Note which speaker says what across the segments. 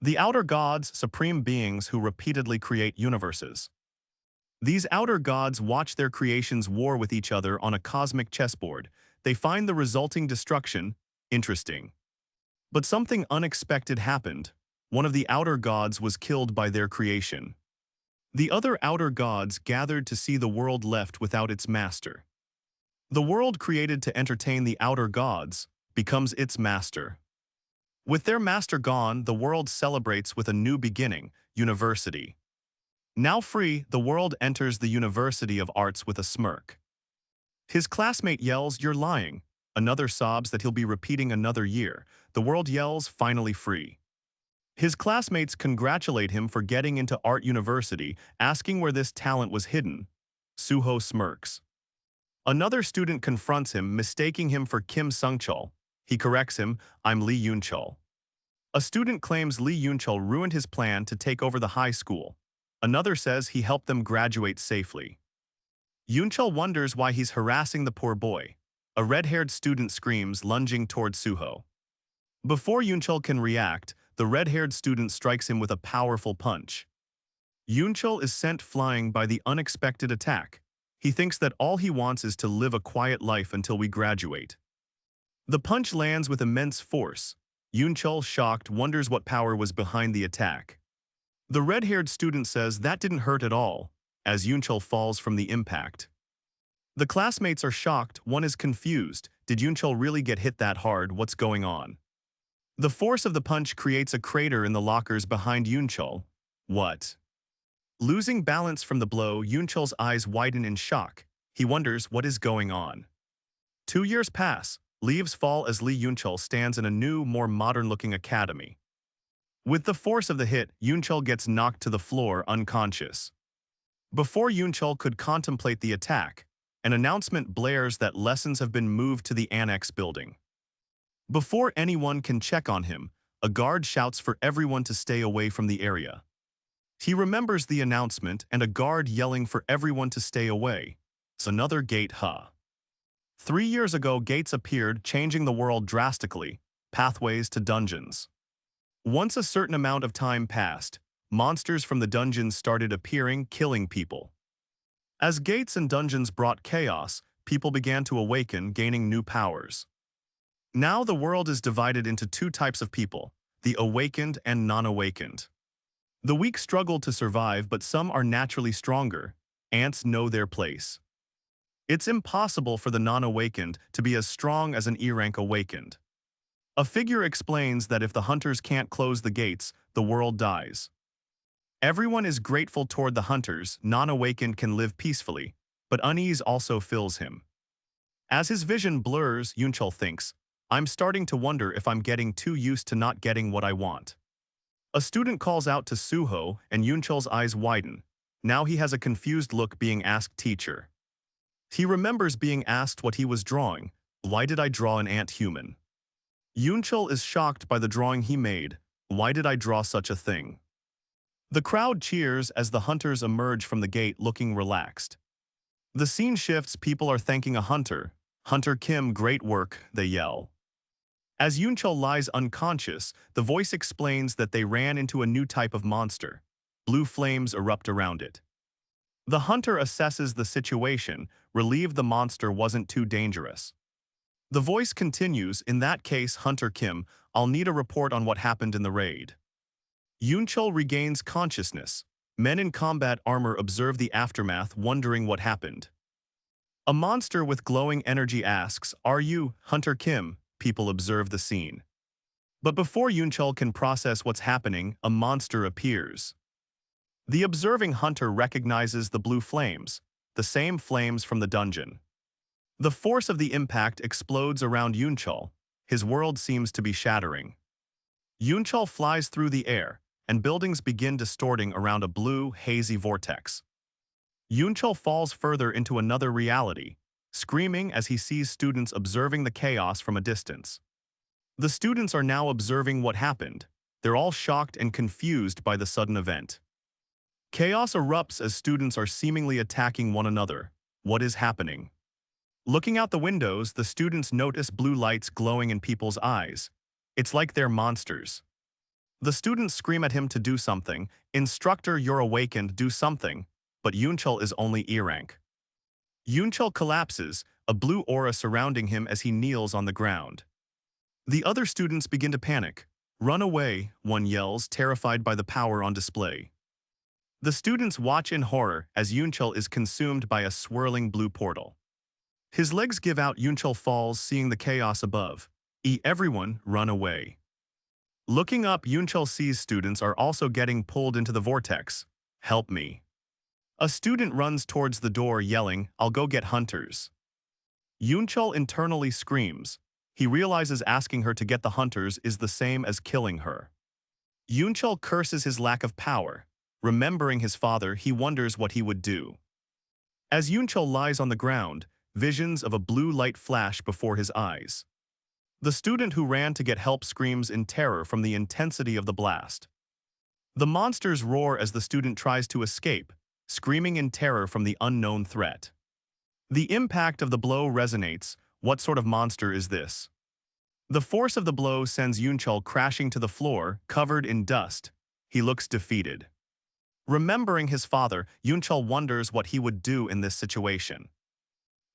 Speaker 1: The outer gods, supreme beings who repeatedly create universes. These outer gods watch their creations war with each other on a cosmic chessboard. They find the resulting destruction interesting. But something unexpected happened. One of the outer gods was killed by their creation. The other outer gods gathered to see the world left without its master. The world created to entertain the outer gods becomes its master. With their master gone, the world celebrates with a new beginning, university. Now free, the world enters the University of Arts with a smirk. His classmate yells, "You're lying." Another sobs that he'll be repeating another year. The world yells, "Finally free." His classmates congratulate him for getting into Art University, asking where this talent was hidden. Suho smirks. Another student confronts him, mistaking him for Kim Sungchul. He corrects him, "I'm Lee Yoonchul." A student claims Lee Yoonchul ruined his plan to take over the high school. Another says he helped them graduate safely. Yoonchul wonders why he's harassing the poor boy. A red-haired student screams, lunging toward Suho. Before Yoonchul can react, the red-haired student strikes him with a powerful punch. Yoonchul is sent flying by the unexpected attack. He thinks that all he wants is to live a quiet life until we graduate. The punch lands with immense force. Yoonchul, shocked, wonders what power was behind the attack. The red-haired student says that didn't hurt at all, as Yoonchul falls from the impact. The classmates are shocked, one is confused. Did Yoonchul really get hit that hard? What's going on? The force of the punch creates a crater in the lockers behind Yoonchul. What? Losing balance from the blow, Yoonchul's eyes widen in shock. He wonders what is going on. 2 years pass. Leaves fall as Lee Yoonchul stands in a new, more modern-looking academy. With the force of the hit, Yoonchul gets knocked to the floor unconscious. Before Yoonchul could contemplate the attack, an announcement blares that lessons have been moved to the annex building. Before anyone can check on him, a guard shouts for everyone to stay away from the area. He remembers the announcement and a guard yelling for everyone to stay away. It's another gate, 3 years ago, gates appeared, changing the world drastically, pathways to dungeons. Once a certain amount of time passed, monsters from the dungeons started appearing, killing people. As gates and dungeons brought chaos, people began to awaken, gaining new powers. Now the world is divided into two types of people, the awakened and non-awakened. The weak struggle to survive, but some are naturally stronger. Ants know their place. It's impossible for the non-awakened to be as strong as an E-rank awakened. A figure explains that if the hunters can't close the gates, the world dies. Everyone is grateful toward the hunters. Non-awakened can live peacefully, but unease also fills him. As his vision blurs, Yoonchul thinks, "I'm starting to wonder if I'm getting too used to not getting what I want." A student calls out to Suho, and Yoonchul's eyes widen. Now he has a confused look, being asked, "Teacher." He remembers being asked what he was drawing. "Why did I draw an ant human?" Yoonchul is shocked by the drawing he made. "Why did I draw such a thing?" The crowd cheers as the hunters emerge from the gate looking relaxed. The scene shifts, people are thanking a hunter. "Hunter Kim, great work," they yell. As Yoonchul lies unconscious, the voice explains that they ran into a new type of monster. Blue flames erupt around it. The hunter assesses the situation, relieved the monster wasn't too dangerous. The voice continues, "In that case, Hunter Kim, I'll need a report on what happened in the raid." Yoonchul regains consciousness. Men in combat armor observe the aftermath, wondering what happened. A monster with glowing energy asks, "Are you Hunter Kim?" People observe the scene. But before Yoonchul can process what's happening, a monster appears. The observing hunter recognizes the blue flames, the same flames from the dungeon. The force of the impact explodes around Yoonchul. His world seems to be shattering. Yoonchul flies through the air, and buildings begin distorting around a blue, hazy vortex. Yoonchul falls further into another reality, screaming as he sees students observing the chaos from a distance. The students are now observing what happened. They're all shocked and confused by the sudden event. Chaos erupts as students are seemingly attacking one another. What is happening? Looking out the windows, the students notice blue lights glowing in people's eyes. It's like they're monsters. The students scream at him to do something. Instructor, you're awakened, do something. But Yunchul is only E rank. Yunchul collapses, a blue aura surrounding him as he kneels on the ground. The other students begin to panic. Run away, one yells, terrified by the power on display. The students watch in horror as Yunchul is consumed by a swirling blue portal. His legs give out. Yunchul falls, seeing the chaos above. Everyone, run away. Looking up, Yunchul sees students are also getting pulled into the vortex. Help me. A student runs towards the door yelling, I'll go get hunters. Yunchul internally screams. He realizes asking her to get the hunters is the same as killing her. Yunchul curses his lack of power. Remembering his father, he wonders what he would do. As Yunchul lies on the ground, visions of a blue light flash before his eyes. The student who ran to get help screams in terror from the intensity of the blast. The monsters roar as the student tries to escape, screaming in terror from the unknown threat. The impact of the blow resonates. What sort of monster is this? The force of the blow sends Yunchul crashing to the floor, covered in dust. He looks defeated. Remembering his father, Yunchul wonders what he would do in this situation.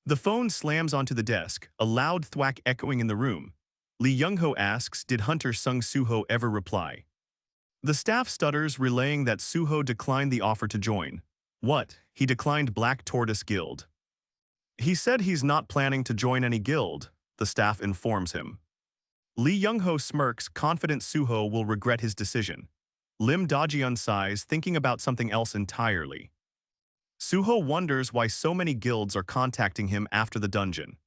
Speaker 1: The phone slams onto the desk, a loud thwack echoing in the room. Lee Young-ho asks, did Hunter Sung Suho ever reply? The staff stutters, relaying that Suho declined the offer to join. What? He declined Black Tortoise Guild. He said he's not planning to join any guild, the staff informs him. Lee Young-ho smirks, confident Suho will regret his decision. Lim Dajiun sighs, thinking about something else entirely. Suho wonders why so many guilds are contacting him after the dungeon.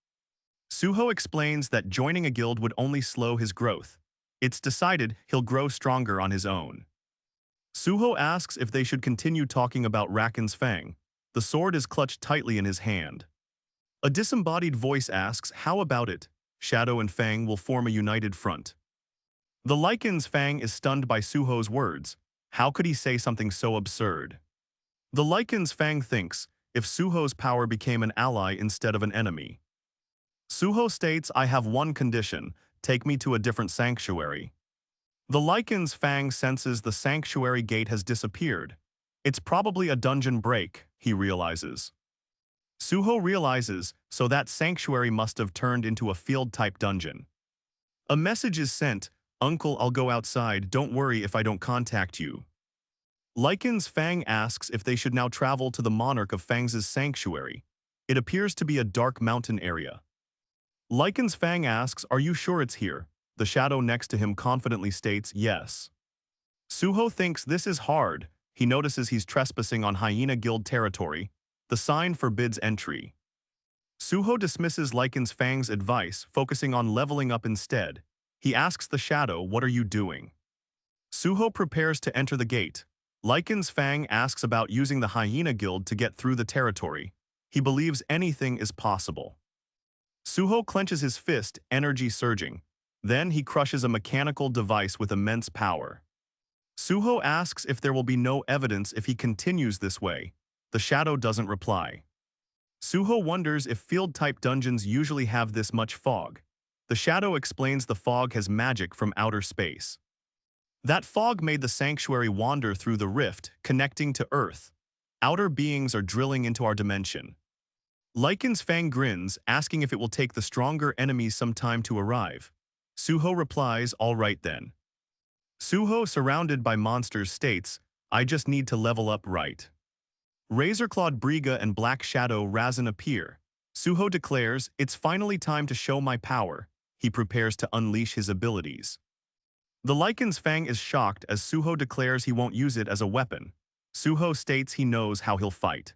Speaker 1: Suho explains that joining a guild would only slow his growth. It's decided he'll grow stronger on his own. Suho asks if they should continue talking about Raken's Fang. The sword is clutched tightly in his hand. A disembodied voice asks, how about it? Shadow and Fang will form a united front. The Lycan's Fang is stunned by Suho's words. How could he say something so absurd? The Lycan's Fang thinks, if Suho's power became an ally instead of an enemy. Suho states, I have one condition, take me to a different sanctuary. The Lycan's Fang senses the sanctuary gate has disappeared. It's probably a dungeon break, he realizes. Suho realizes, so that sanctuary must have turned into a field-type dungeon. A message is sent, Uncle, I'll go outside, don't worry if I don't contact you. Lycan's Fang asks if they should now travel to the monarch of Fang's sanctuary. It appears to be a dark mountain area. Lycan's Fang asks, are you sure it's here? The shadow next to him confidently states, yes. Suho thinks this is hard. He notices he's trespassing on Hyena Guild territory. The sign forbids entry. Suho dismisses Lycan's Fang's advice, focusing on leveling up instead. He asks the shadow, what are you doing? Suho prepares to enter the gate. Lycan's Fang asks about using the Hyena Guild to get through the territory. He believes anything is possible. Suho clenches his fist, energy surging. Then he crushes a mechanical device with immense power. Suho asks if there will be no evidence if he continues this way. The shadow doesn't reply. Suho wonders if field-type dungeons usually have this much fog. The shadow explains the fog has magic from outer space. That fog made the sanctuary wander through the rift, connecting to Earth. Outer beings are drilling into our dimension. Lycan's Fang grins, asking if it will take the stronger enemies some time to arrive. Suho replies, all right then. Suho, surrounded by monsters, states, I just need to level up right. Razor-clawed Briga and Black Shadow Razin appear. Suho declares, it's finally time to show my power. He prepares to unleash his abilities. The Lycan's Fang is shocked as Suho declares he won't use it as a weapon. Suho states he knows how he'll fight.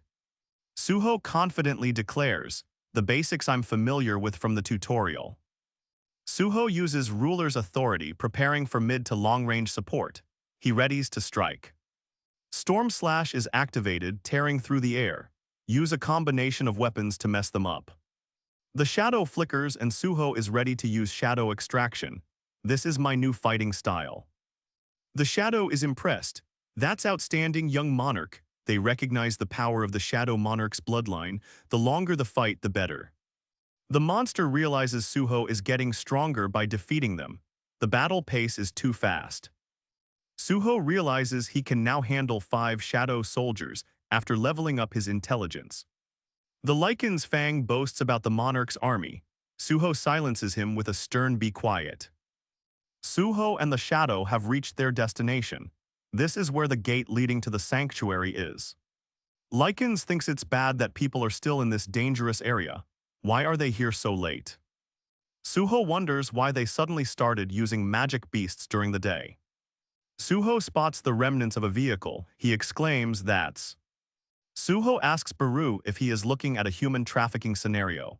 Speaker 1: Suho confidently declares, the basics I'm familiar with from the tutorial. Suho uses Ruler's authority, preparing for mid to long-range support. He readies to strike. Storm Slash is activated, tearing through the air. Use a combination of weapons to mess them up. The shadow flickers and Suho is ready to use Shadow Extraction. This is my new fighting style. The shadow is impressed. That's outstanding, young monarch. They recognize the power of the Shadow Monarch's bloodline. The longer the fight, the better. The monster realizes Suho is getting stronger by defeating them. The battle pace is too fast. Suho realizes he can now handle 5 shadow soldiers after leveling up his intelligence. The Lycan's Fang boasts about the monarch's army. Suho silences him with a stern "be quiet." Suho and the shadow have reached their destination. This is where the gate leading to the sanctuary is. Lycans thinks it's bad that people are still in this dangerous area. Why are they here so late? Suho wonders why they suddenly started using magic beasts during the day. Suho spots the remnants of a vehicle. He exclaims, "That's." Suho asks Baru if he is looking at a human trafficking scenario.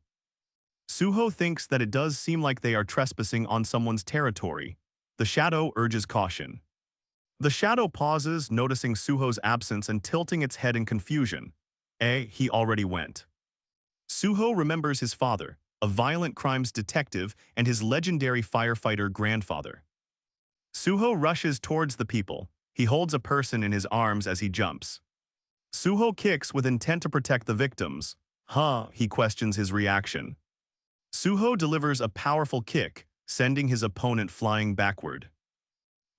Speaker 1: Suho thinks that it does seem like they are trespassing on someone's territory. The shadow urges caution. The shadow pauses, noticing Suho's absence and tilting its head in confusion. He already went. Suho remembers his father, a violent crimes detective, and his legendary firefighter grandfather. Suho rushes towards the people. He holds a person in his arms as he jumps. Suho kicks with intent to protect the victims. He questions his reaction. Suho delivers a powerful kick, sending his opponent flying backward.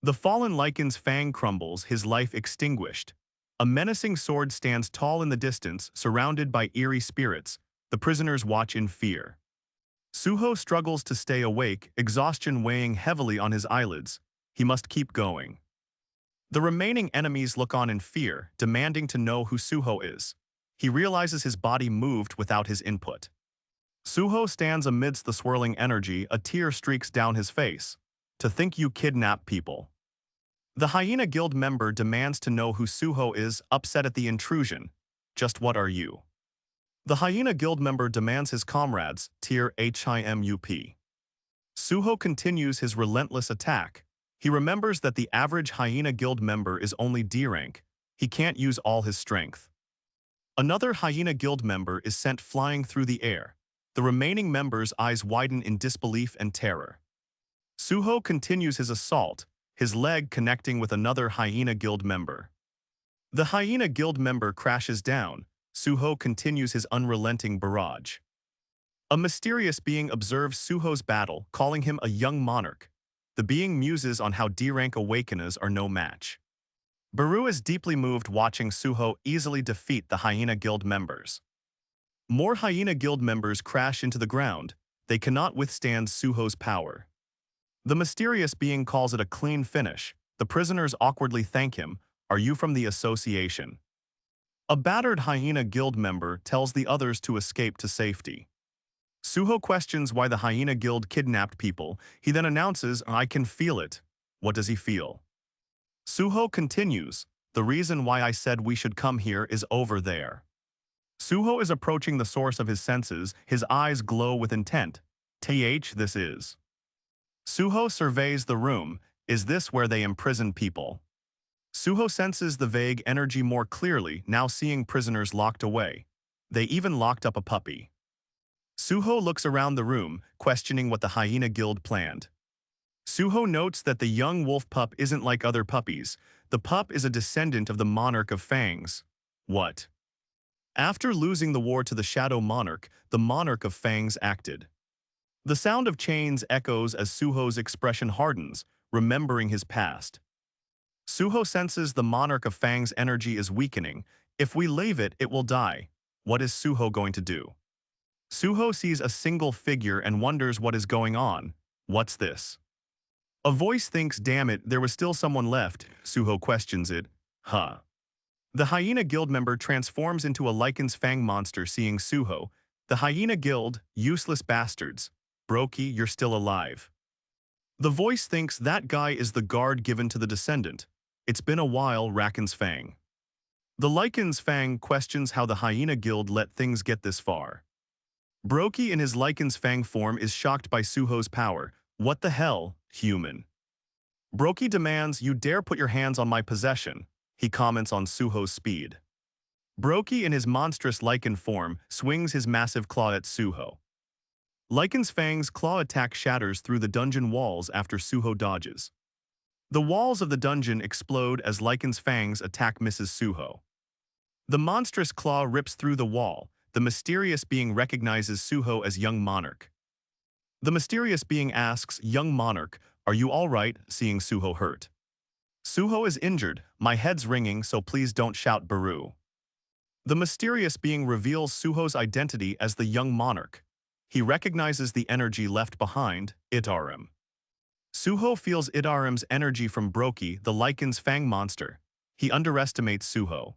Speaker 1: The fallen Lycan's fang crumbles, his life extinguished. A menacing sword stands tall in the distance, surrounded by eerie spirits. The prisoners watch in fear. Suho struggles to stay awake, exhaustion weighing heavily on his eyelids. He must keep going. The remaining enemies look on in fear, demanding to know who Suho is. He realizes his body moved without his input. Suho stands amidst the swirling energy, a tear streaks down his face. To think you kidnap people. The Hyena Guild member demands to know who Suho is, upset at the intrusion. Just what are you? The Hyena Guild member demands his comrades, tier HIMUP. Suho continues his relentless attack. He remembers that the average Hyena Guild member is only D rank. He can't use all his strength. Another Hyena Guild member is sent flying through the air. The remaining members' eyes widen in disbelief and terror. Suho continues his assault, his leg connecting with another Hyena Guild member. The Hyena Guild member crashes down. Suho continues his unrelenting barrage. A mysterious being observes Suho's battle, calling him a young monarch. The being muses on how D-rank Awakeners are no match. Baru is deeply moved watching Suho easily defeat the Hyena Guild members. More Hyena Guild members crash into the ground. They cannot withstand Suho's power. The mysterious being calls it a clean finish. The prisoners awkwardly thank him. Are you from the association? A battered Hyena Guild member tells the others to escape to safety. Suho questions why the Hyena Guild kidnapped people. He then announces, I can feel it. What does he feel? Suho continues, the reason why I said we should come here is over there. Suho is approaching the source of his senses, his eyes glow with intent. This is. Suho surveys the room. Is this where they imprison people? Suho senses the vague energy more clearly, now seeing prisoners locked away. They even locked up a puppy. Suho looks around the room, questioning what the Hyena Guild planned. Suho notes that the young wolf pup isn't like other puppies. The pup is a descendant of the monarch of fangs. What? After losing the war to the Shadow Monarch, the monarch of fangs acted. The sound of chains echoes as Suho's expression hardens, remembering his past. Suho senses the monarch of fangs' energy is weakening. If we leave it, it will die. What is Suho going to do? Suho sees a single figure and wonders what is going on. What's this? A voice thinks, damn it, there was still someone left. Suho questions it. The Hyena Guild member transforms into a Lycan's Fang monster, seeing Suho. The Hyena Guild, useless bastards. Broki, you're still alive. The voice thinks that guy is the guard given to the descendant. It's been a while, Raken's Fang. The Lycan's Fang questions how the Hyena Guild let things get this far. Broki in his Lycan's Fang form is shocked by Suho's power. What the hell, human? Broki demands, you dare put your hands on my possession. He comments on Suho's speed. Broki in his monstrous Lycan form swings his massive claw at Suho. Lycan's Fang's claw attack shatters through the dungeon walls after Suho dodges. The walls of the dungeon explode as Lycan's Fang's attack misses Suho. The monstrous claw rips through the wall. The mysterious being recognizes Suho as young monarch. The mysterious being asks, young monarch, are you all right, seeing Suho hurt? Suho is injured, my head's ringing so please don't shout Baru. The mysterious being reveals Suho's identity as the young monarch. He recognizes the energy left behind, Itarim. Suho feels Itarim's energy from Broki, the Lycan's fang monster. He underestimates Suho.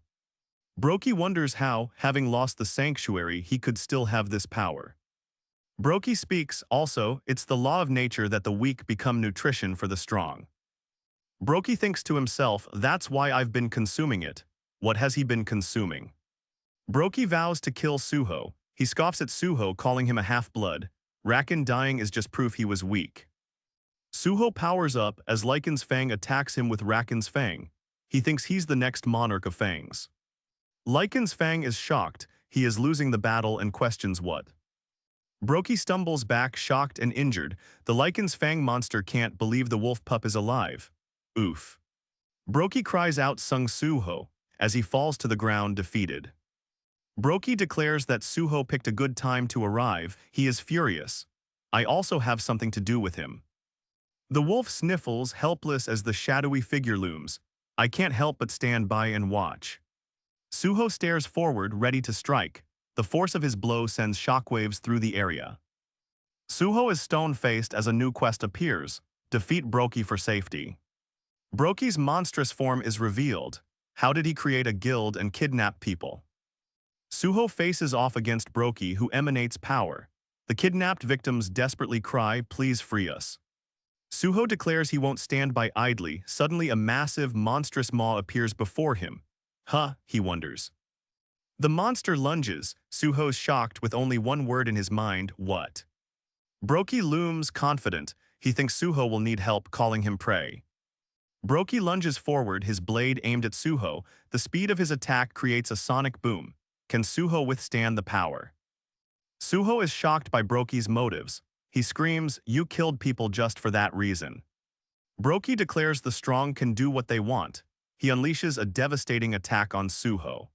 Speaker 1: Broki wonders how, having lost the sanctuary, he could still have this power. Broki speaks, also, it's the law of nature that the weak become nutrition for the strong. Broki thinks to himself, that's why I've been consuming it. What has he been consuming? Broki vows to kill Suho. He scoffs at Suho, calling him a half-blood. Rakan dying is just proof he was weak. Suho powers up as Lycan's fang attacks him with Rakan's fang. He thinks he's the next monarch of fangs. Lycan's fang is shocked, he is losing the battle and questions what. Broki stumbles back, shocked and injured. The Lycan's fang monster can't believe the wolf pup is alive. Oof. Broki cries out Sung Suho as he falls to the ground defeated. Broki declares that Suho picked a good time to arrive. He is furious. I also have something to do with him. The wolf sniffles, helpless as the shadowy figure looms. I can't help but stand by and watch. Suho stares forward, ready to strike. The force of his blow sends shockwaves through the area. Suho is stone-faced as a new quest appears. Defeat Broki for safety. Broki's monstrous form is revealed. How did he create a guild and kidnap people? Suho faces off against Broki, who emanates power. The kidnapped victims desperately cry, please free us. Suho declares he won't stand by idly. Suddenly a massive, monstrous maw appears before him. Huh, he wonders. The monster lunges. Suho's shocked with only one word in his mind, what? Broki looms, confident. He thinks Suho will need help, calling him prey. Broki lunges forward, his blade aimed at Suho. The speed of his attack creates a sonic boom. Can Suho withstand the power? Suho is shocked by Broki's motives. He screams, you killed people just for that reason. Broki declares the strong can do what they want. He unleashes a devastating attack on Suho.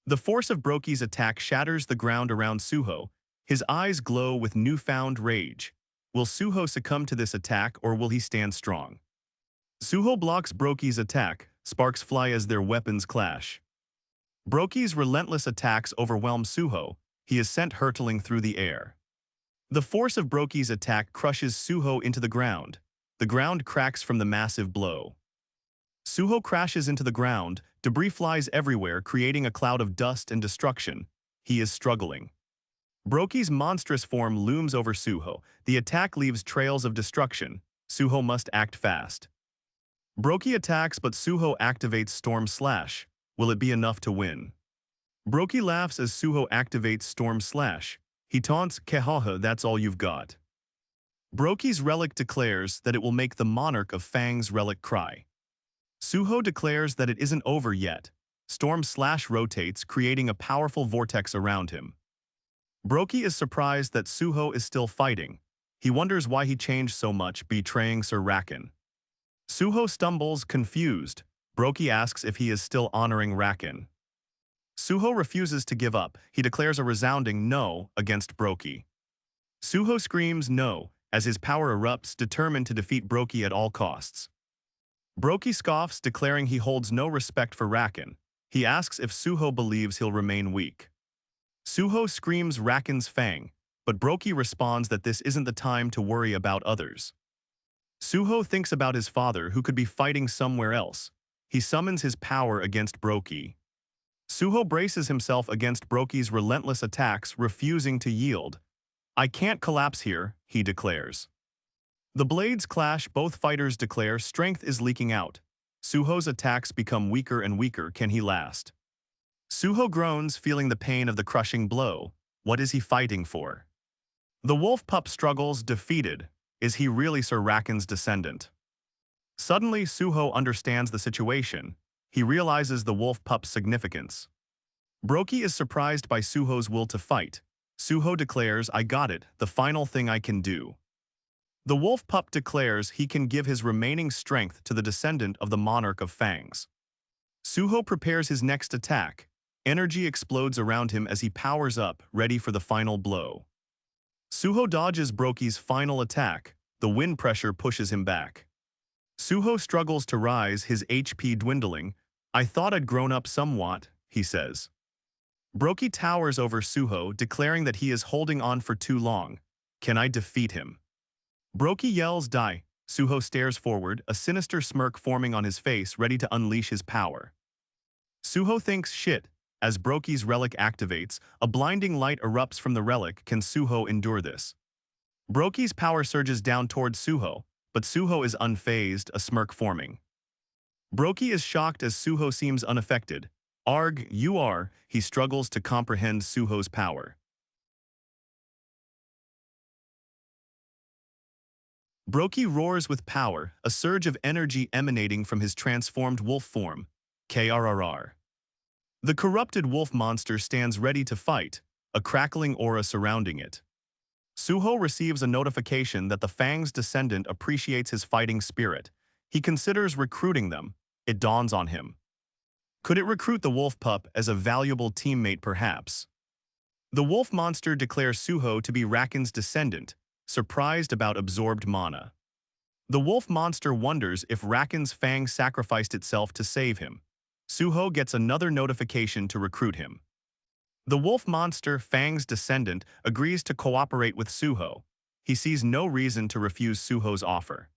Speaker 1: The force of Broki's attack shatters the ground around Suho. His eyes glow with newfound rage. Will Suho succumb to this attack or will he stand strong? Suho blocks Broki's attack. Sparks fly as their weapons clash. Broki's relentless attacks overwhelm Suho. He is sent hurtling through the air. The force of Broki's attack crushes Suho into the ground. The ground cracks from the massive blow. Suho crashes into the ground. Debris flies everywhere, creating a cloud of dust and destruction. He is struggling. Broki's monstrous form looms over Suho. The attack leaves trails of destruction. Suho must act fast. Broki attacks, but Suho activates Storm Slash. Will it be enough to win? Broki laughs as Suho activates Storm Slash. He taunts, Kehaha, that's all you've got. Broki's relic declares that it will make the monarch of Fang's relic cry. Suho declares that it isn't over yet. Storm Slash rotates, creating a powerful vortex around him. Broki is surprised that Suho is still fighting. He wonders why he changed so much, betraying Sir Rakan. Suho stumbles, confused. Broki asks if he is still honoring Rakan. Suho refuses to give up. He declares a resounding no against Broki. Suho screams no as his power erupts, determined to defeat Broki at all costs. Broki scoffs, declaring he holds no respect for Rakan. He asks if Suho believes he'll remain weak. Suho screams Rakan's fang, but Broki responds that this isn't the time to worry about others. Suho thinks about his father, who could be fighting somewhere else. He summons his power against Broki. Suho braces himself against Broki's relentless attacks, refusing to yield. I can't collapse here, he declares. The blades clash, both fighters declare strength is leaking out. Suho's attacks become weaker and weaker. Can he last? Suho groans, feeling the pain of the crushing blow. What is he fighting for? The wolf pup struggles, defeated. Is he really Sir Rakan's descendant? Suddenly, Suho understands the situation. He realizes the wolf pup's significance. Broki is surprised by Suho's will to fight. Suho declares, I got it, the final thing I can do. The wolf pup declares he can give his remaining strength to the descendant of the monarch of fangs. Suho prepares his next attack. Energy explodes around him as he powers up, ready for the final blow. Suho dodges Broki's final attack. The wind pressure pushes him back. Suho struggles to rise, his HP dwindling. I thought I'd grown up somewhat, he says. Broki towers over Suho, declaring that he is holding on for too long. Can I defeat him? Broki yells, die. Suho stares forward, a sinister smirk forming on his face, ready to unleash his power. Suho thinks, shit. As Broki's relic activates, a blinding light erupts from the relic. Can Suho endure this? Broki's power surges down towards Suho, but Suho is unfazed, a smirk forming. Broki is shocked as Suho seems unaffected. Arg, you are, he struggles to comprehend Suho's power. Broki roars with power, a surge of energy emanating from his transformed wolf form. KRRR. The corrupted wolf monster stands ready to fight, a crackling aura surrounding it. Suho receives a notification that the Fang's descendant appreciates his fighting spirit. He considers recruiting them. It dawns on him. Could it recruit the wolf pup as a valuable teammate perhaps? The wolf monster declares Suho to be Raken's descendant, surprised about absorbed mana. The wolf monster wonders if Raken's Fang sacrificed itself to save him. Suho gets another notification to recruit him. The wolf monster, Fang's descendant, agrees to cooperate with Suho. He sees no reason to refuse Suho's offer.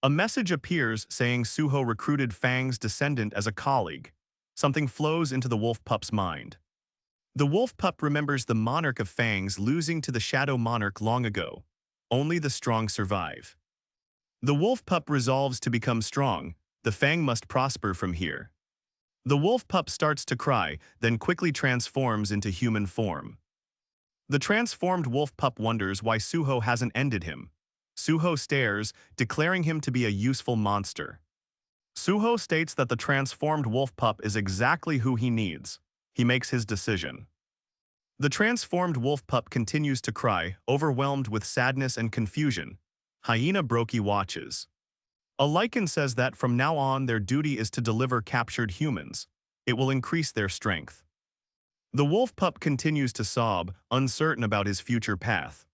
Speaker 1: A message appears saying Suho recruited Fang's descendant as a colleague. Something flows into the wolf pup's mind. The wolf pup remembers the monarch of Fangs losing to the shadow monarch long ago. Only the strong survive. The wolf pup resolves to become strong. The Fang must prosper from here. The wolf pup starts to cry, then quickly transforms into human form. The transformed wolf pup wonders why Suho hasn't ended him. Suho stares, declaring him to be a useful monster. Suho states that the transformed wolf pup is exactly who he needs. He makes his decision. The transformed wolf pup continues to cry, overwhelmed with sadness and confusion. Hyena Broki watches. Awakens says that from now on their duty is to deliver captured humans. It will increase their strength. The wolf pup continues to sob, uncertain about his future path.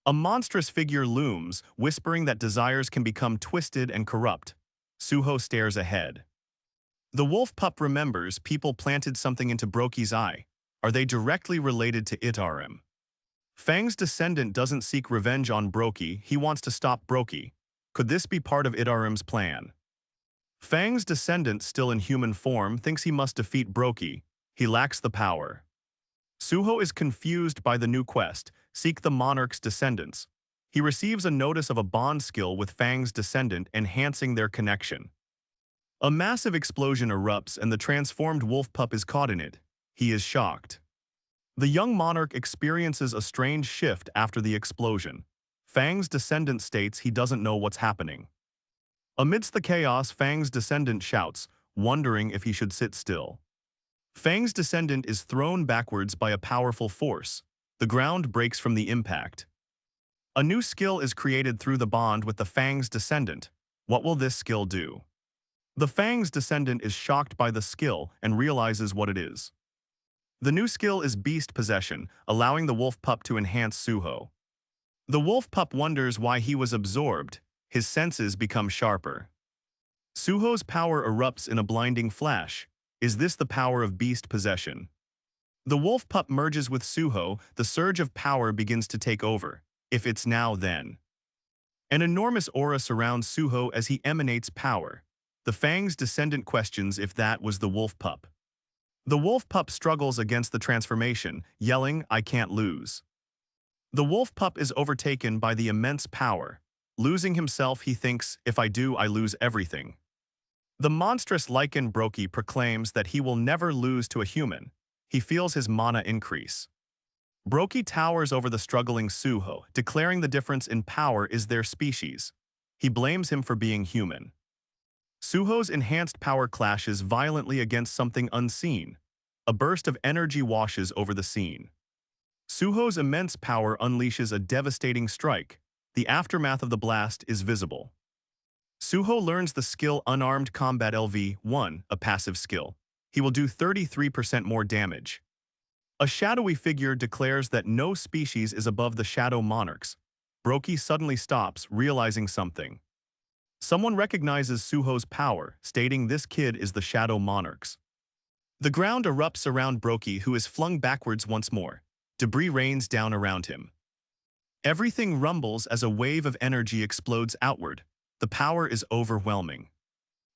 Speaker 1: A monstrous figure looms, whispering that desires can become twisted and corrupt. Suho stares ahead. The wolf pup remembers people planted something into Broki's eye. Are they directly related to Itarim? Fang's descendant doesn't seek revenge on Broki, he wants to stop Broki. Could this be part of Itarim's plan? Fang's descendant, still in human form, thinks he must defeat Broki. He lacks the power. Suho is confused by the new quest, seek the monarch's descendants. He receives a notice of a bond skill with Fang's descendant, enhancing their connection. A massive explosion erupts and the transformed wolf pup is caught in it. He is shocked. The young monarch experiences a strange shift after the explosion. Fang's descendant states he doesn't know what's happening. Amidst the chaos, Fang's descendant shouts, wondering if he should sit still. Fang's descendant is thrown backwards by a powerful force. The ground breaks from the impact. A new skill is created through the bond with the Fang's descendant. What will this skill do? The Fang's descendant is shocked by the skill and realizes what it is. The new skill is Beast Possession, allowing the wolf pup to enhance Suho. The wolf pup wonders why he was absorbed. His senses become sharper. Suho's power erupts in a blinding flash. Is this the power of Beast Possession? The wolf pup merges with Suho, the surge of power begins to take over. If it's now, then. An enormous aura surrounds Suho as he emanates power. The Fang's descendant questions if that was the wolf pup. The wolf pup struggles against the transformation, yelling, I can't lose. The wolf pup is overtaken by the immense power. Losing himself, he thinks, if I do, I lose everything. The monstrous lichen Broki proclaims that he will never lose to a human. He feels his mana increase. Broki towers over the struggling Suho, declaring the difference in power is their species. He blames him for being human. Suho's enhanced power clashes violently against something unseen. A burst of energy washes over the scene. Suho's immense power unleashes a devastating strike. The aftermath of the blast is visible. Suho learns the skill Unarmed Combat LV-1, a passive skill. He will do 33% more damage. A shadowy figure declares that no species is above the shadow monarchs. Broki suddenly stops, realizing something. Someone recognizes Suho's power, stating this kid is the Shadow Monarchs. The ground erupts around Broki, who is flung backwards once more. Debris rains down around him. Everything rumbles as a wave of energy explodes outward. The power is overwhelming.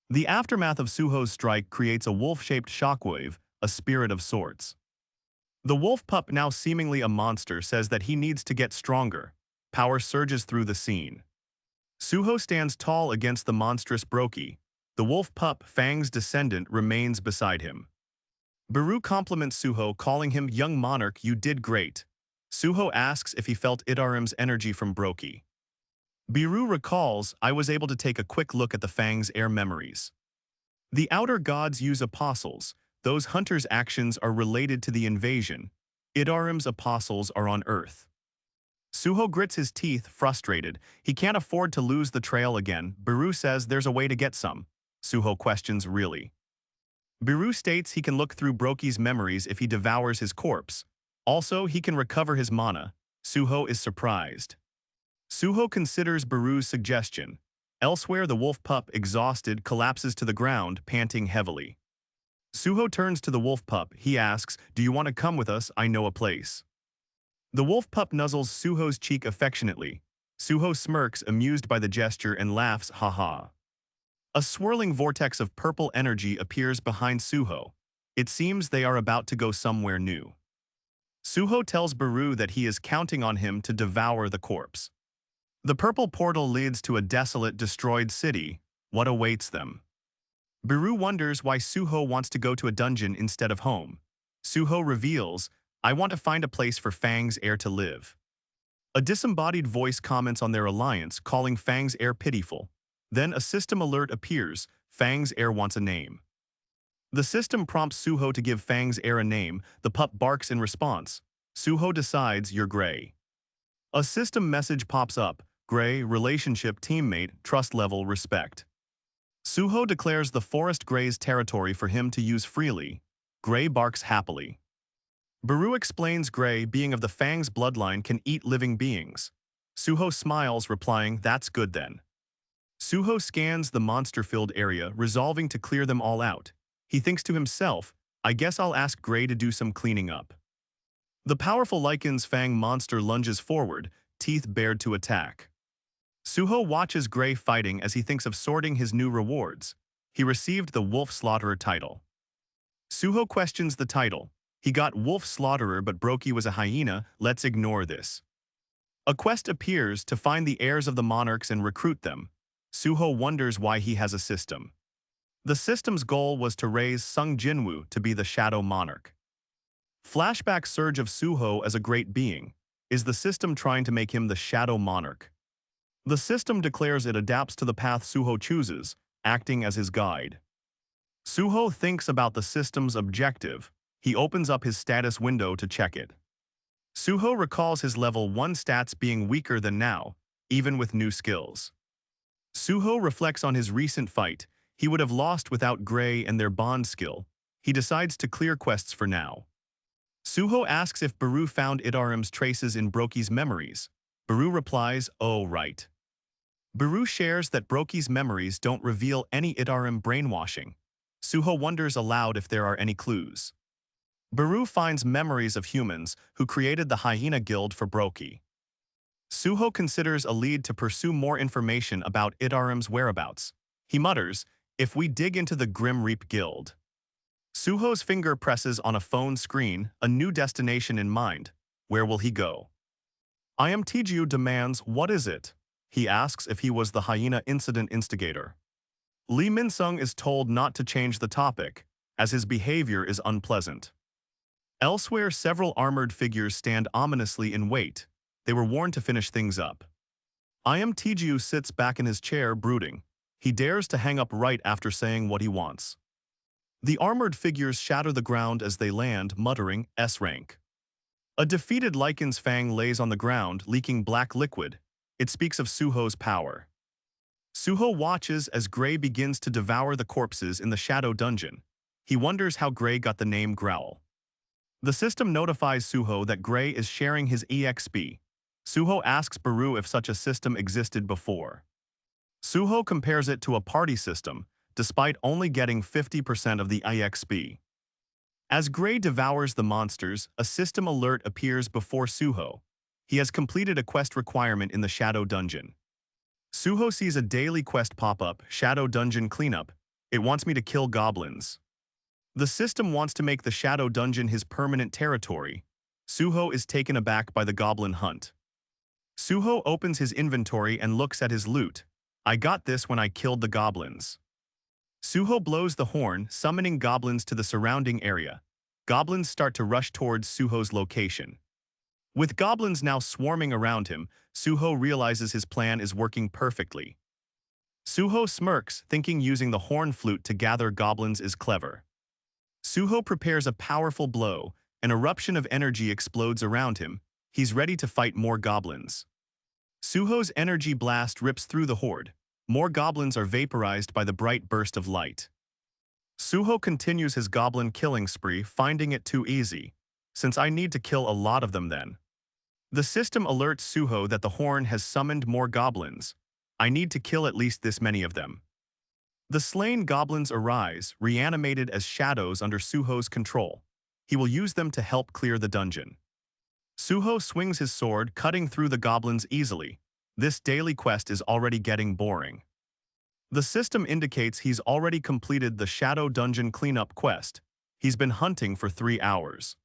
Speaker 1: The aftermath of Suho's strike creates a wolf-shaped shockwave, a spirit of sorts. The wolf pup, now seemingly a monster, says that he needs to get stronger. Power surges through the scene. Suho stands tall against the monstrous Broki. The wolf pup, Fang's descendant, remains beside him. Baru compliments Suho, calling him young monarch, you did great. Suho asks if he felt Idarim's energy from Broki. Biru recalls, I was able to take a quick look at the Fang's air memories. The outer gods use apostles. Those hunters' actions are related to the invasion. Idarim's apostles are on Earth. Suho grits his teeth, frustrated. He can't afford to lose the trail again. Biru says there's a way to get some. Suho questions, really? Biru states he can look through Broki's memories if he devours his corpse. Also, he can recover his mana. Suho is surprised. Suho considers Biru's suggestion. Elsewhere, the wolf pup, exhausted, collapses to the ground, panting heavily. Suho turns to the wolf pup. He asks, do you want to come with us? I know a place. The wolf pup nuzzles Suho's cheek affectionately. Suho smirks, amused by the gesture, and laughs, ha-ha. A swirling vortex of purple energy appears behind Suho. It seems they are about to go somewhere new. Suho tells Biru that he is counting on him to devour the corpse. The purple portal leads to a desolate, destroyed city. What awaits them? Biru wonders why Suho wants to go to a dungeon instead of home. Suho reveals, I want to find a place for Fang's heir to live. A disembodied voice comments on their alliance, calling Fang's heir pitiful. Then a system alert appears. Fang's heir wants a name. The system prompts Suho to give Fang's heir a name. The pup barks in response. Suho decides, you're Gray. A system message pops up. Gray, relationship, teammate, trust level, respect. Suho declares the forest Gray's territory for him to use freely. Gray barks happily. Biru explains Gray, being of the Fang's bloodline, can eat living beings. Suho smiles, replying, that's good then. Suho scans the monster-filled area, resolving to clear them all out. He thinks to himself, I guess I'll ask Gray to do some cleaning up. The powerful Lycan's Fang monster lunges forward, teeth bared to attack. Suho watches Gray fighting as he thinks of sorting his new rewards. He received the Wolf Slaughterer title. Suho questions the title. He got Wolf Slaughterer, but Broki was a hyena. Let's ignore this. A quest appears to find the heirs of the monarchs and recruit them. Suho wonders why he has a system. The system's goal was to raise Sung Jinwoo to be the Shadow Monarch. Flashback surge of Suho as a great being. Is the system trying to make him the Shadow Monarch? The system declares it adapts to the path Suho chooses, acting as his guide. Suho thinks about the system's objective. He opens up his status window to check it. Suho recalls his level 1 stats being weaker than now, even with new skills. Suho reflects on his recent fight. He would have lost without Gray and their bond skill. He decides to clear quests for now. Suho asks if Biru found Idarim's traces in Broki's memories. Biru replies, oh right. Biru shares that Broki's memories don't reveal any Idarim brainwashing. Suho wonders aloud if there are any clues. Biru finds memories of humans who created the Hyena Guild for Broki. Suho considers a lead to pursue more information about Idarim's whereabouts. He mutters, if we dig into the Grim Reap Guild. Suho's finger presses on a phone screen, a new destination in mind. Where will he go? IMTGU demands, what is it? He asks if he was the hyena incident instigator. Lee Min-sung is told not to change the topic, as his behavior is unpleasant. Elsewhere, several armored figures stand ominously in wait. They were warned to finish things up. IMTGU sits back in his chair, brooding. He dares to hang up right after saying what he wants. The armored figures shatter the ground as they land, muttering, S-rank. A defeated Lycan's Fang lays on the ground, leaking black liquid. It speaks of Suho's power. Suho watches as Gray begins to devour the corpses in the Shadow Dungeon. He wonders how Gray got the name Growl. The system notifies Suho that Gray is sharing his EXP. Suho asks Biru if such a system existed before. Suho compares it to a party system, despite only getting 50% of the EXP. As Gray devours the monsters, a system alert appears before Suho. He has completed a quest requirement in the Shadow Dungeon. Suho sees a daily quest pop up, Shadow Dungeon Cleanup. It wants me to kill goblins. The system wants to make the Shadow Dungeon his permanent territory. Suho is taken aback by the goblin hunt. Suho opens his inventory and looks at his loot. I got this when I killed the goblins. Suho blows the horn, summoning goblins to the surrounding area. Goblins start to rush towards Suho's location. With goblins now swarming around him, Suho realizes his plan is working perfectly. Suho smirks, thinking using the horn flute to gather goblins is clever. Suho prepares a powerful blow. An eruption of energy explodes around him. He's ready to fight more goblins. Suho's energy blast rips through the horde. More goblins are vaporized by the bright burst of light. Suho continues his goblin killing spree, finding it too easy. Since I need to kill a lot of them then. The system alerts Suho that the horn has summoned more goblins. I need to kill at least this many of them. The slain goblins arise, reanimated as shadows under Suho's control. He will use them to help clear the dungeon. Suho swings his sword, cutting through the goblins easily. This daily quest is already getting boring. The system indicates he's already completed the Shadow Dungeon Cleanup quest. He's been hunting for 3 hours.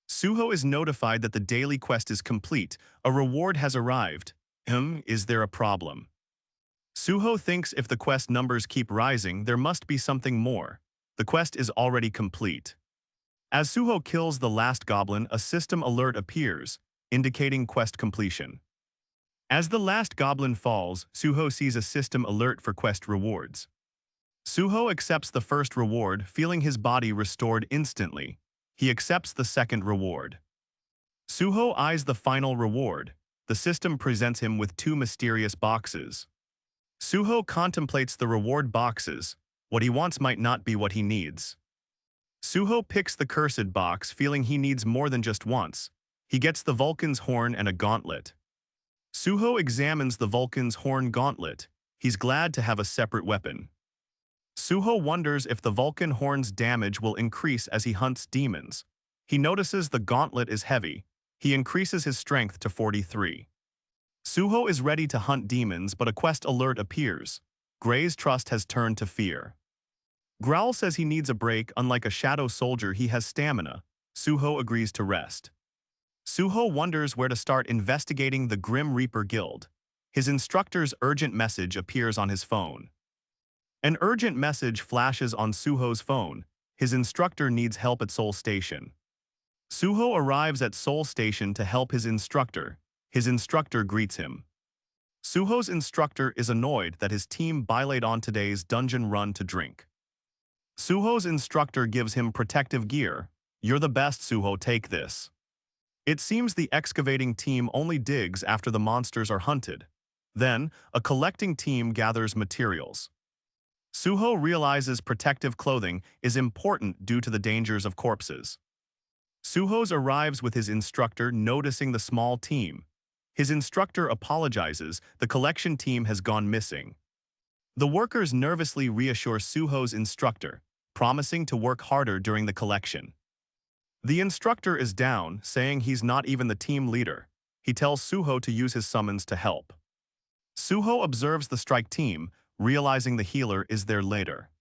Speaker 1: Suho is notified that the daily quest is complete. A reward has arrived. Is there a problem? Suho thinks if the quest numbers keep rising, there must be something more. The quest is already complete. As Suho kills the last goblin, a system alert appears, indicating quest completion. As the last goblin falls, Suho sees a system alert for quest rewards. Suho accepts the first reward, feeling his body restored instantly. He accepts the second reward. Suho eyes the final reward. The system presents him with 2 mysterious boxes. Suho contemplates the reward boxes. What he wants might not be what he needs. Suho picks the cursed box, feeling he needs more than just once. He gets the Vulcan's horn and a gauntlet. Suho examines the Vulcan's horn gauntlet. He's glad to have a separate weapon. Suho wonders if the Vulcan horn's damage will increase as he hunts demons. He notices the gauntlet is heavy. He increases his strength to 43. Suho is ready to hunt demons, but a quest alert appears. Gray's trust has turned to fear. Growl says he needs a break. Unlike a shadow soldier, he has stamina. Suho agrees to rest. Suho wonders where to start investigating the Grim Reaper Guild. His instructor's urgent message appears on his phone. An urgent message flashes on Suho's phone. His instructor needs help at Seoul Station. Suho arrives at Seoul Station to help his instructor. His instructor greets him. Suho's instructor is annoyed that his team bailed on today's dungeon run to drink. Suho's instructor gives him protective gear. You're the best, Suho, take this. It seems the excavating team only digs after the monsters are hunted. Then, a collecting team gathers materials. Suho realizes protective clothing is important due to the dangers of corpses. Suho arrives with his instructor, noticing the small team. His instructor apologizes, the collection team has gone missing. The workers nervously reassure Suho's instructor, promising to work harder during the collection. The instructor is down, saying he's not even the team leader. He tells Suho to use his summons to help. Suho observes the strike team, realizing the healer is there later.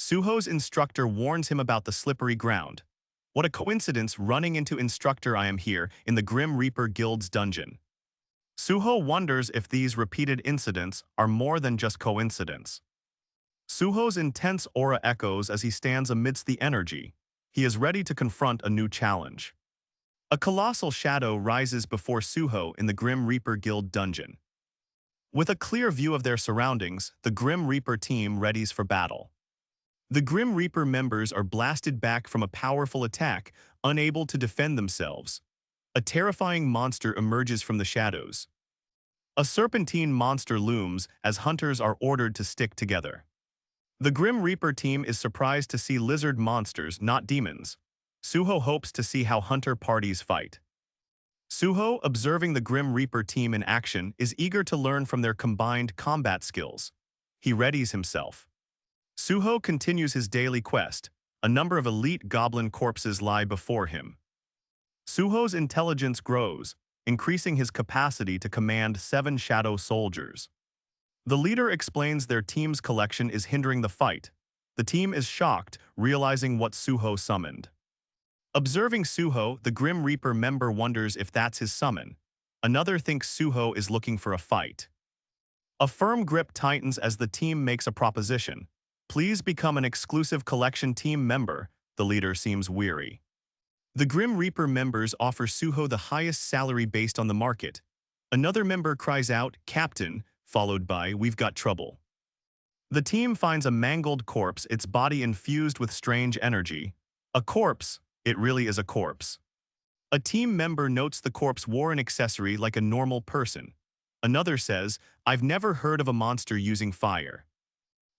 Speaker 1: Suho's instructor warns him about the slippery ground. What a coincidence, running into instructor. I am here in the Grim Reaper Guild's dungeon. Suho wonders if these repeated incidents are more than just coincidence. Suho's intense aura echoes as he stands amidst the energy. He is ready to confront a new challenge. A colossal shadow rises before Suho in the Grim Reaper Guild dungeon. With a clear view of their surroundings, the Grim Reaper team readies for battle. The Grim Reaper members are blasted back from a powerful attack, unable to defend themselves. A terrifying monster emerges from the shadows. A serpentine monster looms as hunters are ordered to stick together. The Grim Reaper team is surprised to see lizard monsters, not demons. Suho hopes to see how hunter parties fight. Suho, observing the Grim Reaper team in action, is eager to learn from their combined combat skills. He readies himself. Suho continues his daily quest. A number of elite goblin corpses lie before him. Suho's intelligence grows, increasing his capacity to command 7 shadow soldiers. The leader explains their team's collection is hindering the fight. The team is shocked, realizing what Suho summoned. Observing Suho, the Grim Reaper member wonders if that's his summon. Another thinks Suho is looking for a fight. A firm grip tightens as the team makes a proposition. Please become an exclusive collection team member. The leader seems weary. The Grim Reaper members offer Suho the highest salary based on the market. Another member cries out, "Captain," followed by, "We've got trouble." The team finds a mangled corpse, its body infused with strange energy. A corpse, it really is a corpse. A team member notes the corpse wore an accessory like a normal person. Another says, "I've never heard of a monster using fire."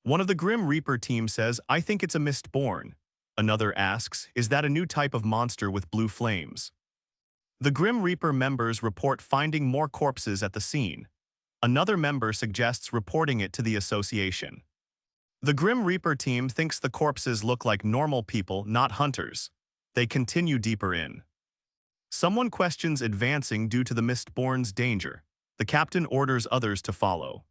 Speaker 1: One of the Grim Reaper team says, "I think it's a Mistborn." Another asks, "Is that a new type of monster with blue flames?" The Grim Reaper members report finding more corpses at the scene. Another member suggests reporting it to the association. The Grim Reaper team thinks the corpses look like normal people, not hunters. They continue deeper in. Someone questions advancing due to the Mistborn's danger. The captain orders others to follow.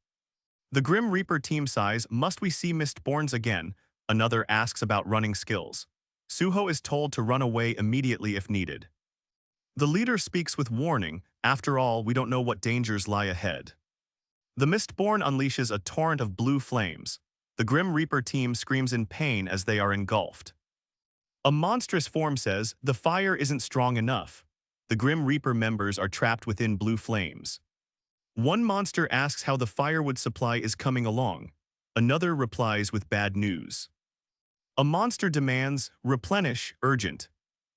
Speaker 1: The Grim Reaper team sighs, "Must we see Mistborns again?" Another asks about running skills. Suho is told to run away immediately if needed. The leader speaks with warning, "After all, we don't know what dangers lie ahead." The Mistborn unleashes a torrent of blue flames. The Grim Reaper team screams in pain as they are engulfed. A monstrous form says, "The fire isn't strong enough." The Grim Reaper members are trapped within blue flames. One monster asks how the firewood supply is coming along. Another replies with bad news. A monster demands, "Replenish, urgent."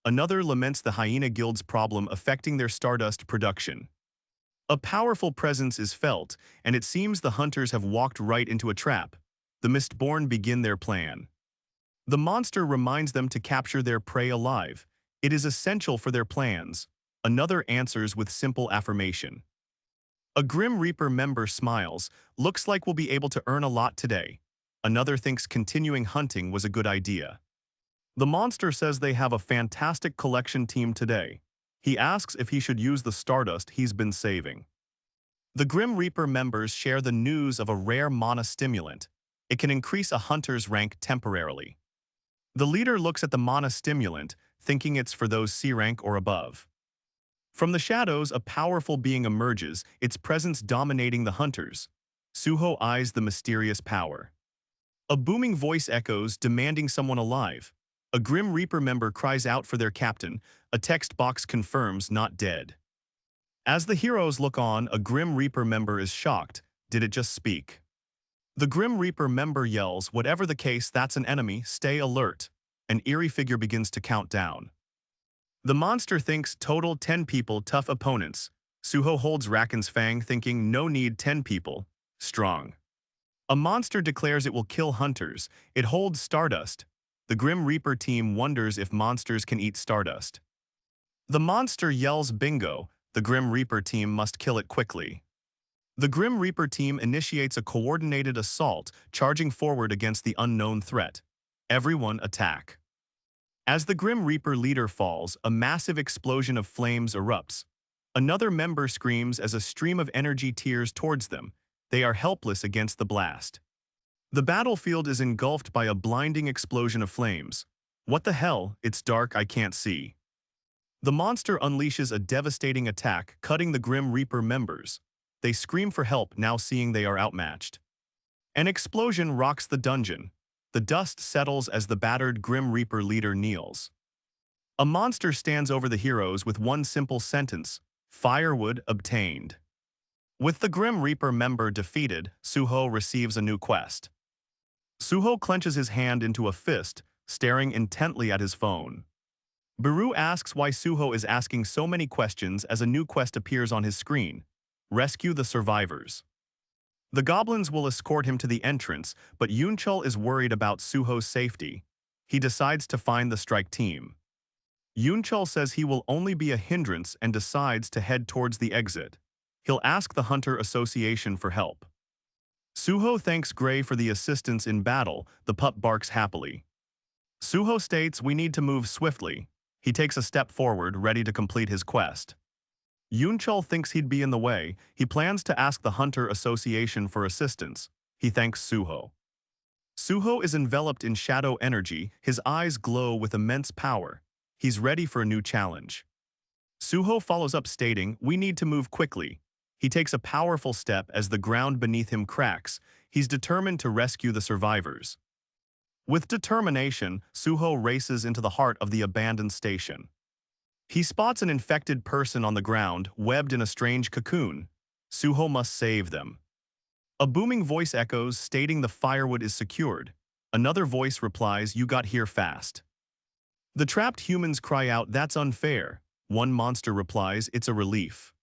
Speaker 1: Another laments the hyena guild's problem affecting their Stardust production. A powerful presence is felt, and it seems the hunters have walked right into a trap. The Mistborn begin their plan. The monster reminds them to capture their prey alive. It is essential for their plans. Another answers with simple affirmation. A Grim Reaper member smiles, "Looks like we'll be able to earn a lot today." Another thinks continuing hunting was a good idea. The monster says they have a fantastic collection team today. He asks if he should use the Stardust he's been saving. The Grim Reaper members share the news of a rare mana stimulant. It can increase a hunter's rank temporarily. The leader looks at the mana stimulant, thinking it's for those C rank or above. From the shadows, a powerful being emerges, its presence dominating the hunters. Suho eyes the mysterious power. A booming voice echoes, demanding someone alive. A Grim Reaper member cries out for their captain. A text box confirms not dead. As the heroes look on, a Grim Reaper member is shocked. Did it just speak? The Grim Reaper member yells, "Whatever the case, that's an enemy, stay alert." An eerie figure begins to count down. The monster thinks, total 10 people, tough opponents. Suho holds Raken's fang, thinking, no need 10 people, strong. A monster declares it will kill hunters. It holds Stardust. The Grim Reaper team wonders if monsters can eat Stardust. The monster yells bingo. The Grim Reaper team must kill it quickly. The Grim Reaper team initiates a coordinated assault, charging forward against the unknown threat. Everyone attack. As the Grim Reaper leader falls, a massive explosion of flames erupts. Another member screams as a stream of energy tears towards them. They are helpless against the blast. The battlefield is engulfed by a blinding explosion of flames. What the hell? It's dark, I can't see. The monster unleashes a devastating attack, cutting the Grim Reaper members. They scream for help, now seeing they are outmatched. An explosion rocks the dungeon. The dust settles as the battered Grim Reaper leader kneels. A monster stands over the heroes with one simple sentence, "Firewood obtained." With the Grim Reaper member defeated, Suho receives a new quest. Suho clenches his hand into a fist, staring intently at his phone. Baru asks why Suho is asking so many questions as a new quest appears on his screen. Rescue the survivors. The goblins will escort him to the entrance, but Yunchul is worried about Suho's safety. He decides to find the strike team. Yunchul says he will only be a hindrance and decides to head towards the exit. He'll ask the Hunter Association for help. Suho thanks Gray for the assistance in battle. The pup barks happily. Suho states we need to move swiftly. He takes a step forward, ready to complete his quest. Yunchul thinks he'd be in the way. He plans to ask the Hunter Association for assistance. He thanks Suho. Suho is enveloped in shadow energy. His eyes glow with immense power. He's ready for a new challenge. Suho follows up stating, we need to move quickly. He takes a powerful step as the ground beneath him cracks. He's determined to rescue the survivors. With determination, Suho races into the heart of the abandoned station. He spots an infected person on the ground, webbed in a strange cocoon. Suho must save them. A booming voice echoes, stating the firewood is secured. Another voice replies, you got here fast. The trapped humans cry out, that's unfair. One monster replies, it's a relief.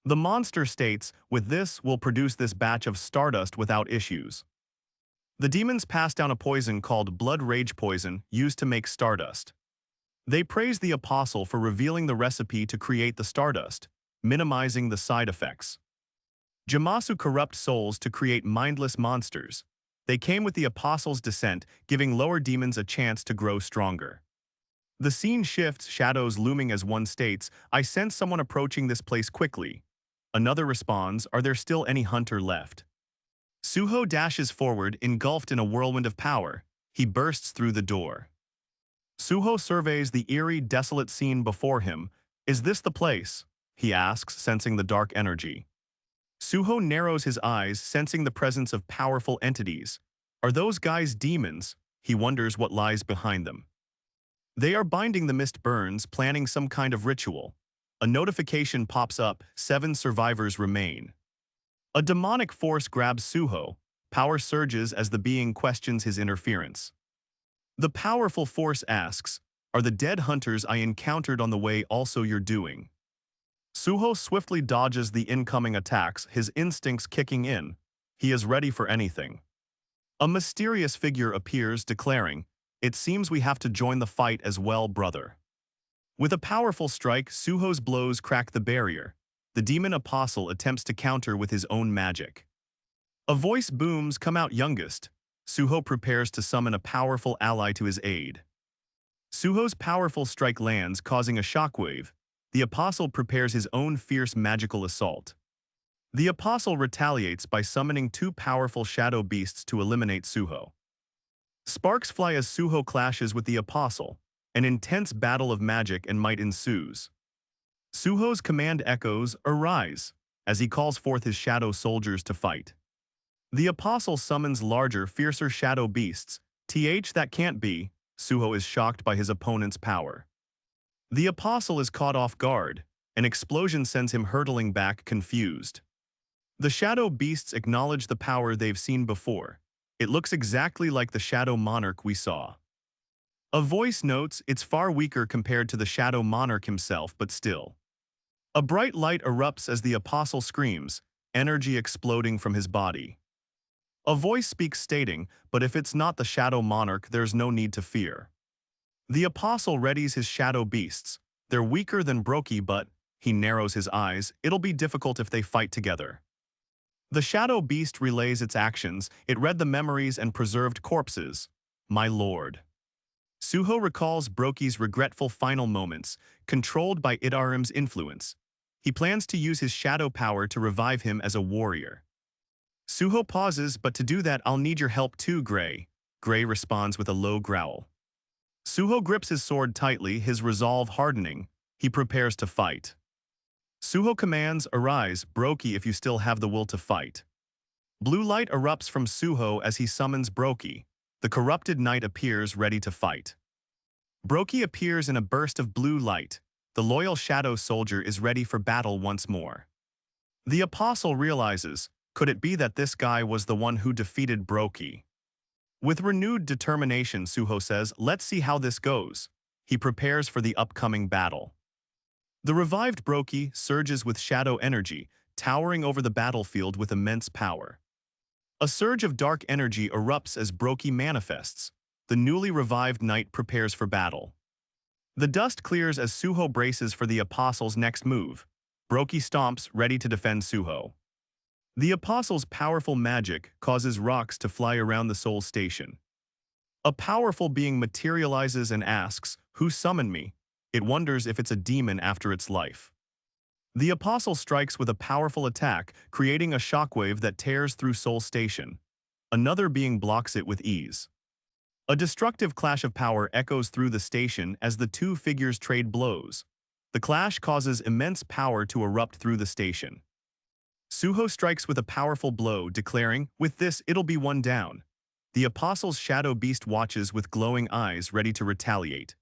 Speaker 1: The monster states, with this, we'll produce this batch of Stardust without issues. The demons pass down a poison called Blood Rage Poison, used to make Stardust. They praise the Apostle for revealing the recipe to create the Stardust, minimizing the side effects. Jamasu corrupt souls to create mindless monsters. They came with the Apostle's descent, giving lower demons a chance to grow stronger. The scene shifts, shadows looming as one states, I sense someone approaching this place quickly. Another responds, are there still any hunter left? Suho dashes forward, engulfed in a whirlwind of power. He bursts through the door. Suho surveys the eerie, desolate scene before him. Is this the place? He asks, sensing the dark energy. Suho narrows his eyes, sensing the presence of powerful entities. Are those guys demons? He wonders what lies behind them. They are binding the mist burns, planning some kind of ritual. A notification pops up, 7 survivors remain. A demonic force grabs Suho. Power surges as the being questions his interference. The powerful force asks, are the dead hunters I encountered on the way also you're doing? Suho swiftly dodges the incoming attacks, his instincts kicking in. He is ready for anything. A mysterious figure appears, declaring, it seems we have to join the fight as well, brother. With a powerful strike, Suho's blows crack the barrier. The demon apostle attempts to counter with his own magic. A voice booms, come out youngest. Suho prepares to summon a powerful ally to his aid. Suho's powerful strike lands, causing a shockwave. The apostle prepares his own fierce magical assault. The apostle retaliates by summoning 2 powerful shadow beasts to eliminate Suho. Sparks fly as Suho clashes with the apostle. An intense battle of magic and might ensues. Suho's command echoes, arise, as he calls forth his shadow soldiers to fight. The apostle summons larger, fiercer shadow beasts. That can't be. Suho is shocked by his opponent's power. The apostle is caught off guard. An explosion sends him hurtling back, confused. The shadow beasts acknowledge the power they've seen before. It looks exactly like the shadow monarch we saw. A voice notes it's far weaker compared to the shadow monarch himself, but still. A bright light erupts as the apostle screams, energy exploding from his body. A voice speaks stating, but if it's not the shadow monarch, there's no need to fear. The apostle readies his shadow beasts. They're weaker than Broki, but, he narrows his eyes, it'll be difficult if they fight together. The shadow beast relays its actions. It read the memories and preserved corpses. My lord. Suho recalls Broki's regretful final moments, controlled by Idarim's influence. He plans to use his shadow power to revive him as a warrior. Suho pauses, but to do that I'll need your help too, Gray. Gray responds with a low growl. Suho grips his sword tightly, his resolve hardening. He prepares to fight. Suho commands, arise, Broki, if you still have the will to fight. Blue light erupts from Suho as he summons Broki. The corrupted knight appears, ready to fight. Broki appears in a burst of blue light. The loyal shadow soldier is ready for battle once more. The apostle realizes, could it be that this guy was the one who defeated Broki? With renewed determination, Suho says, let's see how this goes. He prepares for the upcoming battle. The revived Broki surges with shadow energy, towering over the battlefield with immense power. A surge of dark energy erupts as Broki manifests. The newly revived knight prepares for battle. The dust clears as Suho braces for the Apostle's next move. Broki stomps, ready to defend Suho. The Apostle's powerful magic causes rocks to fly around the Seoul station. A powerful being materializes and asks, "Who summoned me?" It wonders if it's a demon after its life. The Apostle strikes with a powerful attack, creating a shockwave that tears through Seoul station. Another being blocks it with ease. A destructive clash of power echoes through the station as the two figures trade blows. The clash causes immense power to erupt through the station. Suho strikes with a powerful blow, declaring, "With this, it'll be one down." The Apostle's shadow beast watches with glowing eyes, ready to retaliate.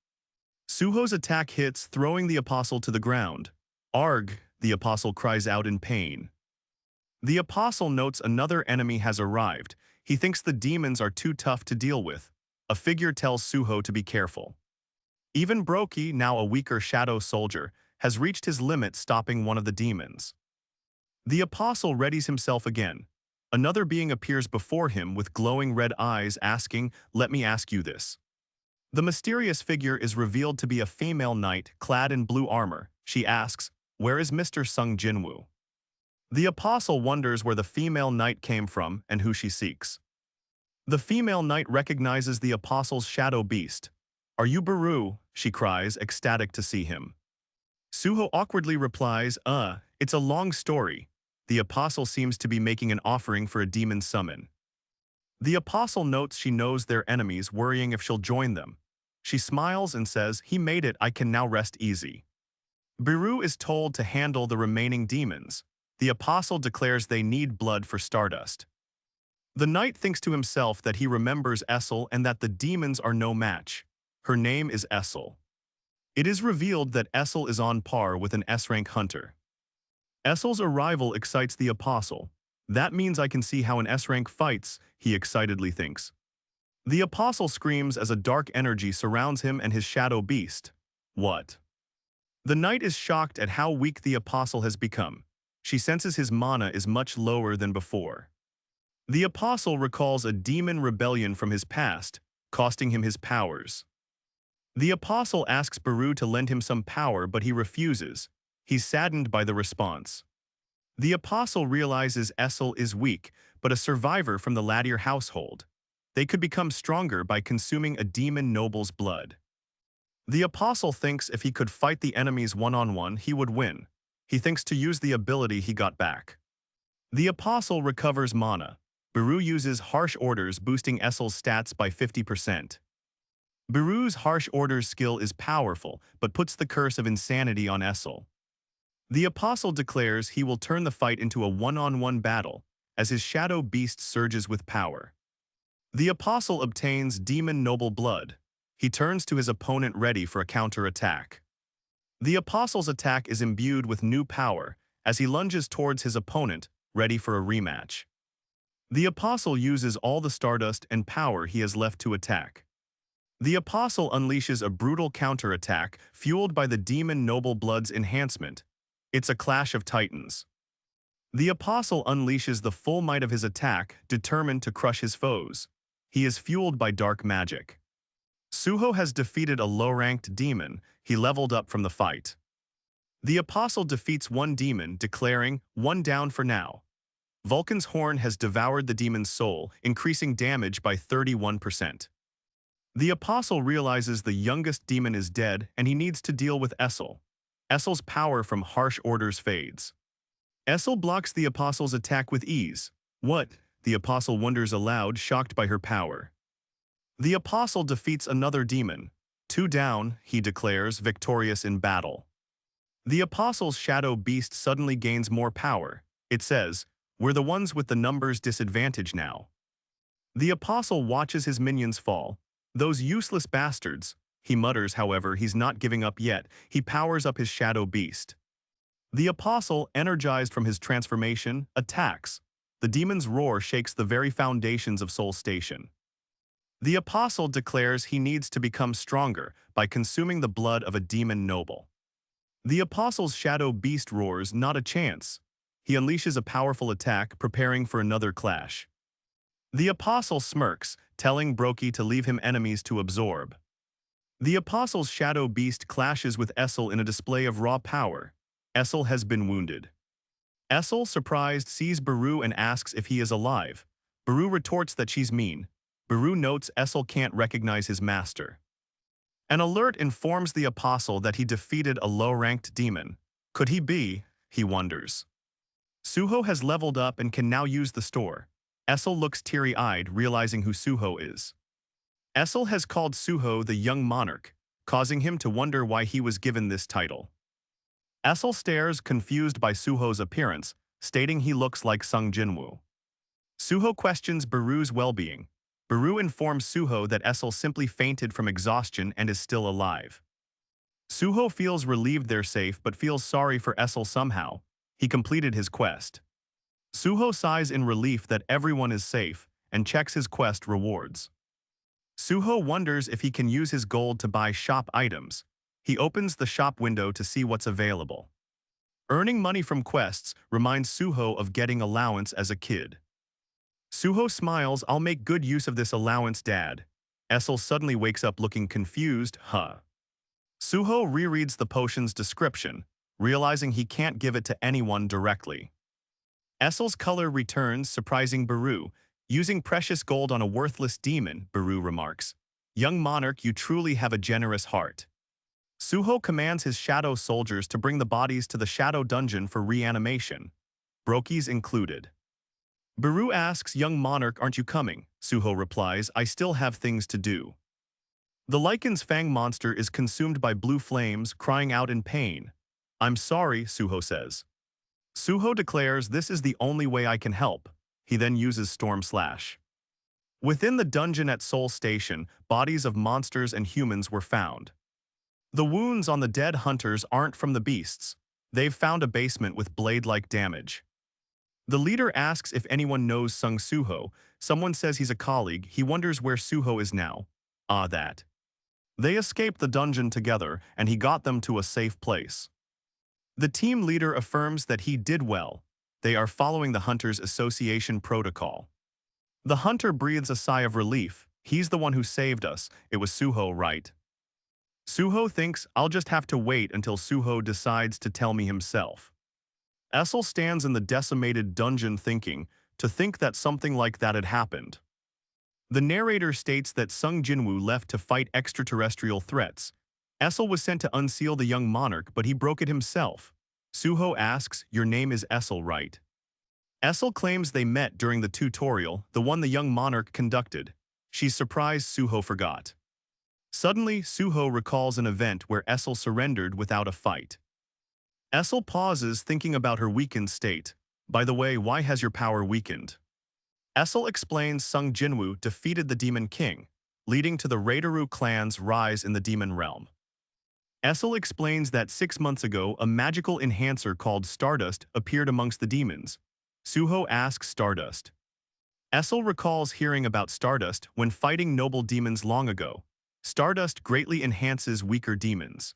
Speaker 1: Suho's attack hits, throwing the Apostle to the ground. "Arg!" the Apostle cries out in pain. The Apostle notes another enemy has arrived. He thinks the demons are too tough to deal with. A figure tells Suho to be careful. Even Broki, now a weaker shadow soldier, has reached his limit, stopping one of the demons. The Apostle readies himself again. Another being appears before him with glowing red eyes, asking, "Let me ask you this." The mysterious figure is revealed to be a female knight clad in blue armor. She asks, "Where is Mr. Sung Jinwoo?" The Apostle wonders where the female knight came from and who she seeks. The female knight recognizes the Apostle's shadow beast. "Are you Baru?" she cries, ecstatic to see him. Suho awkwardly replies, it's a long story." The Apostle seems to be making an offering for a demon summon. The Apostle notes she knows their enemies, worrying if she'll join them. She smiles and says, "He made it, I can now rest easy." Baru is told to handle the remaining demons. The Apostle declares they need blood for Stardust. The knight thinks to himself that he remembers Essel and that the demons are no match. Her name is Essel. It is revealed that Essel is on par with an S-rank hunter. Essel's arrival excites the Apostle. "That means I can see how an S-rank fights," he excitedly thinks. The Apostle screams as a dark energy surrounds him and his shadow beast. "What?" The knight is shocked at how weak the Apostle has become. She senses his mana is much lower than before. The Apostle recalls a demon rebellion from his past, costing him his powers. The Apostle asks Baru to lend him some power, but he refuses. He's saddened by the response. The Apostle realizes Essel is weak, but a survivor from the Latier household. They could become stronger by consuming a demon noble's blood. The Apostle thinks if he could fight the enemies one-on-one, he would win. He thinks to use the ability he got back. The Apostle recovers mana. Baru uses Harsh Orders, boosting Essel's stats by 50%. Baru's Harsh Orders skill is powerful, but puts the curse of insanity on Essel. The Apostle declares he will turn the fight into a one-on-one battle, as his shadow beast surges with power. The Apostle obtains Demon Noble Blood. He turns to his opponent, ready for a counter-attack. The Apostle's attack is imbued with new power, as he lunges towards his opponent, ready for a rematch. The Apostle uses all the Stardust and power he has left to attack. The Apostle unleashes a brutal counter-attack, fueled by the Demon Noble Blood's enhancement. It's a clash of titans. The Apostle unleashes the full might of his attack, determined to crush his foes. He is fueled by dark magic. Suho has defeated a low-ranked demon. He leveled up from the fight. The Apostle defeats one demon, declaring, "One down for now." Vulcan's horn has devoured the demon's soul, increasing damage by 31%. The Apostle realizes the youngest demon is dead and he needs to deal with Essel. Essel's power from Harsh Orders fades. Essel blocks the Apostle's attack with ease. "What?" the Apostle wonders aloud, shocked by her power. The Apostle defeats another demon. "Two down," he declares, victorious in battle. The Apostle's shadow beast suddenly gains more power. It says, "We're the ones with the numbers disadvantage now." The Apostle watches his minions fall. "Those useless bastards." He mutters, however, he's not giving up yet. He powers up his shadow beast. The Apostle, energized from his transformation, attacks. The demon's roar shakes the very foundations of Seoul Station. The Apostle declares he needs to become stronger by consuming the blood of a demon noble. The Apostle's shadow beast roars, "Not a chance." He unleashes a powerful attack, preparing for another clash. The Apostle smirks, telling Broki to leave him enemies to absorb. The Apostle's shadow beast clashes with Essel in a display of raw power. Essel has been wounded. Essel, surprised, sees Baru and asks if he is alive. Baru retorts that she's mean. Baru notes Essel can't recognize his master. An alert informs the Apostle that he defeated a low-ranked demon. Could he be? He wonders. Suho has leveled up and can now use the store. Essel looks teary-eyed, realizing who Suho is. Essel has called Suho the young monarch, causing him to wonder why he was given this title. Essel stares, confused by Suho's appearance, stating he looks like Sung Jinwoo. Suho questions Baru's well-being. Baru informs Suho that Essel simply fainted from exhaustion and is still alive. Suho feels relieved they're safe but feels sorry for Essel somehow. He completed his quest. Suho sighs in relief that everyone is safe and checks his quest rewards. Suho wonders if he can use his gold to buy shop items. He opens the shop window to see what's available. Earning money from quests reminds Suho of getting allowance as a kid. Suho smiles, "I'll make good use of this allowance, Dad." Essel suddenly wakes up looking confused, Suho rereads the potion's description, realizing he can't give it to anyone directly. Essel's color returns, surprising Baru. "Using precious gold on a worthless demon," Baru remarks. "Young monarch, you truly have a generous heart." Suho commands his shadow soldiers to bring the bodies to the shadow dungeon for reanimation. Broki's included. Baru asks, "Young monarch, aren't you coming?" Suho replies, "I still have things to do." The Lycan's fang monster is consumed by blue flames, crying out in pain. "I'm sorry," Suho says. Suho declares, "This is the only way I can help." He then uses Storm Slash. Within the dungeon at Seoul Station, bodies of monsters and humans were found. The wounds on the dead hunters aren't from the beasts. They've found a basement with blade-like damage. The leader asks if anyone knows Sung Suho. Someone says he's a colleague. He wonders where Suho is now. That. They escaped the dungeon together, and he got them to a safe place. The team leader affirms that he did well. They are following the Hunters Association protocol. The hunter breathes a sigh of relief. He's the one who saved us. It was Suho, right? Suho thinks, "I'll just have to wait until Suho decides to tell me himself." Essel stands in the decimated dungeon thinking, to think that something like that had happened. The narrator states that Sung Jinwoo left to fight extraterrestrial threats. Essel was sent to unseal the young monarch, but he broke it himself. Suho asks, "Your name is Essel, right?" Essel claims they met during the tutorial, the one the young monarch conducted. She's surprised Suho forgot. Suddenly, Suho recalls an event where Essel surrendered without a fight. Essel pauses, thinking about her weakened state. "By the way, why has your power weakened?" Essel explains Sung Jinwoo defeated the Demon King, leading to the Raideru clan's rise in the demon realm. Essel explains that 6 months ago, a magical enhancer called Stardust appeared amongst the demons. Suho asks Stardust. Essel recalls hearing about Stardust when fighting noble demons long ago. Stardust greatly enhances weaker demons.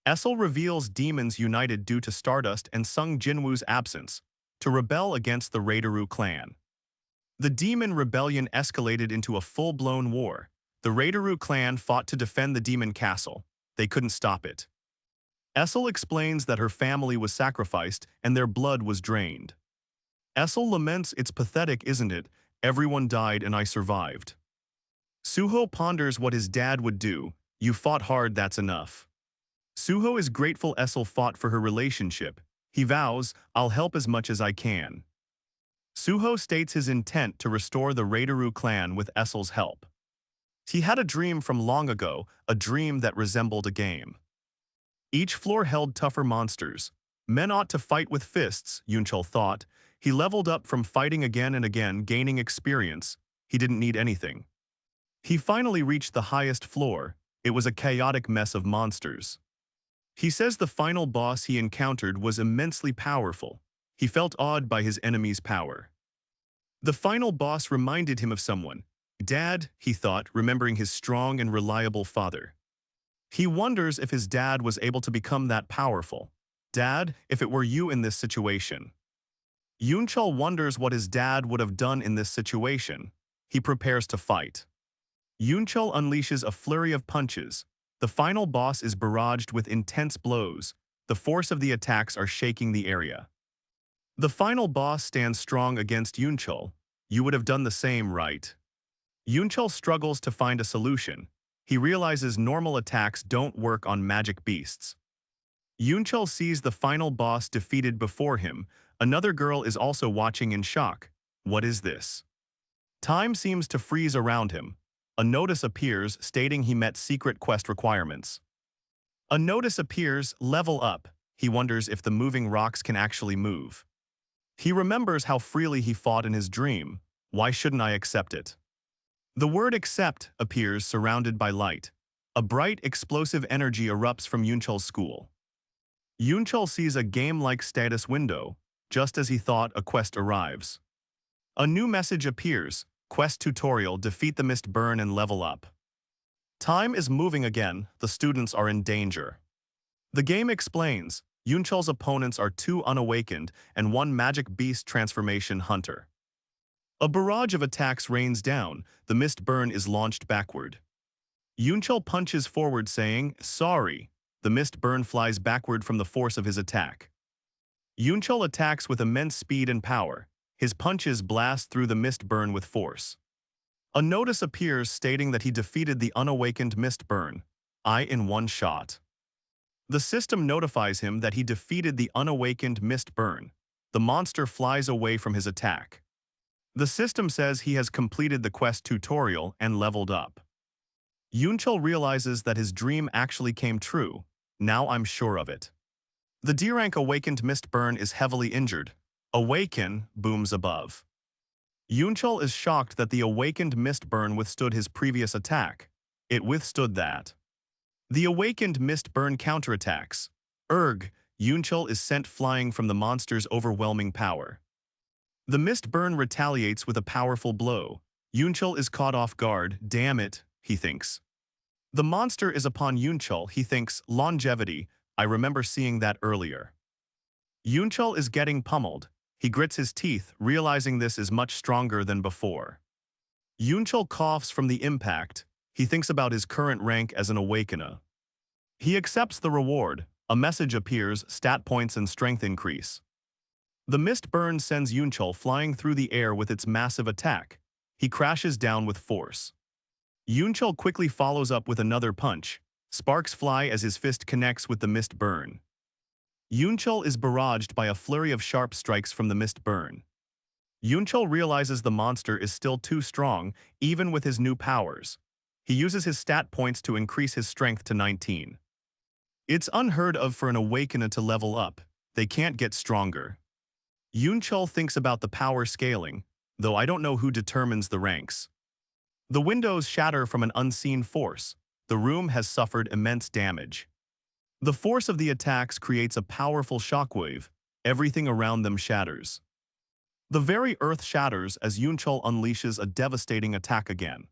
Speaker 1: Essel reveals demons united due to Stardust and Sung Jinwoo's absence, to rebel against the Raideru clan. The demon rebellion escalated into a full-blown war. The Raideru clan fought to defend the demon castle. They couldn't stop it. Essel explains that her family was sacrificed and their blood was drained. Essel laments, "It's pathetic, isn't it? Everyone died and I survived." Suho ponders what his dad would do. "You fought hard, that's enough." Suho is grateful Essel fought for her relationship. He vows, "I'll help as much as I can." Suho states his intent to restore the Raideru clan with Essel's help. He had a dream from long ago, a dream that resembled a game. Each floor held tougher monsters. Men ought to fight with fists, Yunchul thought. He leveled up from fighting again and again, gaining experience. He didn't need anything. He finally reached the highest floor. It was a chaotic mess of monsters. He says the final boss he encountered was immensely powerful. He felt awed by his enemy's power. The final boss reminded him of someone. Dad, he thought, remembering his strong and reliable father. He wonders if his dad was able to become that powerful. Dad, if it were you in this situation. Yunchul wonders what his dad would have done in this situation. He prepares to fight. Yunchul unleashes a flurry of punches. The final boss is barraged with intense blows. The force of the attacks are shaking the area. The final boss stands strong against Yunchul. You would have done the same, right? Yunchul struggles to find a solution. He realizes normal attacks don't work on magic beasts. Yunchul sees the final boss defeated before him. Another girl is also watching in shock. What is this? Time seems to freeze around him. A notice appears stating he met secret quest requirements. A notice appears, level up. He wonders if the moving rocks can actually move. He remembers how freely he fought in his dream. Why shouldn't I accept it? The word accept appears surrounded by light. A bright, explosive energy erupts from Yunchul's school. Yunchul sees a game-like status window. Just as he thought, a quest arrives. A new message appears. Quest tutorial, defeat the mist burn and level up. Time is moving again, the students are in danger. The game explains, Yunchul's opponents are 2 unawakened and 1 magic beast transformation hunter. A barrage of attacks rains down, the mist burn is launched backward. Yunchul punches forward saying, sorry. The mist burn flies backward from the force of his attack. Yunchul attacks with immense speed and power. His punches blast through the mist burn with force. A notice appears stating that he defeated the unawakened mist burn. In 1 shot. The system notifies him that he defeated the unawakened mist burn. The monster flies away from his attack. The system says he has completed the quest tutorial and leveled up. Yunchul realizes that his dream actually came true. Now I'm sure of it. The D-rank awakened mist burn is heavily injured. Awaken booms above. Yunchul is shocked that the awakened mist burn withstood his previous attack. It withstood that. The awakened mist burn counterattacks. Yunchul is sent flying from the monster's overwhelming power. The mist burn retaliates with a powerful blow. Yunchul is caught off guard. Damn it, he thinks. The monster is upon Yunchul. He thinks, longevity. I remember seeing that earlier. Yunchul is getting pummeled. He grits his teeth, realizing this is much stronger than before. Yunchul coughs from the impact. He thinks about his current rank as an awakener. He accepts the reward. A message appears, stat points and strength increase. The mist burn sends Yunchul flying through the air with its massive attack. He crashes down with force. Yunchul quickly follows up with another punch. Sparks fly as his fist connects with the mist burn. Yunchul is barraged by a flurry of sharp strikes from the mist burn. Yunchul realizes the monster is still too strong, even with his new powers. He uses his stat points to increase his strength to 19. It's unheard of for an awakener to level up. They can't get stronger. Yunchul thinks about the power scaling, though I don't know who determines the ranks. The windows shatter from an unseen force. The room has suffered immense damage. The force of the attacks creates a powerful shockwave. Everything around them shatters. The very earth shatters as Yunchul unleashes a devastating attack again.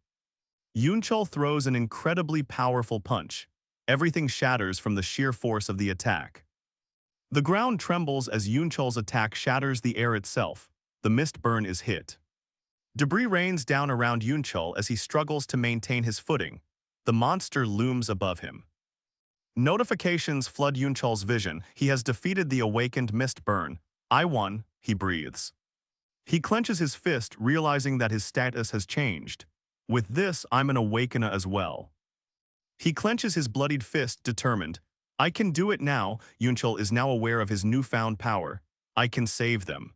Speaker 1: Yunchul throws an incredibly powerful punch. Everything shatters from the sheer force of the attack. The ground trembles as Yunchul's attack shatters the air itself. The mist burn is hit. Debris rains down around Yunchul as he struggles to maintain his footing. The monster looms above him. Notifications flood Yunchul's vision. He has defeated the awakened mist burn. I won, he breathes. He clenches his fist, realizing that his status has changed. With this, I'm an awakener as well. He clenches his bloodied fist, determined. I can do it now. Yunchul is now aware of his newfound power. I can save them.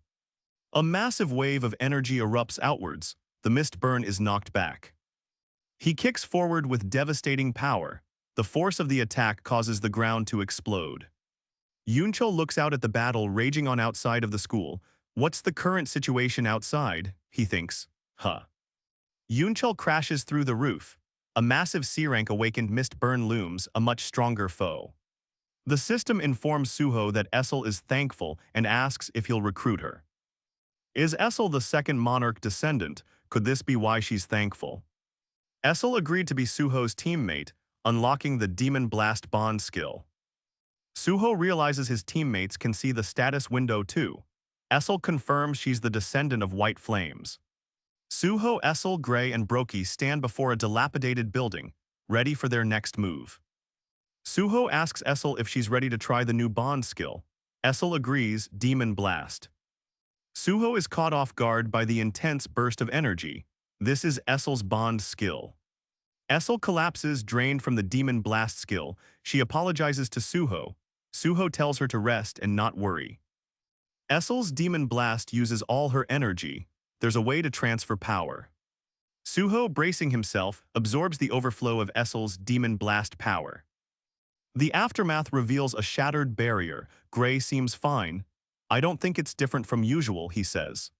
Speaker 1: A massive wave of energy erupts outwards. The mist burn is knocked back. He kicks forward with devastating power. The force of the attack causes the ground to explode. Yunchul looks out at the battle raging on outside of the school. What's the current situation outside? He thinks. Yunchul crashes through the roof. A massive C-rank awakened mist burn looms, a much stronger foe. The system informs Suho that Essel is thankful and asks if he'll recruit her. Is Essel the second monarch descendant? Could this be why she's thankful? Essel agreed to be Suho's teammate, unlocking the Demon Blast Bond skill. Suho realizes his teammates can see the status window too. Essel confirms she's the descendant of White Flames. Suho, Essel, Gray, and Broki stand before a dilapidated building, ready for their next move. Suho asks Essel if she's ready to try the new bond skill. Essel agrees, Demon Blast. Suho is caught off guard by the intense burst of energy. This is Essel's bond skill. Essel collapses, drained from the Demon Blast skill. She apologizes to Suho. Suho tells her to rest and not worry. Essel's Demon Blast uses all her energy. There's a way to transfer power. Suho, bracing himself, absorbs the overflow of Essel's Demon Blast power. The aftermath reveals a shattered barrier. Gray seems fine. I don't think it's different from usual, he says.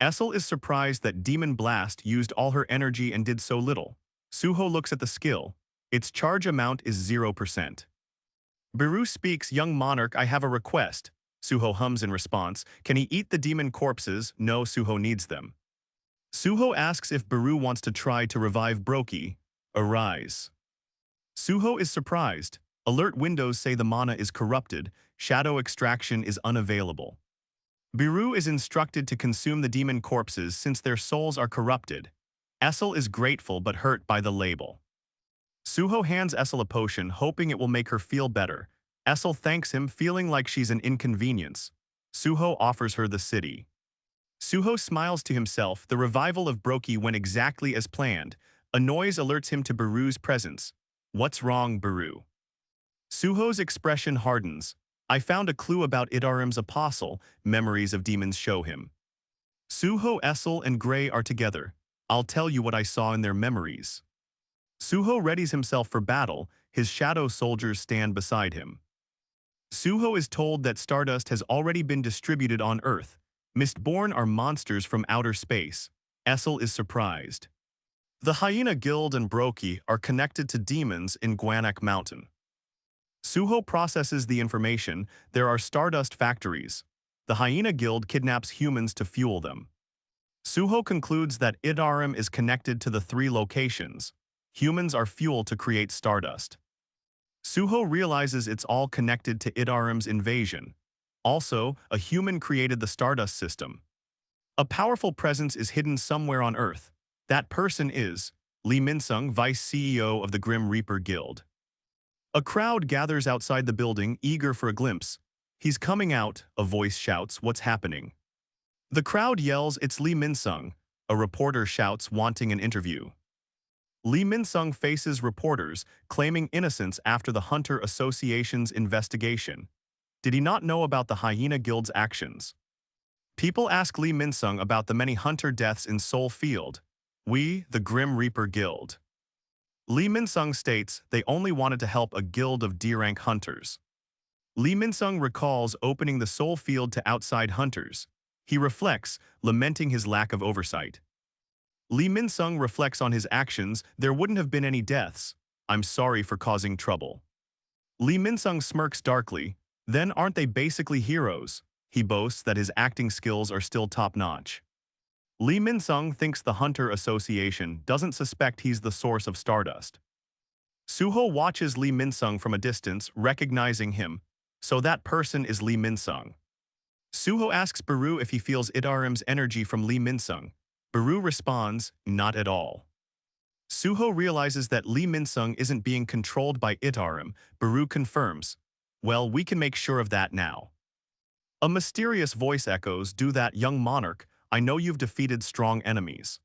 Speaker 1: Essel is surprised that Demon Blast used all her energy and did so little. Suho looks at the skill. Its charge amount is 0%. Beru speaks, young monarch, I have a request. Suho hums in response. Can he eat the demon corpses? No, Suho needs them. Suho asks if Beru wants to try to revive Broki. Arise. Suho is surprised. Alert windows say the mana is corrupted. Shadow extraction is unavailable. Beru is instructed to consume the demon corpses since their souls are corrupted. Essel is grateful but hurt by the label. Suho hands Essel a potion, hoping it will make her feel better. Essel thanks him, feeling like she's an inconvenience. Suho offers her the city. Suho smiles to himself. The revival of Broki went exactly as planned. A noise alerts him to Beru's presence. What's wrong, Beru? Suho's expression hardens. I found a clue about Idarim's apostle, memories of demons show him. Suho, Essel, and Gray are together. I'll tell you what I saw in their memories. Suho readies himself for battle. His shadow soldiers stand beside him. Suho is told that Stardust has already been distributed on Earth. Mistborn are monsters from outer space. Essel is surprised. The Hyena Guild and Broki are connected to demons in Gwanak Mountain. Suho processes the information. There are Stardust factories. The Hyena Guild kidnaps humans to fuel them. Suho concludes that Idarim is connected to the 3 locations. Humans are fuel to create Stardust. Suho realizes it's all connected to Idarim's invasion. Also, a human created the Stardust system. A powerful presence is hidden somewhere on Earth. That person is Lee Minsung, Vice CEO of the Grim Reaper Guild. A crowd gathers outside the building, eager for a glimpse. He's coming out, a voice shouts, what's happening? The crowd yells, it's Lee Minsung. A reporter shouts, wanting an interview. Lee Minsung faces reporters, claiming innocence after the Hunter Association's investigation. Did he not know about the Hyena Guild's actions? People ask Lee Minsung about the many hunter deaths in Seoul Field. We, the Grim Reaper Guild. Lee Minsung states they only wanted to help a guild of D-rank hunters. Lee Minsung recalls opening the Seoul Field to outside hunters. He reflects, lamenting his lack of oversight. Lee Minsung reflects on his actions. There wouldn't have been any deaths. I'm sorry for causing trouble. Lee Minsung smirks darkly. Then aren't they basically heroes? He boasts that his acting skills are still top-notch. Lee Minsung thinks the Hunter Association doesn't suspect he's the source of Stardust. Suho watches Lee Minsung from a distance, recognizing him. So that person is Lee Minsung. Suho asks Beru if he feels Idarim's energy from Lee Minsung. Beru responds, not at all. Suho realizes that Lee Minsung isn't being controlled by Idarim. Beru confirms, well, we can make sure of that now. A mysterious voice echoes, do that, young monarch. I know you've defeated strong enemies.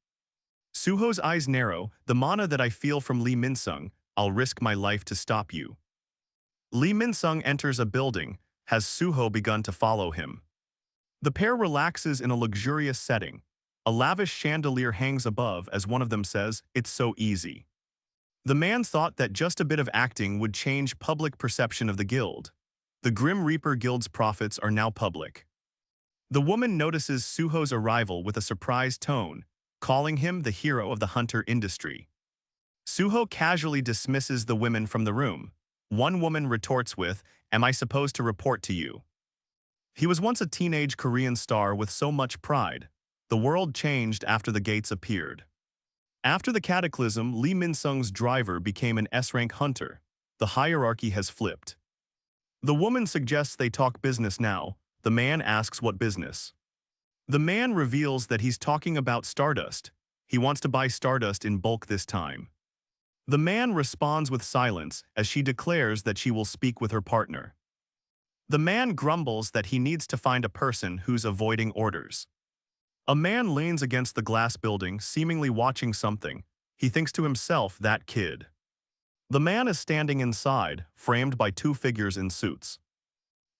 Speaker 1: Suho's eyes narrow. The mana that I feel from Lee Minsung, I'll risk my life to stop you. Lee Minsung enters a building. Has Suho begun to follow him? The pair relaxes in a luxurious setting. A lavish chandelier hangs above as one of them says, it's so easy. The man thought that just a bit of acting would change public perception of the guild. The Grim Reaper Guild's profits are now public. The woman notices Suho's arrival with a surprised tone, calling him the hero of the hunter industry. Suho casually dismisses the women from the room. One woman retorts with, am I supposed to report to you? He was once a teenage Korean star with so much pride. The world changed after the gates appeared. After the cataclysm, Lee Minsung's driver became an S-rank hunter. The hierarchy has flipped. The woman suggests they talk business now. The man asks what business. The man reveals that he's talking about Stardust. He wants to buy Stardust in bulk this time. The man responds with silence as she declares that she will speak with her partner. The man grumbles that he needs to find a person who's avoiding orders. A man leans against the glass building, seemingly watching something. He thinks to himself, that kid. The man is standing inside, framed by two figures in suits.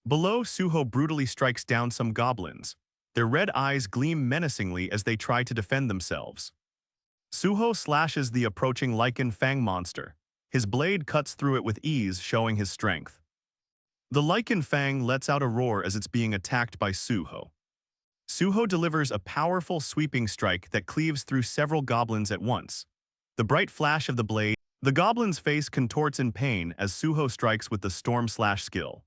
Speaker 1: Below, Suho brutally strikes down some goblins. Their red eyes gleam menacingly as they try to defend themselves. Suho slashes the approaching lichen fang monster. His blade cuts through it with ease, showing his strength. The lichen fang lets out a roar as it's being attacked by Suho. Suho delivers a powerful sweeping strike that cleaves through several goblins at once. The bright flash of the blade, the goblin's face contorts in pain as Suho strikes with the storm slash skill.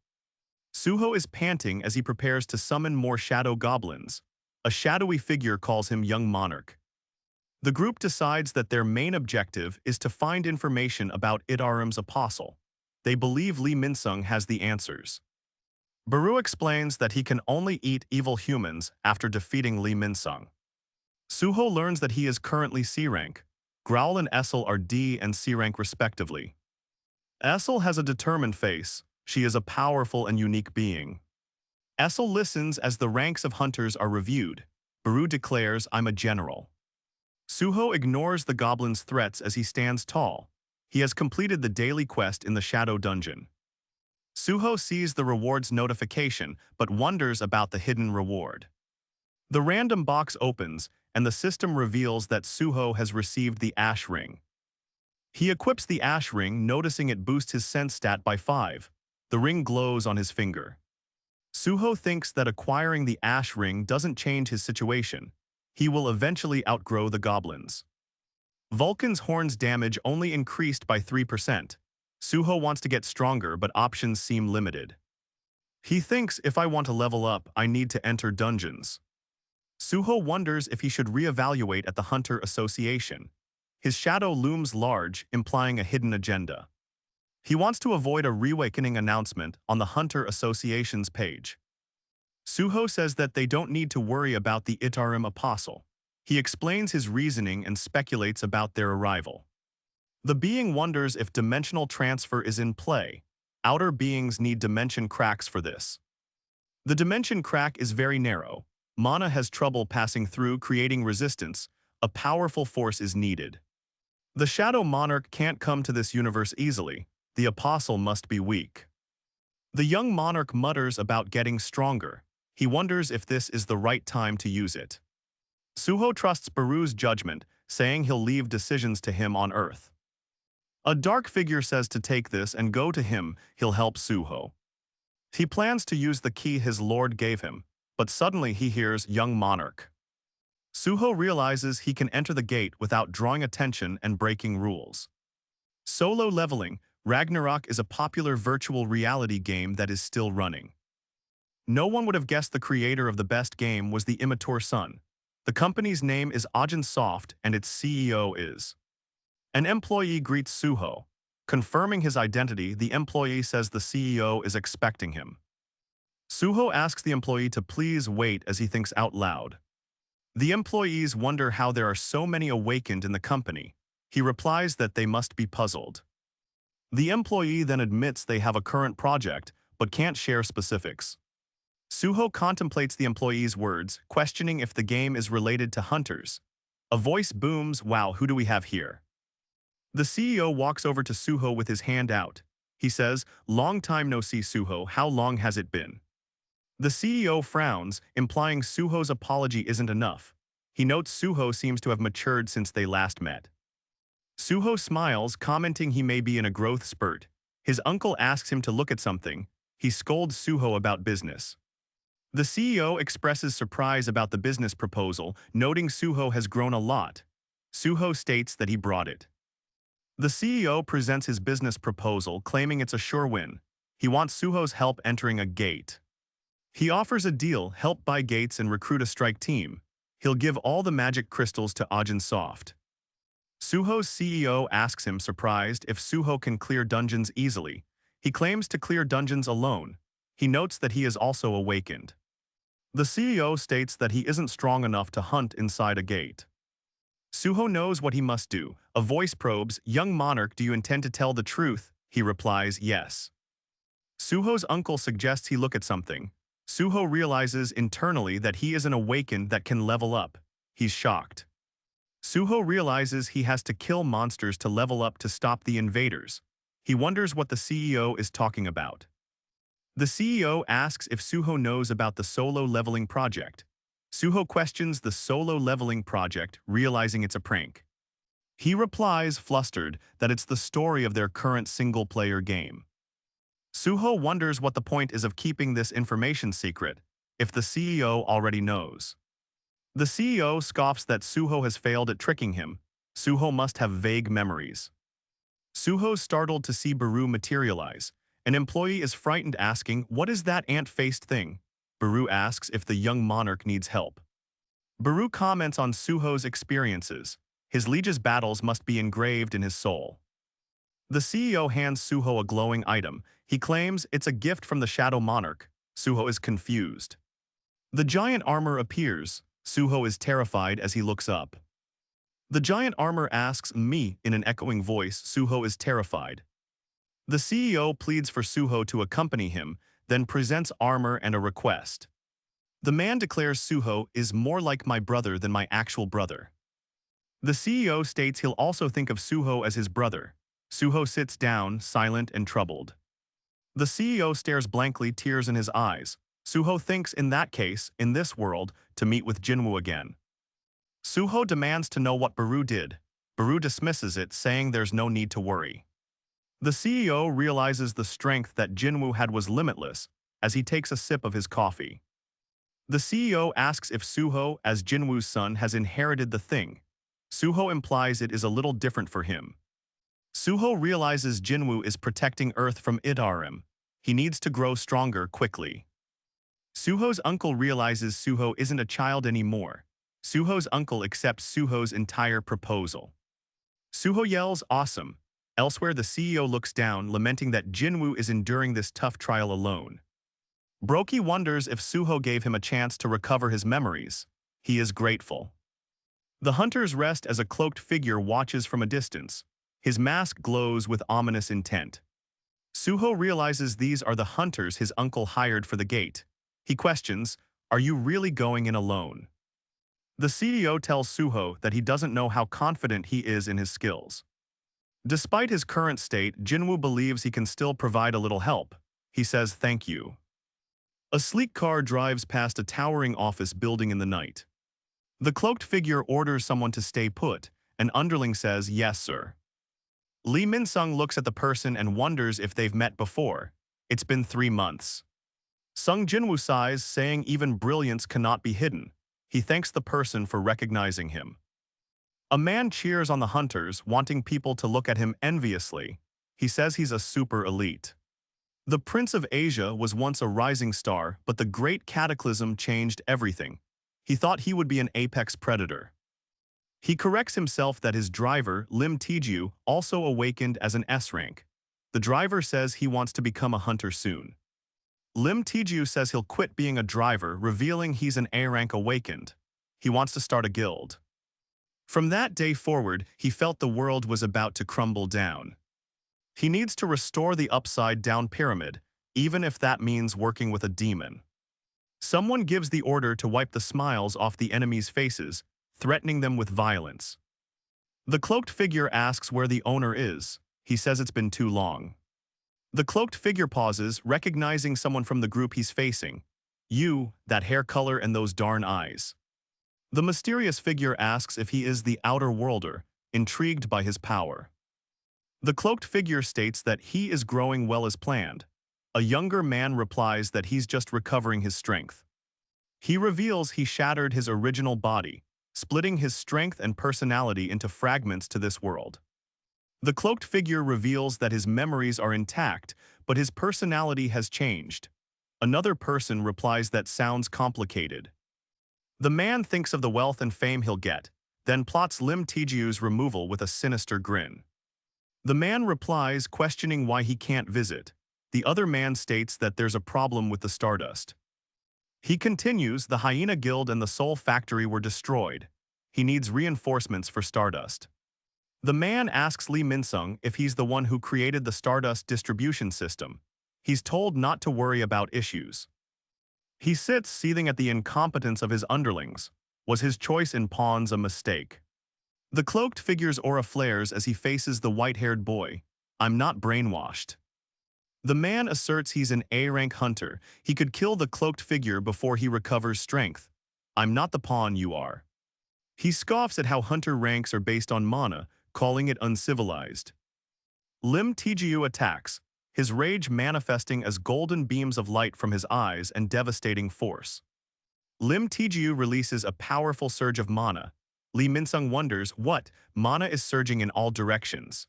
Speaker 1: Suho is panting as he prepares to summon more shadow goblins. A shadowy figure calls him young monarch. The group decides that their main objective is to find information about Itarim's apostle. They believe Lee Minsung has the answers. Baru explains that he can only eat evil humans after defeating Lee Minsung. Suho learns that he is currently C rank. Growl and Essel are D and C rank respectively. Essel has a determined face. She is a powerful and unique being. Essel listens as the ranks of hunters are reviewed. Baru declares, I'm a general. Suho ignores the goblin's threats as he stands tall. He has completed the daily quest in the Shadow Dungeon. Suho sees the reward's notification, but wonders about the hidden reward. The random box opens, and the system reveals that Suho has received the Ash Ring. He equips the Ash Ring, noticing it boosts his sense stat by 5. The ring glows on his finger. Suho thinks that acquiring the Ash Ring doesn't change his situation. He will eventually outgrow the goblins. Vulcan's horn's damage only increased by 3%. Suho wants to get stronger, but options seem limited. He thinks, if I want to level up, I need to enter dungeons. Suho wonders if he should reevaluate at the Hunter Association. His shadow looms large, implying a hidden agenda. He wants to avoid a reawakening announcement on the Hunter Association's page. Suho says that they don't need to worry about the Itarim apostle. He explains his reasoning and speculates about their arrival. The being wonders if dimensional transfer is in play. Outer beings need dimension cracks for this. The dimension crack is very narrow. Mana has trouble passing through, creating resistance. A powerful force is needed. The Shadow Monarch can't come to this universe easily. The apostle must be weak. The young monarch mutters about getting stronger. He wonders if this is the right time to use it. Suho trusts Baru's judgment, saying he'll leave decisions to him on Earth. A dark figure says to take this and go to him, he'll help Suho. He plans to use the key his lord gave him, but suddenly he hears young monarch. Suho realizes he can enter the gate without drawing attention and breaking rules. Solo leveling, Ragnarok is a popular virtual reality game that is still running. No one would have guessed the creator of the best game was the immature son. The company's name is ActionToon and its CEO is. An employee greets Suho. Confirming his identity, the employee says the CEO is expecting him. Suho asks the employee to please wait as he thinks out loud. The employees wonder how there are so many awakened in the company. He replies that they must be puzzled. The employee then admits they have a current project, but can't share specifics. Suho contemplates the employee's words, questioning if the game is related to hunters. A voice booms, "Wow, who do we have here?" The CEO walks over to Suho with his hand out. He says, "Long time no see, Suho, how long has it been?" The CEO frowns, implying Suho's apology isn't enough. He notes Suho seems to have matured since they last met. Suho smiles, commenting he may be in a growth spurt. His uncle asks him to look at something. He scolds Suho about business. The CEO expresses surprise about the business proposal, noting Suho has grown a lot. Suho states that he brought it. The CEO presents his business proposal, claiming it's a sure win. He wants Suho's help entering a gate. He offers a deal, help buy gates and recruit a strike team. He'll give all the magic crystals to ActionToon. Suho's CEO asks him, surprised, if Suho can clear dungeons easily. He claims to clear dungeons alone. He notes that he is also awakened. The CEO states that he isn't strong enough to hunt inside a gate. Suho knows what he must do. A voice probes, "Young monarch, do you intend to tell the truth?" He replies, "Yes." Suho's uncle suggests he look at something. Suho realizes internally that he is an awakened that can level up. He's shocked. Suho realizes he has to kill monsters to level up to stop the invaders. He wonders what the CEO is talking about. The CEO asks if Suho knows about the solo leveling project. Suho questions the solo leveling project, realizing it's a prank. He replies, flustered, that it's the story of their current single-player game. Suho wonders what the point is of keeping this information secret, if the CEO already knows. The CEO scoffs that Suho has failed at tricking him. Suho must have vague memories. Suho's startled to see Baru materialize. An employee is frightened, asking, "What is that ant-faced thing?" Baru asks if the young monarch needs help. Baru comments on Suho's experiences. His liege's battles must be engraved in his soul. The CEO hands Suho a glowing item. He claims it's a gift from the Shadow Monarch. Suho is confused. The giant armor appears. Suho is terrified as he looks up. The giant armor asks me in an echoing voice. Suho is terrified. The CEO pleads for Suho to accompany him, then presents armor and a request. The man declares Suho is more like my brother than my actual brother. The CEO states he'll also think of Suho as his brother. Suho sits down, silent and troubled. The CEO stares blankly, tears in his eyes. Suho thinks in that case, in this world, to meet with Jinwoo again. Suho demands to know what Baru did. Baru dismisses it, saying there's no need to worry. The CEO realizes the strength that Jinwoo had was limitless as he takes a sip of his coffee. The CEO asks if Suho, as Jinwoo's son, has inherited the thing. Suho implies it is a little different for him. Suho realizes Jinwoo is protecting Earth from Idarim. He needs to grow stronger quickly. Suho's uncle realizes Suho isn't a child anymore. Suho's uncle accepts Suho's entire proposal. Suho yells, "Awesome." Elsewhere, the CEO looks down, lamenting that Jinwoo is enduring this tough trial alone. Broki wonders if Suho gave him a chance to recover his memories. He is grateful. The hunters rest as a cloaked figure watches from a distance. His mask glows with ominous intent. Suho realizes these are the hunters his uncle hired for the gate. He questions, "Are you really going in alone?" The CEO tells Suho that he doesn't know how confident he is in his skills. Despite his current state, Jinwoo believes he can still provide a little help. He says thank you. A sleek car drives past a towering office building in the night. The cloaked figure orders someone to stay put. An underling says, "Yes, sir." Lee Min-sung looks at the person and wonders if they've met before. It's been 3 months. Sung Jinwoo sighs, saying even brilliance cannot be hidden. He thanks the person for recognizing him. A man cheers on the hunters, wanting people to look at him enviously. He says he's a super elite. The Prince of Asia was once a rising star, but the Great Cataclysm changed everything. He thought he would be an apex predator. He corrects himself that his driver, Lim Tiju, also awakened as an S rank. The driver says he wants to become a hunter soon. Lim Tiju says he'll quit being a driver, revealing he's an A rank awakened. He wants to start a guild. From that day forward, he felt the world was about to crumble down. He needs to restore the upside-down pyramid, even if that means working with a demon. Someone gives the order to wipe the smiles off the enemies' faces, threatening them with violence. The cloaked figure asks where the owner is. He says it's been too long. The cloaked figure pauses, recognizing someone from the group he's facing. "You, that hair color and those darn eyes." The mysterious figure asks if he is the Outer Worlder, intrigued by his power. The cloaked figure states that he is growing well as planned. A younger man replies that he's just recovering his strength. He reveals he shattered his original body, splitting his strength and personality into fragments to this world. The cloaked figure reveals that his memories are intact, but his personality has changed. Another person replies that sounds complicated. The man thinks of the wealth and fame he'll get, then plots Lim Tiju's removal with a sinister grin. The man replies, questioning why he can't visit. The other man states that there's a problem with the Stardust. He continues, the Hyena Guild and the Soul Factory were destroyed. He needs reinforcements for Stardust. The man asks Lee Min-sung if he's the one who created the Stardust distribution system. He's told not to worry about issues. He sits seething at the incompetence of his underlings. Was his choice in pawns a mistake? The cloaked figure's aura flares as he faces the white-haired boy. I'm not brainwashed. The man asserts he's an A-rank hunter. He could kill the cloaked figure before he recovers strength. I'm not the pawn, you are. He scoffs at how hunter ranks are based on mana, calling it uncivilized. Lim Tju attacks, his rage manifesting as golden beams of light from his eyes and devastating force. Lim Tju releases a powerful surge of mana. Lee Min-sung wonders what mana is surging in all directions.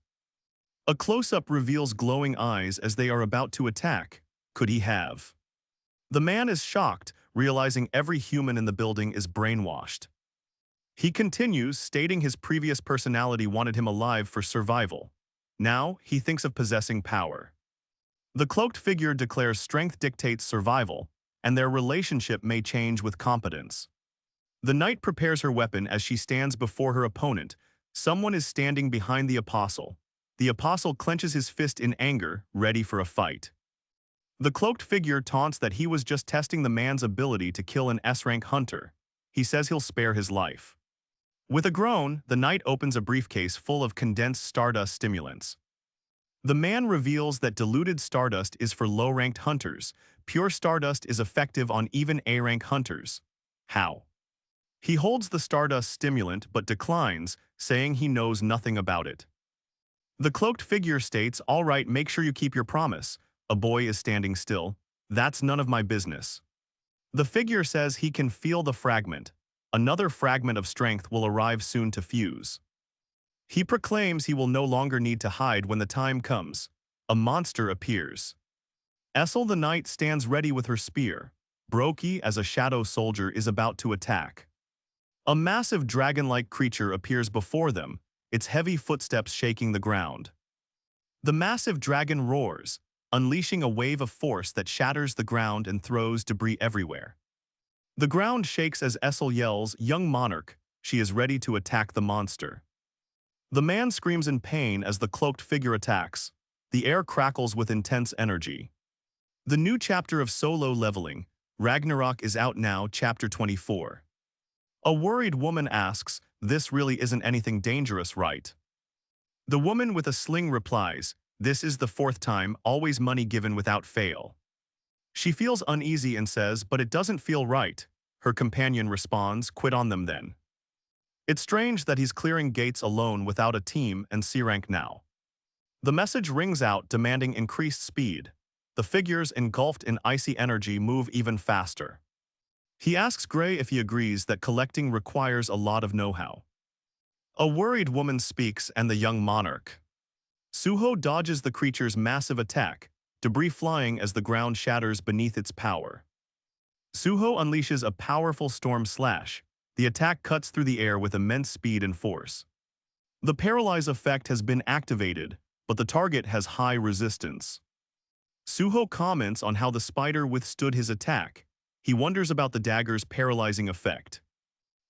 Speaker 1: A close-up reveals glowing eyes as they are about to attack. Could he have? The man is shocked, realizing every human in the building is brainwashed. He continues, stating his previous personality wanted him alive for survival. Now, he thinks of possessing power. The cloaked figure declares strength dictates survival, and their relationship may change with competence. The knight prepares her weapon as she stands before her opponent. Someone is standing behind the apostle. The apostle clenches his fist in anger, ready for a fight. The cloaked figure taunts that he was just testing the man's ability to kill an S-rank hunter. He says he'll spare his life. With a groan, the knight opens a briefcase full of condensed Stardust stimulants. The man reveals that diluted Stardust is for low-ranked hunters. Pure Stardust is effective on even A-rank hunters. How? He holds the Stardust stimulant but declines, saying he knows nothing about it. The cloaked figure states, all right, make sure you keep your promise. A boy is standing still. That's none of my business. The figure says he can feel the fragment. Another fragment of strength will arrive soon to fuse. He proclaims he will no longer need to hide when the time comes. A monster appears. Essel the knight stands ready with her spear. Broki, as a shadow soldier, is about to attack. A massive dragon-like creature appears before them, its heavy footsteps shaking the ground. The massive dragon roars, unleashing a wave of force that shatters the ground and throws debris everywhere. The ground shakes as Essel yells, "Young monarch," she is ready to attack the monster. The man screams in pain as the cloaked figure attacks. The air crackles with intense energy. The new chapter of Solo Leveling, Ragnarok, is out now, chapter 24. A worried woman asks, this really isn't anything dangerous, right? The woman with a sling replies, this is the fourth time, always money given without fail. She feels uneasy and says, but it doesn't feel right. Her companion responds, quit on them then. It's strange that he's clearing gates alone without a team and C-rank now. The message rings out demanding increased speed. The figures engulfed in icy energy move even faster. He asks Gray if he agrees that collecting requires a lot of know-how. A worried woman speaks and the young monarch. Suho dodges the creature's massive attack, debris flying as the ground shatters beneath its power. Suho unleashes a powerful storm slash. The attack cuts through the air with immense speed and force. The paralyze effect has been activated, but the target has high resistance. Suho comments on how the spider withstood his attack. He wonders about the dagger's paralyzing effect.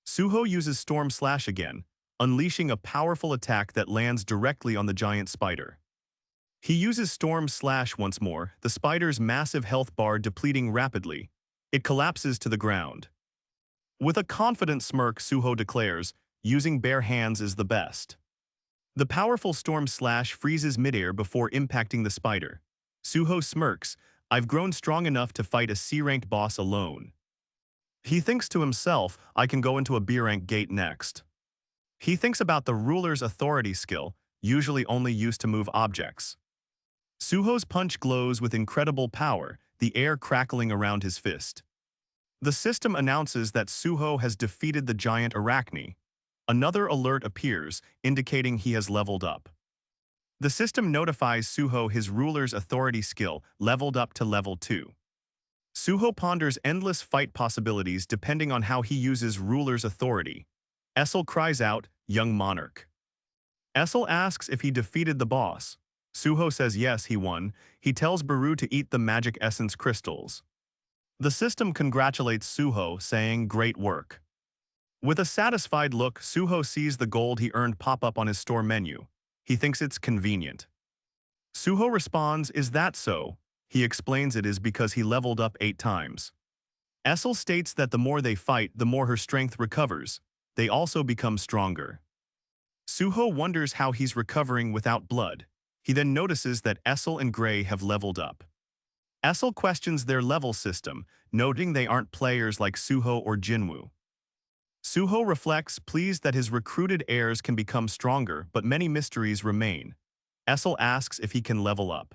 Speaker 1: Suho uses Storm Slash again, unleashing a powerful attack that lands directly on the giant spider. He uses Storm Slash once more, the spider's massive health bar depleting rapidly. It collapses to the ground. With a confident smirk, Suho declares, using bare hands is the best. The powerful Storm Slash freezes midair before impacting the spider. Suho smirks, I've grown strong enough to fight a C-ranked boss alone. He thinks to himself, I can go into a B-rank gate next. He thinks about the ruler's authority skill, usually only used to move objects. Suho's punch glows with incredible power, the air crackling around his fist. The system announces that Suho has defeated the giant Arachne. Another alert appears, indicating he has leveled up. The system notifies Suho his ruler's authority skill leveled up to level 2. Suho ponders endless fight possibilities depending on how he uses ruler's authority. Essel cries out, young monarch. Essel asks if he defeated the boss. Suho says yes, he won. He tells Baru to eat the magic essence crystals. The system congratulates Suho, saying, "Great work." With a satisfied look, Suho sees the gold he earned pop up on his store menu. He thinks it's convenient. Suho responds, "Is that so?" He explains it is because he leveled up 8 times. Essel states that the more they fight, the more her strength recovers. They also become stronger. Suho wonders how he's recovering without blood. He then notices that Essel and Gray have leveled up. Essel questions their level system, noting they aren't players like Suho or Jinwoo. Suho reflects, pleased that his recruited heirs can become stronger, but many mysteries remain. Essel asks if he can level up.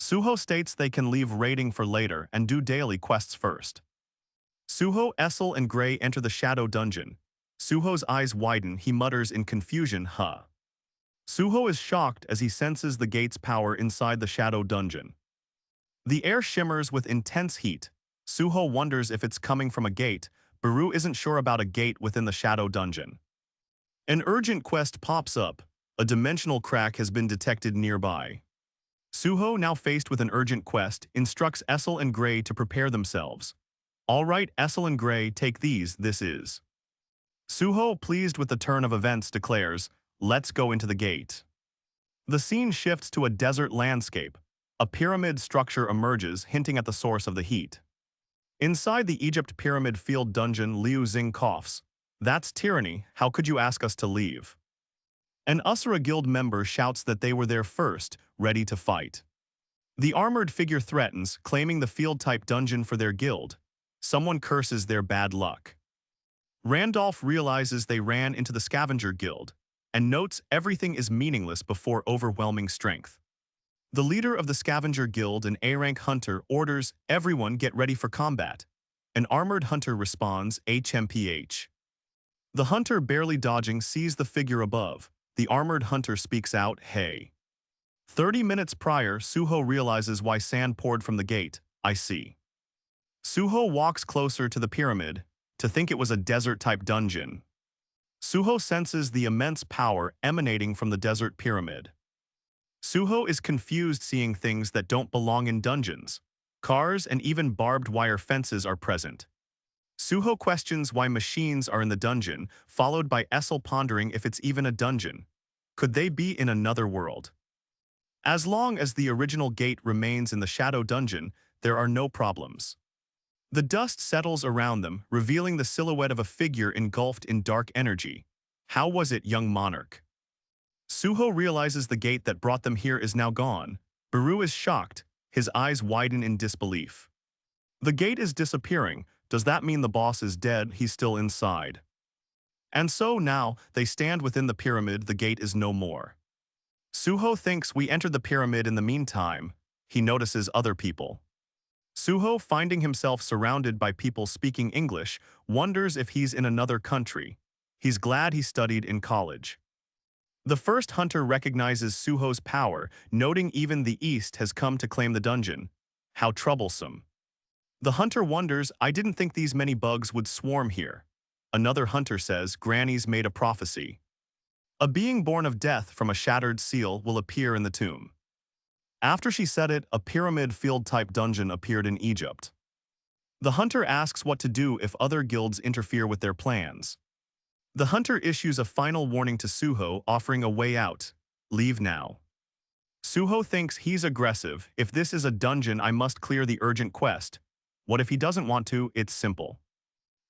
Speaker 1: Suho states they can leave raiding for later and do daily quests first. Suho, Essel, and Gray enter the shadow dungeon. Suho's eyes widen, he mutters in confusion, "Huh." Suho is shocked as he senses the gate's power inside the shadow dungeon. The air shimmers with intense heat. Suho wonders if it's coming from a gate. Baru isn't sure about a gate within the shadow dungeon. An urgent quest pops up. A dimensional crack has been detected nearby. Suho, now faced with an urgent quest, instructs Essel and Gray to prepare themselves. "All right, Essel and Gray, take these, this is." Suho, pleased with the turn of events, declares, "Let's go into the gate." The scene shifts to a desert landscape. A pyramid structure emerges, hinting at the source of the heat. Inside the Egypt Pyramid Field dungeon, Liu Xing coughs. "That's tyranny, how could you ask us to leave?" An Asura guild member shouts that they were there first, ready to fight. The armored figure threatens, claiming the field-type dungeon for their guild. Someone curses their bad luck. Randolph realizes they ran into the scavenger guild, and notes everything is meaningless before overwhelming strength. The leader of the scavenger guild, an A-rank hunter, orders, "Everyone get ready for combat." An armored hunter responds, "HMPH." The hunter, barely dodging, sees the figure above. The armored hunter speaks out, "Hey." 30 minutes prior, Suho realizes why sand poured from the gate. "I see." Suho walks closer to the pyramid, to think it was a desert-type dungeon. Suho senses the immense power emanating from the desert pyramid. Suho is confused, seeing things that don't belong in dungeons. Cars and even barbed wire fences are present. Suho questions why machines are in the dungeon, followed by Essel pondering if it's even a dungeon. Could they be in another world? As long as the original gate remains in the shadow dungeon, there are no problems. The dust settles around them, revealing the silhouette of a figure engulfed in dark energy. How was it, young monarch? Suho realizes the gate that brought them here is now gone. Baru is shocked, his eyes widen in disbelief. The gate is disappearing. Does that mean the boss is dead? He's still inside. And so now, they stand within the pyramid, the gate is no more. Suho thinks we entered the pyramid in the meantime. He notices other people. Suho, finding himself surrounded by people speaking English, wonders if he's in another country. He's glad he studied in college. The first hunter recognizes Suho's power, noting even the East has come to claim the dungeon. How troublesome. The hunter wonders, "I didn't think these many bugs would swarm here." Another hunter says, "Granny's made a prophecy. A being born of death from a shattered seal will appear in the tomb." After she said it, a pyramid field-type dungeon appeared in Egypt. The hunter asks what to do if other guilds interfere with their plans. The hunter issues a final warning to Suho, offering a way out. "Leave now." Suho thinks he's aggressive. "If this is a dungeon, I must clear the urgent quest." What if he doesn't want to? It's simple.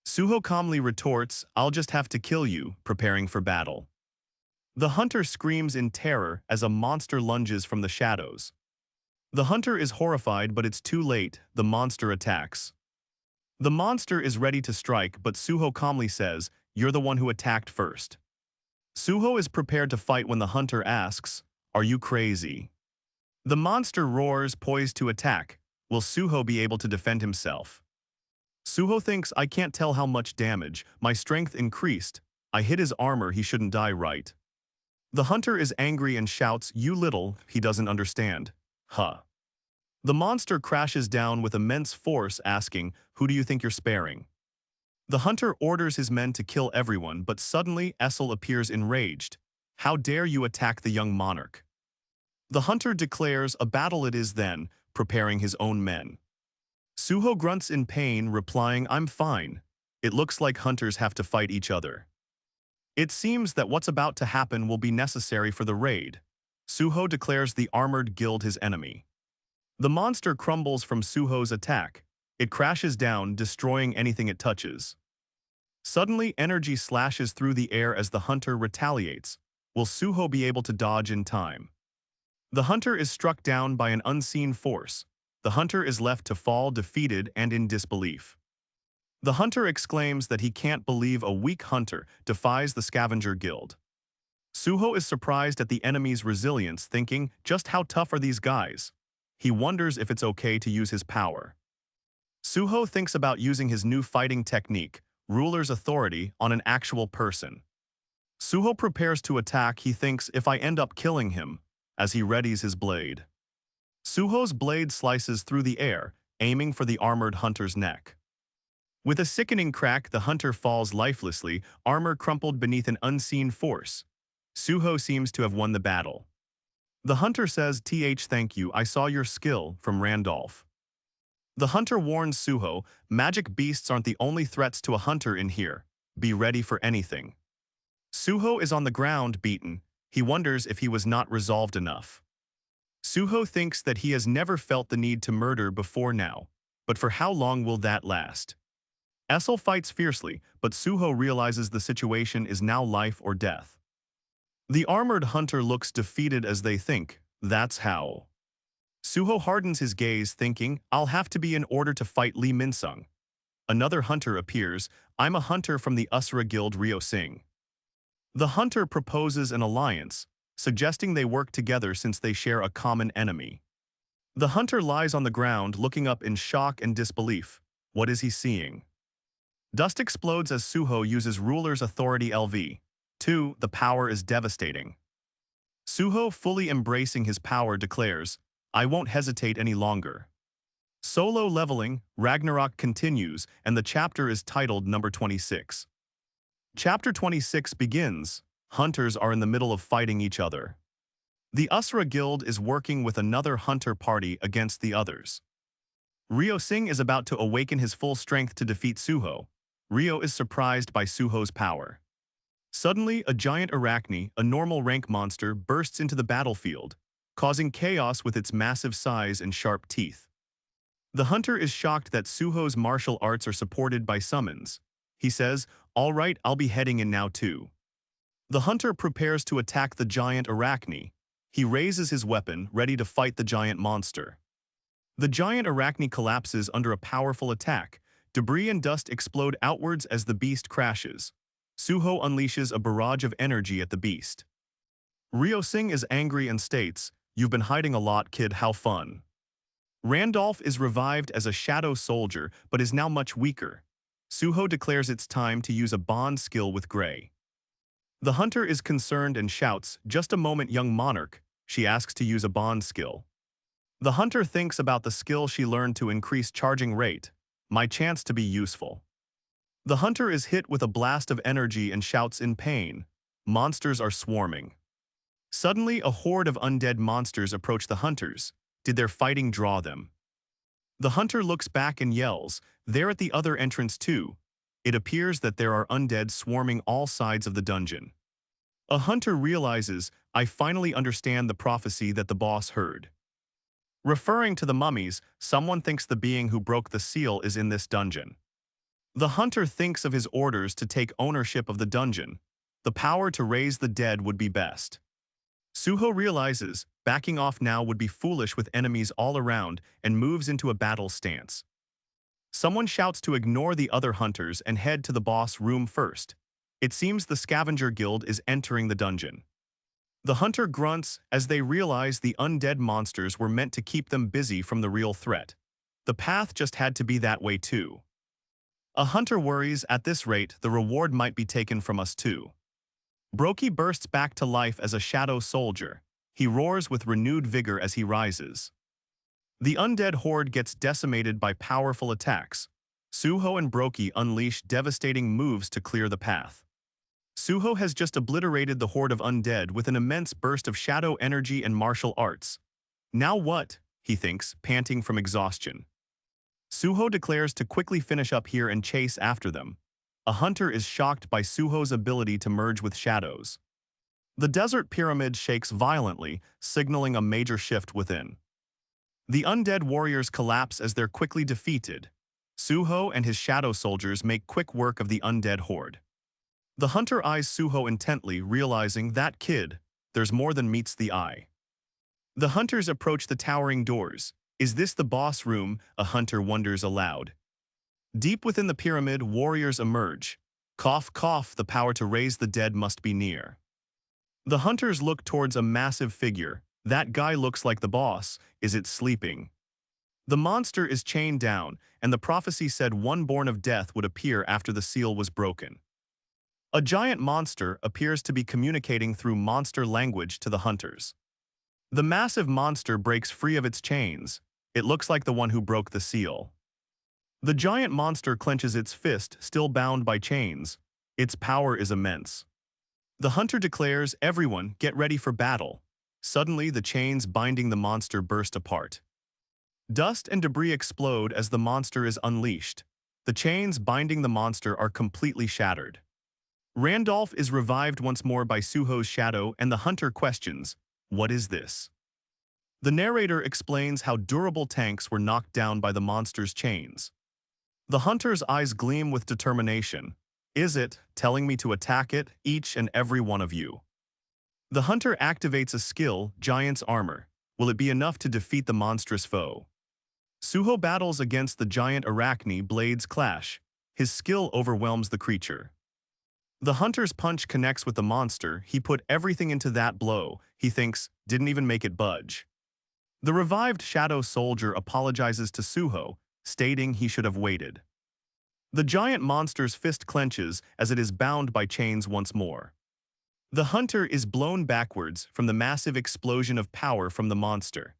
Speaker 1: Suho calmly retorts, "I'll just have to kill you," preparing for battle. The hunter screams in terror as a monster lunges from the shadows. The hunter is horrified, but it's too late. The monster attacks. The monster is ready to strike, but Suho calmly says, "You're the one who attacked first." Suho is prepared to fight when the hunter asks, "Are you crazy?" The monster roars, poised to attack. Will Suho be able to defend himself? Suho thinks, "I can't tell how much damage. My strength increased. I hit his armor, he shouldn't die, right?" The hunter is angry and shouts, "You little," he doesn't understand. Huh. The monster crashes down with immense force, asking, "Who do you think you're sparing?" The hunter orders his men to kill everyone, but suddenly Essel appears enraged. "How dare you attack the young monarch?" The hunter declares a battle it is then, preparing his own men. Suho grunts in pain, replying, "I'm fine. It looks like hunters have to fight each other." It seems that what's about to happen will be necessary for the raid. Suho declares the armored guild his enemy. The monster crumbles from Suho's attack. It crashes down, destroying anything it touches. Suddenly, energy slashes through the air as the hunter retaliates. Will Suho be able to dodge in time? The hunter is struck down by an unseen force. The hunter is left to fall defeated and in disbelief. The hunter exclaims that he can't believe a weak hunter defies the scavenger guild. Suho is surprised at the enemy's resilience, thinking, just how tough are these guys? He wonders if it's okay to use his power. Suho thinks about using his new fighting technique, ruler's authority, on an actual person. Suho prepares to attack. He thinks, if I end up killing him, as he readies his blade. Suho's blade slices through the air, aiming for the armored hunter's neck. With a sickening crack, the hunter falls lifelessly, armor crumpled beneath an unseen force. Suho seems to have won the battle. The hunter says, "Thank you, I saw your skill," from Randolph. The hunter warns Suho, "Magic beasts aren't the only threats to a hunter in here. Be ready for anything." Suho is on the ground, beaten. He wonders if he was not resolved enough. Suho thinks that he has never felt the need to murder before now, but for how long will that last? Essel fights fiercely, but Suho realizes the situation is now life or death. The armored hunter looks defeated as they think, that's how. Suho hardens his gaze, thinking, I'll have to be in order to fight Lee Minsung. Another hunter appears, I'm a hunter from the Asura guild Ryo Sing. The hunter proposes an alliance, suggesting they work together since they share a common enemy. The hunter lies on the ground, looking up in shock and disbelief. What is he seeing? Dust explodes as Suho uses ruler's authority LV. 2. The power is devastating. Suho, fully embracing his power, declares, I won't hesitate any longer. Solo leveling, Ragnarok continues, and the chapter is titled number 26. Chapter 26 begins. Hunters are in the middle of fighting each other. The Asura Guild is working with another hunter party against the others. Ryo Sing is about to awaken his full strength to defeat Suho. Ryo is surprised by Suho's power. Suddenly, a giant arachne, a normal rank monster, bursts into the battlefield, causing chaos with its massive size and sharp teeth. The hunter is shocked that Suho's martial arts are supported by summons. He says, all right, I'll be heading in now too. The hunter prepares to attack the giant arachne. He raises his weapon, ready to fight the giant monster. The giant arachne collapses under a powerful attack. Debris and dust explode outwards as the beast crashes. Suho unleashes a barrage of energy at the beast. Ryo Sing is angry and states, you've been hiding a lot, kid, how fun. Randolph is revived as a shadow soldier, but is now much weaker. Suho declares it's time to use a bond skill with Gray. The hunter is concerned and shouts, just a moment, young monarch. She asks to use a bond skill. The hunter thinks about the skill she learned to increase charging rate. My chance to be useful. The hunter is hit with a blast of energy and shouts in pain. Monsters are swarming. Suddenly, a horde of undead monsters approach the hunters. Did their fighting draw them? The hunter looks back and yells, they're at the other entrance too. It appears that there are undead swarming all sides of the dungeon. A hunter realizes, I finally understand the prophecy that the boss heard. Referring to the mummies, someone thinks the being who broke the seal is in this dungeon. The hunter thinks of his orders to take ownership of the dungeon. The power to raise the dead would be best. Suho realizes, backing off now would be foolish with enemies all around, and moves into a battle stance. Someone shouts to ignore the other hunters and head to the boss room first. It seems the scavenger guild is entering the dungeon. The hunter grunts as they realize the undead monsters were meant to keep them busy from the real threat. The path just had to be that way too. A hunter worries, at this rate, the reward might be taken from us too. Broki bursts back to life as a shadow soldier. He roars with renewed vigor as he rises. The undead horde gets decimated by powerful attacks. Suho and Broki unleash devastating moves to clear the path. Suho has just obliterated the horde of undead with an immense burst of shadow energy and martial arts. Now what? He thinks, panting from exhaustion. Suho declares to quickly finish up here and chase after them. A hunter is shocked by Suho's ability to merge with shadows. The desert pyramid shakes violently, signaling a major shift within. The undead warriors collapse as they're quickly defeated. Suho and his shadow soldiers make quick work of the undead horde. The hunter eyes Suho intently, realizing that kid, there's more than meets the eye. The hunters approach the towering doors. Is this the boss room? A hunter wonders aloud. Deep within the pyramid, warriors emerge. Cough, cough, the power to raise the dead must be near. The hunters look towards a massive figure. That guy looks like the boss. Is it sleeping? The monster is chained down, and the prophecy said one born of death would appear after the seal was broken. A giant monster appears to be communicating through monster language to the hunters. The massive monster breaks free of its chains. It looks like the one who broke the seal. The giant monster clenches its fist, still bound by chains. Its power is immense. The hunter declares, "Everyone, get ready for battle." Suddenly, the chains binding the monster burst apart. Dust and debris explode as the monster is unleashed. The chains binding the monster are completely shattered. Randolph is revived once more by Suho's shadow, and the hunter questions, "What is this?" The narrator explains how durable tanks were knocked down by the monster's chains. The hunter's eyes gleam with determination. "Is it telling me to attack it, each and every one of you?" The hunter activates a skill, Giant's Armor. Will it be enough to defeat the monstrous foe? Suho battles against the giant arachne, blades clash. His skill overwhelms the creature. The hunter's punch connects with the monster. He put everything into that blow. He thinks, didn't even make it budge. The revived shadow soldier apologizes to Suho, stating he should have waited. The giant monster's fist clenches as it is bound by chains once more. The hunter is blown backwards from the massive explosion of power from the monster.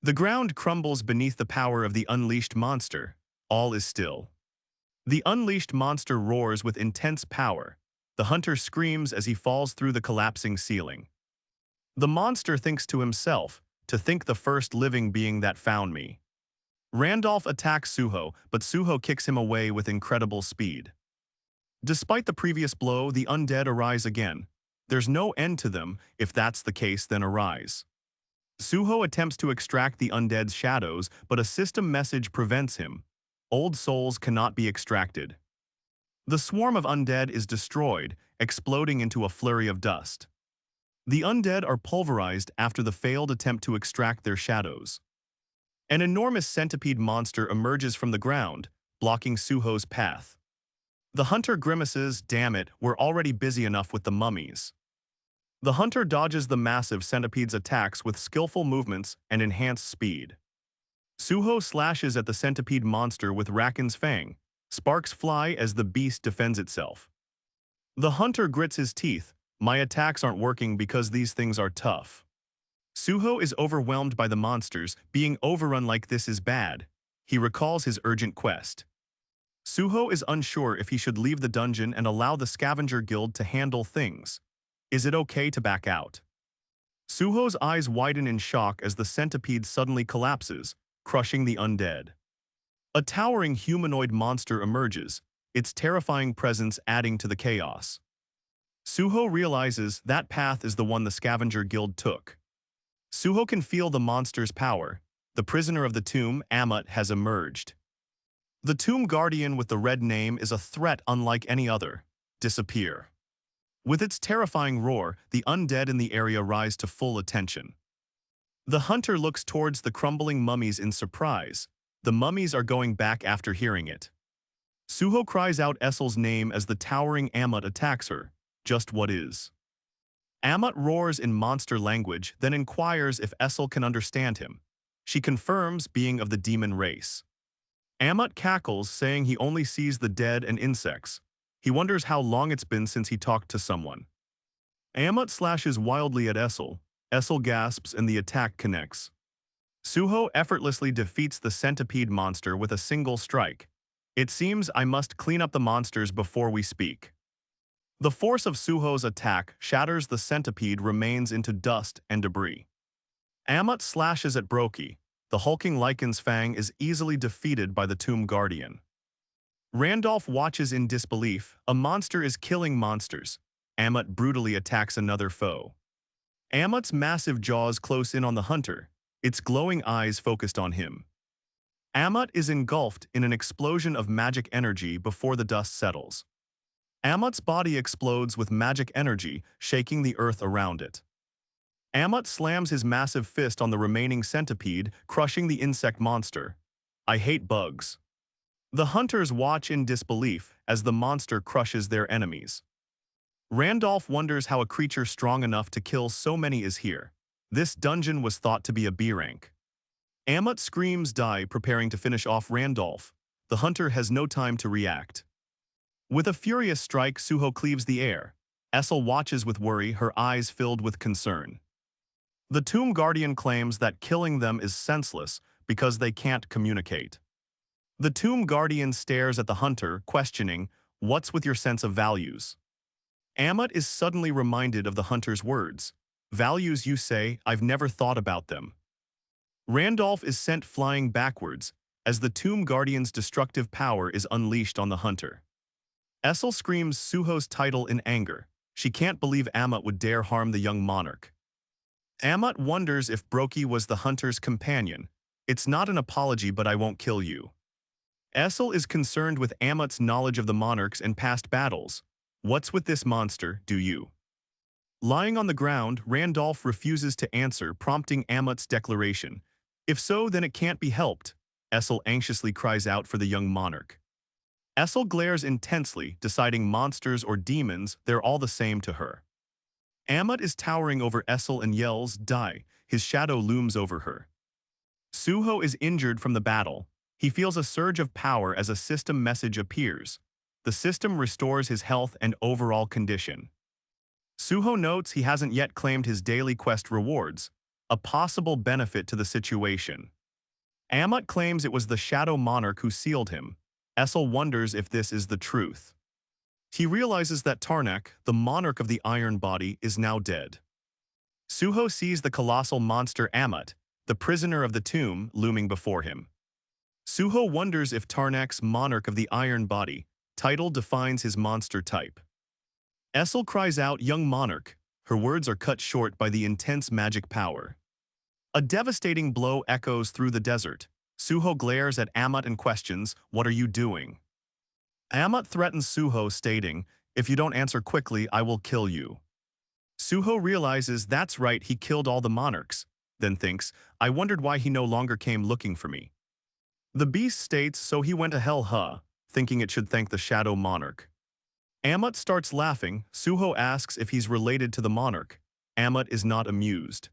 Speaker 1: The ground crumbles beneath the power of the unleashed monster. All is still. The unleashed monster roars with intense power. The hunter screams as he falls through the collapsing ceiling. The monster thinks to himself, "To think the first living being that found me." Randolph attacks Suho, but Suho kicks him away with incredible speed. Despite the previous blow, the undead arise again. There's no end to them. If that's the case, then arise. Suho attempts to extract the undead's shadows, but a system message prevents him. Old souls cannot be extracted. The swarm of undead is destroyed, exploding into a flurry of dust. The undead are pulverized after the failed attempt to extract their shadows. An enormous centipede monster emerges from the ground, blocking Suho's path. The hunter grimaces, "Damn it, we're already busy enough with the mummies." The hunter dodges the massive centipede's attacks with skillful movements and enhanced speed. Suho slashes at the centipede monster with Raken's fang. Sparks fly as the beast defends itself. The hunter grits his teeth. "My attacks aren't working because these things are tough." Suho is overwhelmed by the monsters. Being overrun like this is bad. He recalls his urgent quest. Suho is unsure if he should leave the dungeon and allow the scavenger guild to handle things. Is it okay to back out? Suho's eyes widen in shock as the centipede suddenly collapses, crushing the undead. A towering humanoid monster emerges, its terrifying presence adding to the chaos. Suho realizes that path is the one the scavenger guild took. Suho can feel the monster's power. The prisoner of the tomb, Amut, has emerged. The tomb guardian with the red name is a threat unlike any other. Disappear. With its terrifying roar, the undead in the area rise to full attention. The hunter looks towards the crumbling mummies in surprise. The mummies are going back after hearing it. Suho cries out Essel's name as the towering Amut attacks her. Just what is? Amut roars in monster language, then inquires if Essel can understand him. She confirms being of the demon race. Amut cackles, saying he only sees the dead and insects. He wonders how long it's been since he talked to someone. Amut slashes wildly at Essel. Essel gasps and the attack connects. Suho effortlessly defeats the centipede monster with a single strike. It seems I must clean up the monsters before we speak. The force of Suho's attack shatters the centipede remains into dust and debris. Amut slashes at Broki. The hulking Lycan's fang is easily defeated by the Tomb Guardian. Randolph watches in disbelief. A monster is killing monsters. Amut brutally attacks another foe. Amut's massive jaws close in on the hunter, its glowing eyes focused on him. Amut is engulfed in an explosion of magic energy before the dust settles. Amut's body explodes with magic energy, shaking the earth around it. Amut slams his massive fist on the remaining centipede, crushing the insect monster. I hate bugs. The hunters watch in disbelief as the monster crushes their enemies. Randolph wonders how a creature strong enough to kill so many is here. This dungeon was thought to be a B rank. Amut screams die, preparing to finish off Randolph. The hunter has no time to react. With a furious strike, Suho cleaves the air. Essel watches with worry, her eyes filled with concern. The Tomb Guardian claims that killing them is senseless because they can't communicate. The Tomb Guardian stares at the hunter, questioning, "What's with your sense of values?" Amut is suddenly reminded of the hunter's words. "Values, you say? I've never thought about them." Randolph is sent flying backwards as the Tomb Guardian's destructive power is unleashed on the hunter. Essel screams Suho's title in anger. She can't believe Amut would dare harm the young monarch. Amut wonders if Broki was the hunter's companion. "It's not an apology, but I won't kill you." Essel is concerned with Amut's knowledge of the monarchs and past battles. "What's with this monster, do you?" Lying on the ground, Randolph refuses to answer, prompting Amut's declaration. "If so, then it can't be helped." Essel anxiously cries out for the young monarch. Essel glares intensely, deciding monsters or demons, they're all the same to her. Amut is towering over Essel and yells, "Die!" His shadow looms over her. Suho is injured from the battle. He feels a surge of power as a system message appears. The system restores his health and overall condition. Suho notes he hasn't yet claimed his daily quest rewards, a possible benefit to the situation. Amut claims it was the Shadow Monarch who sealed him. Essel wonders if this is the truth. He realizes that Tarnak, the monarch of the Iron Body, is now dead. Suho sees the colossal monster Amut, the prisoner of the tomb, looming before him. Suho wonders if Tarnak's monarch of the Iron Body title defines his monster type. Essel cries out, "Young monarch." Her words are cut short by the intense magic power. A devastating blow echoes through the desert. Suho glares at Amut and questions, "What are you doing?" Amut threatens Suho, stating, "If you don't answer quickly, I will kill you." Suho realizes that's right, he killed all the monarchs, then thinks, "I wondered why he no longer came looking for me." The beast states, "So he went to hell, huh?" thinking it should thank the Shadow Monarch. Amut starts laughing. Suho asks if he's related to the monarch. Amut is not amused.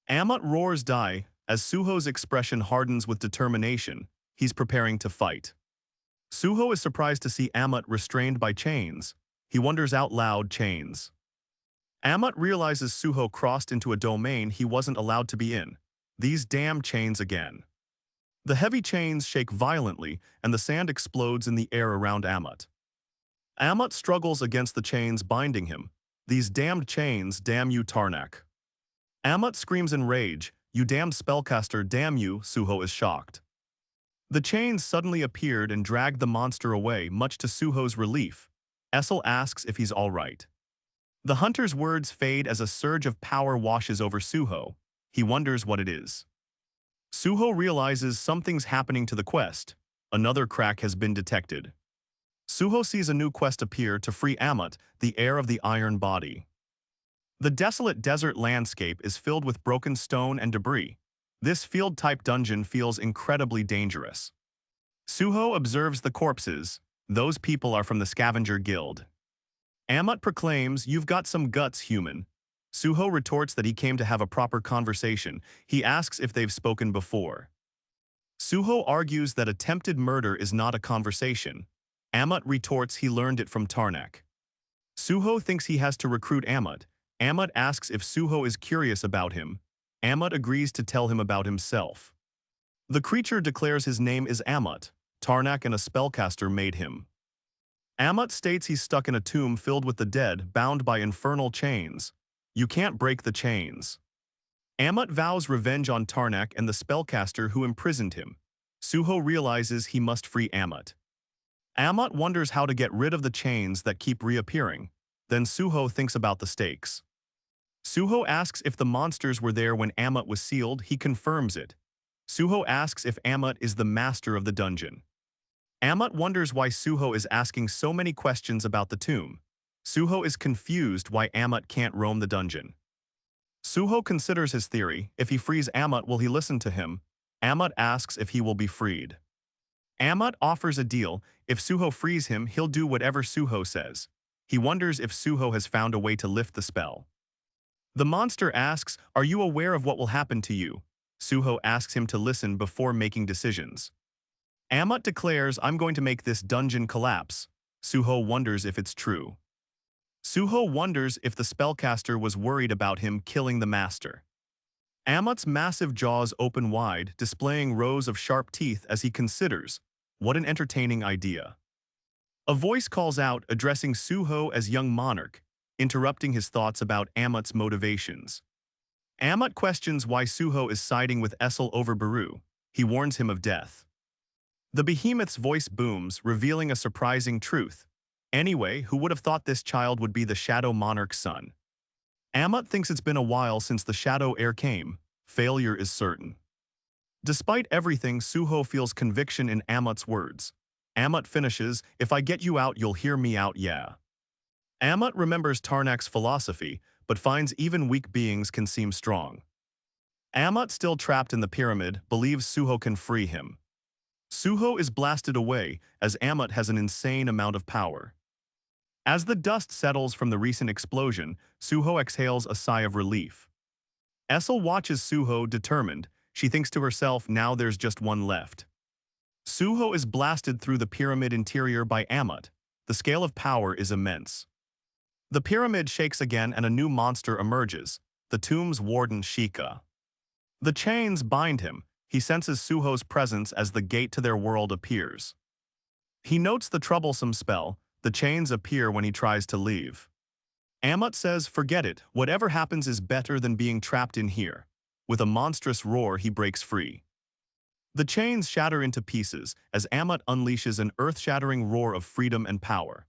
Speaker 1: Amut roars, "Die!" As Suho's expression hardens with determination. He's preparing to fight. Suho is surprised to see Amut restrained by chains. He wonders out loud, chains. Amut realizes Suho crossed into a domain he wasn't allowed to be in. These damn chains again. The heavy chains shake violently, and the sand explodes in the air around Amut. Amut struggles against the chains binding him. "These damned chains, damn you, Tarnak." Amut screams in rage, "You damned spellcaster, damn you." Suho is shocked. The chains suddenly appeared and dragged the monster away, much to Suho's relief. Essel asks if he's all right. The hunter's words fade as a surge of power washes over Suho. He wonders what it is. Suho realizes something's happening to the quest. Another crack has been detected. Suho sees a new quest appear to free Amut, the heir of the Iron Body. The desolate desert landscape is filled with broken stone and debris. This field-type dungeon feels incredibly dangerous. Suho observes the corpses. Those people are from the Scavenger Guild. Amut proclaims, "You've got some guts, human." Suho retorts that he came to have a proper conversation. He asks if they've spoken before. Suho argues that attempted murder is not a conversation. Amut retorts he learned it from Tarnak. Suho thinks he has to recruit Amut. Amut asks if Suho is curious about him. Amut agrees to tell him about himself. The creature declares his name is Amut. Tarnak and a spellcaster made him. Amut states he's stuck in a tomb filled with the dead, bound by infernal chains. "You can't break the chains." Amut vows revenge on Tarnak and the spellcaster who imprisoned him. Suho realizes he must free Amut. Amut wonders how to get rid of the chains that keep reappearing. Then Suho thinks about the stakes. Suho asks if the monsters were there when Amut was sealed. He confirms it. Suho asks if Amut is the master of the dungeon. Amut wonders why Suho is asking so many questions about the tomb. Suho is confused why Amut can't roam the dungeon. Suho considers his theory. If he frees Amut, will he listen to him? Amut asks if he will be freed. Amut offers a deal. If Suho frees him, he'll do whatever Suho says. He wonders if Suho has found a way to lift the spell. The monster asks, "Are you aware of what will happen to you?" Suho asks him to listen before making decisions. Amut declares, "I'm going to make this dungeon collapse." Suho wonders if it's true. Suho wonders if the spellcaster was worried about him killing the master. Amut's massive jaws open wide, displaying rows of sharp teeth as he considers, what an entertaining idea. A voice calls out, addressing Suho as young monarch, interrupting his thoughts about Amut's motivations. Amut questions why Suho is siding with Essel over Baru. He warns him of death. The behemoth's voice booms, revealing a surprising truth. Anyway, who would have thought this child would be the Shadow Monarch's son? Amut thinks it's been a while since the Shadow heir came. Failure is certain. Despite everything, Suho feels conviction in Amut's words. Amut finishes, "If I get you out, you'll hear me out, yeah." Amut remembers Tarnak's philosophy, but finds even weak beings can seem strong. Amut, still trapped in the pyramid, believes Suho can free him. Suho is blasted away, as Amut has an insane amount of power. As the dust settles from the recent explosion, Suho exhales a sigh of relief. Essel watches Suho, determined. She thinks to herself, now there's just one left. Suho is blasted through the pyramid interior by Amut. The scale of power is immense. The pyramid shakes again and a new monster emerges, the tomb's warden Sheikah. The chains bind him. He senses Suho's presence as the gate to their world appears. He notes the troublesome spell. The chains appear when he tries to leave. Amut says, "Forget it, whatever happens is better than being trapped in here." With a monstrous roar, he breaks free. The chains shatter into pieces as Amut unleashes an earth-shattering roar of freedom and power.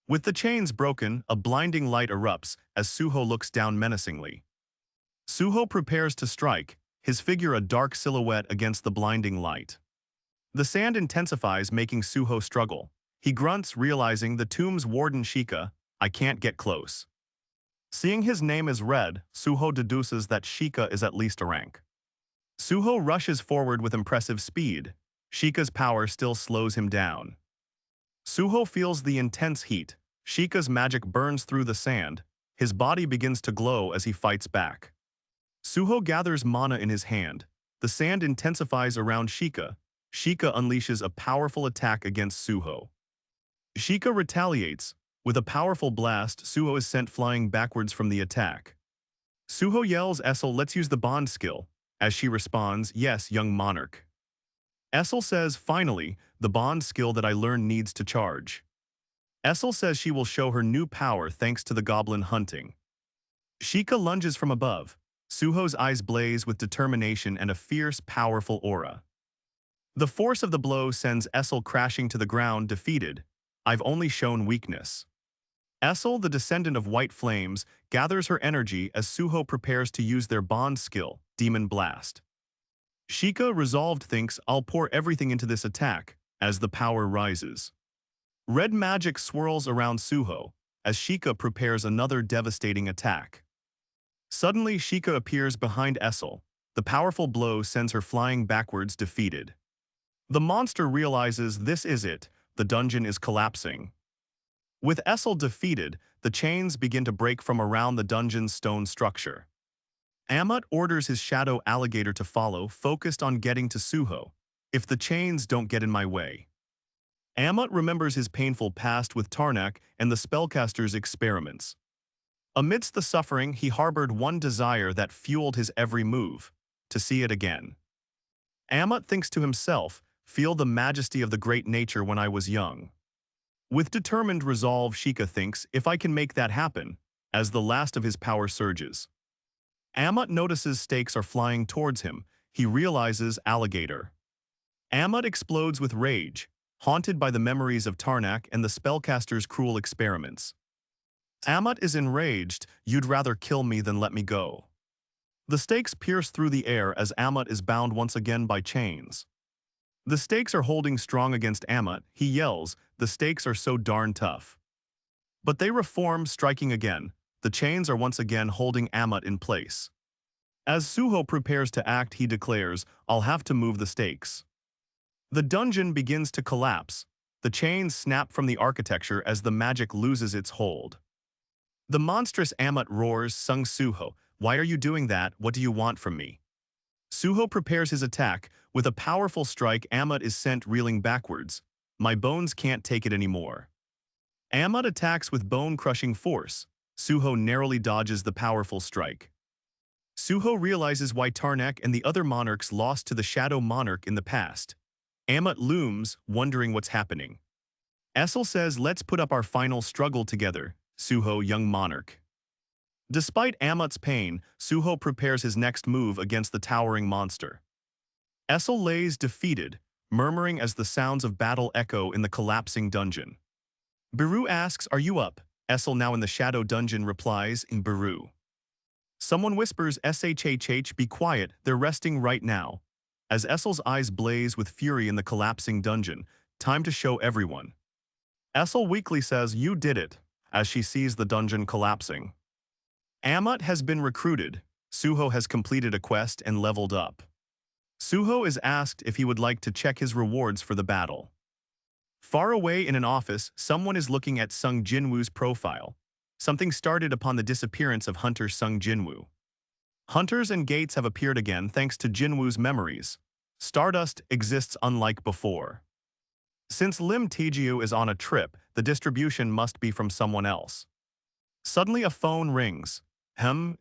Speaker 1: With the chains broken, a blinding light erupts as Suho looks down menacingly. Suho prepares to strike, his figure a dark silhouette against the blinding light. The sand intensifies, making Suho struggle. He grunts, realizing the tomb's warden Sheikah, "I can't get close." Seeing his name is red, Suho deduces that Sheikah is at least a rank. Suho rushes forward with impressive speed. Sheikah's power still slows him down. Suho feels the intense heat. Sheikah's magic burns through the sand. His body begins to glow as he fights back. Suho gathers mana in his hand. The sand intensifies around Sheikah. Sheikah unleashes a powerful attack against Suho. Sheikah retaliates. With a powerful blast, Suho is sent flying backwards from the attack. Suho yells, "Essel, let's use the bond skill." As she responds, "Yes, young monarch." Essel says, "Finally, the bond skill that I learned needs to charge." Essel says she will show her new power thanks to the goblin hunting. Sheikah lunges from above. Suho's eyes blaze with determination and a fierce, powerful aura. The force of the blow sends Essel crashing to the ground, defeated. "I've only shown weakness." Essel, the descendant of white flames, gathers her energy as Suho prepares to use their bond skill, Demon Blast. Sheikah, resolved, thinks, "I'll pour everything into this attack," as the power rises. Red magic swirls around Suho, as Sheikah prepares another devastating attack. Suddenly, Sheikah appears behind Essel. The powerful blow sends her flying backwards, defeated. The monster realizes this is it, the dungeon is collapsing. With Essel defeated, the chains begin to break from around the dungeon's stone structure. Amut orders his shadow alligator to follow, focused on getting to Suho. "If the chains don't get in my way." Amut remembers his painful past with Tarnak and the spellcaster's experiments. Amidst the suffering, he harbored one desire that fueled his every move: to see it again. Amut thinks to himself, "Feel the majesty of the great nature when I was young." With determined resolve, Sheikah thinks, "If I can make that happen," as the last of his power surges. Amut notices stakes are flying towards him. He realizes alligator. Amut explodes with rage, haunted by the memories of Tarnak and the spellcaster's cruel experiments. Amut is enraged. You'd rather kill me than let me go. The stakes pierce through the air as Amut is bound once again by chains. The stakes are holding strong against Amut. He yells, the stakes are so darn tough. But they reform, striking again. The chains are once again holding Amut in place. As Suho prepares to act, he declares, I'll have to move the stakes. The dungeon begins to collapse. The chains snap from the architecture as the magic loses its hold. The monstrous Amut roars, Sung Suho, why are you doing that? What do you want from me? Suho prepares his attack. With a powerful strike, Amut is sent reeling backwards. My bones can't take it anymore. Amut attacks with bone-crushing force. Suho narrowly dodges the powerful strike. Suho realizes why Tarnak and the other monarchs lost to the Shadow Monarch in the past. Amut looms, wondering what's happening. Essel says, let's put up our final struggle together, Suho, young monarch. Despite Amut's pain, Suho prepares his next move against the towering monster. Essel lays defeated, murmuring as the sounds of battle echo in the collapsing dungeon. Beru asks, are you up? Essel, now in the shadow dungeon, replies in Beru. Someone whispers, shhh, be quiet, they're resting right now. As Essel's eyes blaze with fury in the collapsing dungeon, time to show everyone. Essel weakly says, you did it, as she sees the dungeon collapsing. Amut has been recruited. Suho has completed a quest and leveled up. Suho is asked if he would like to check his rewards for the battle. Far away in an office, someone is looking at Sung Jinwoo's profile. Something started upon the disappearance of hunter Sung Jinwoo. Hunters and gates have appeared again thanks to Jinwoo's memories. Stardust exists unlike before. Since Lim Tijio is on a trip, the distribution must be from someone else. Suddenly a phone rings.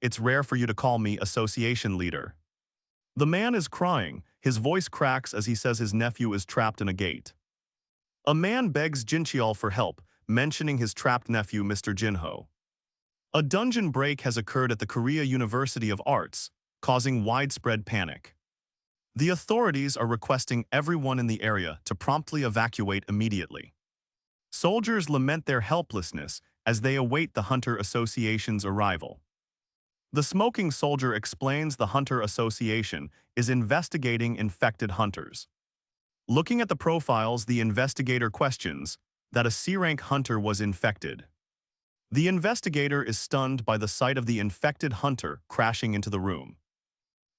Speaker 1: It's rare for you to call me, association leader. The man is crying. His voice cracks as he says his nephew is trapped in a gate. A man begs Jincheol for help, mentioning his trapped nephew, Mr. Jinho. A dungeon break has occurred at the Korea University of Arts, causing widespread panic. The authorities are requesting everyone in the area to promptly evacuate immediately. Soldiers lament their helplessness as they await the Hunter Association's arrival. The smoking soldier explains the Hunter Association is investigating infected hunters. Looking at the profiles, the investigator questions that a C-rank hunter was infected. The investigator is stunned by the sight of the infected hunter crashing into the room.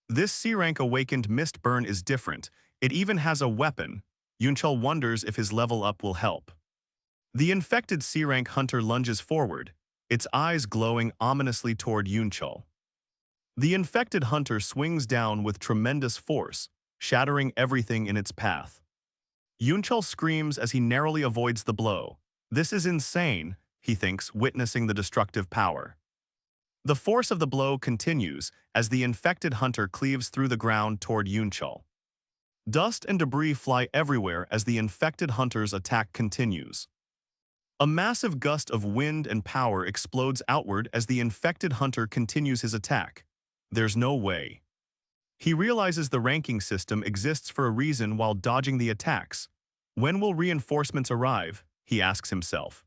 Speaker 1: This C-rank awakened Mistburn is different. It even has a weapon. Yunchul wonders if his level up will help. The infected C-rank hunter lunges forward, its eyes glowing ominously toward Yunchul. The infected hunter swings down with tremendous force, shattering everything in its path. Yunchul screams as he narrowly avoids the blow. This is insane, he thinks, witnessing the destructive power. The force of the blow continues as the infected hunter cleaves through the ground toward Yunchul. Dust and debris fly everywhere as the infected hunter's attack continues. A massive gust of wind and power explodes outward as the infected hunter continues his attack. There's no way. He realizes the ranking system exists for a reason while dodging the attacks. When will reinforcements arrive? He asks himself.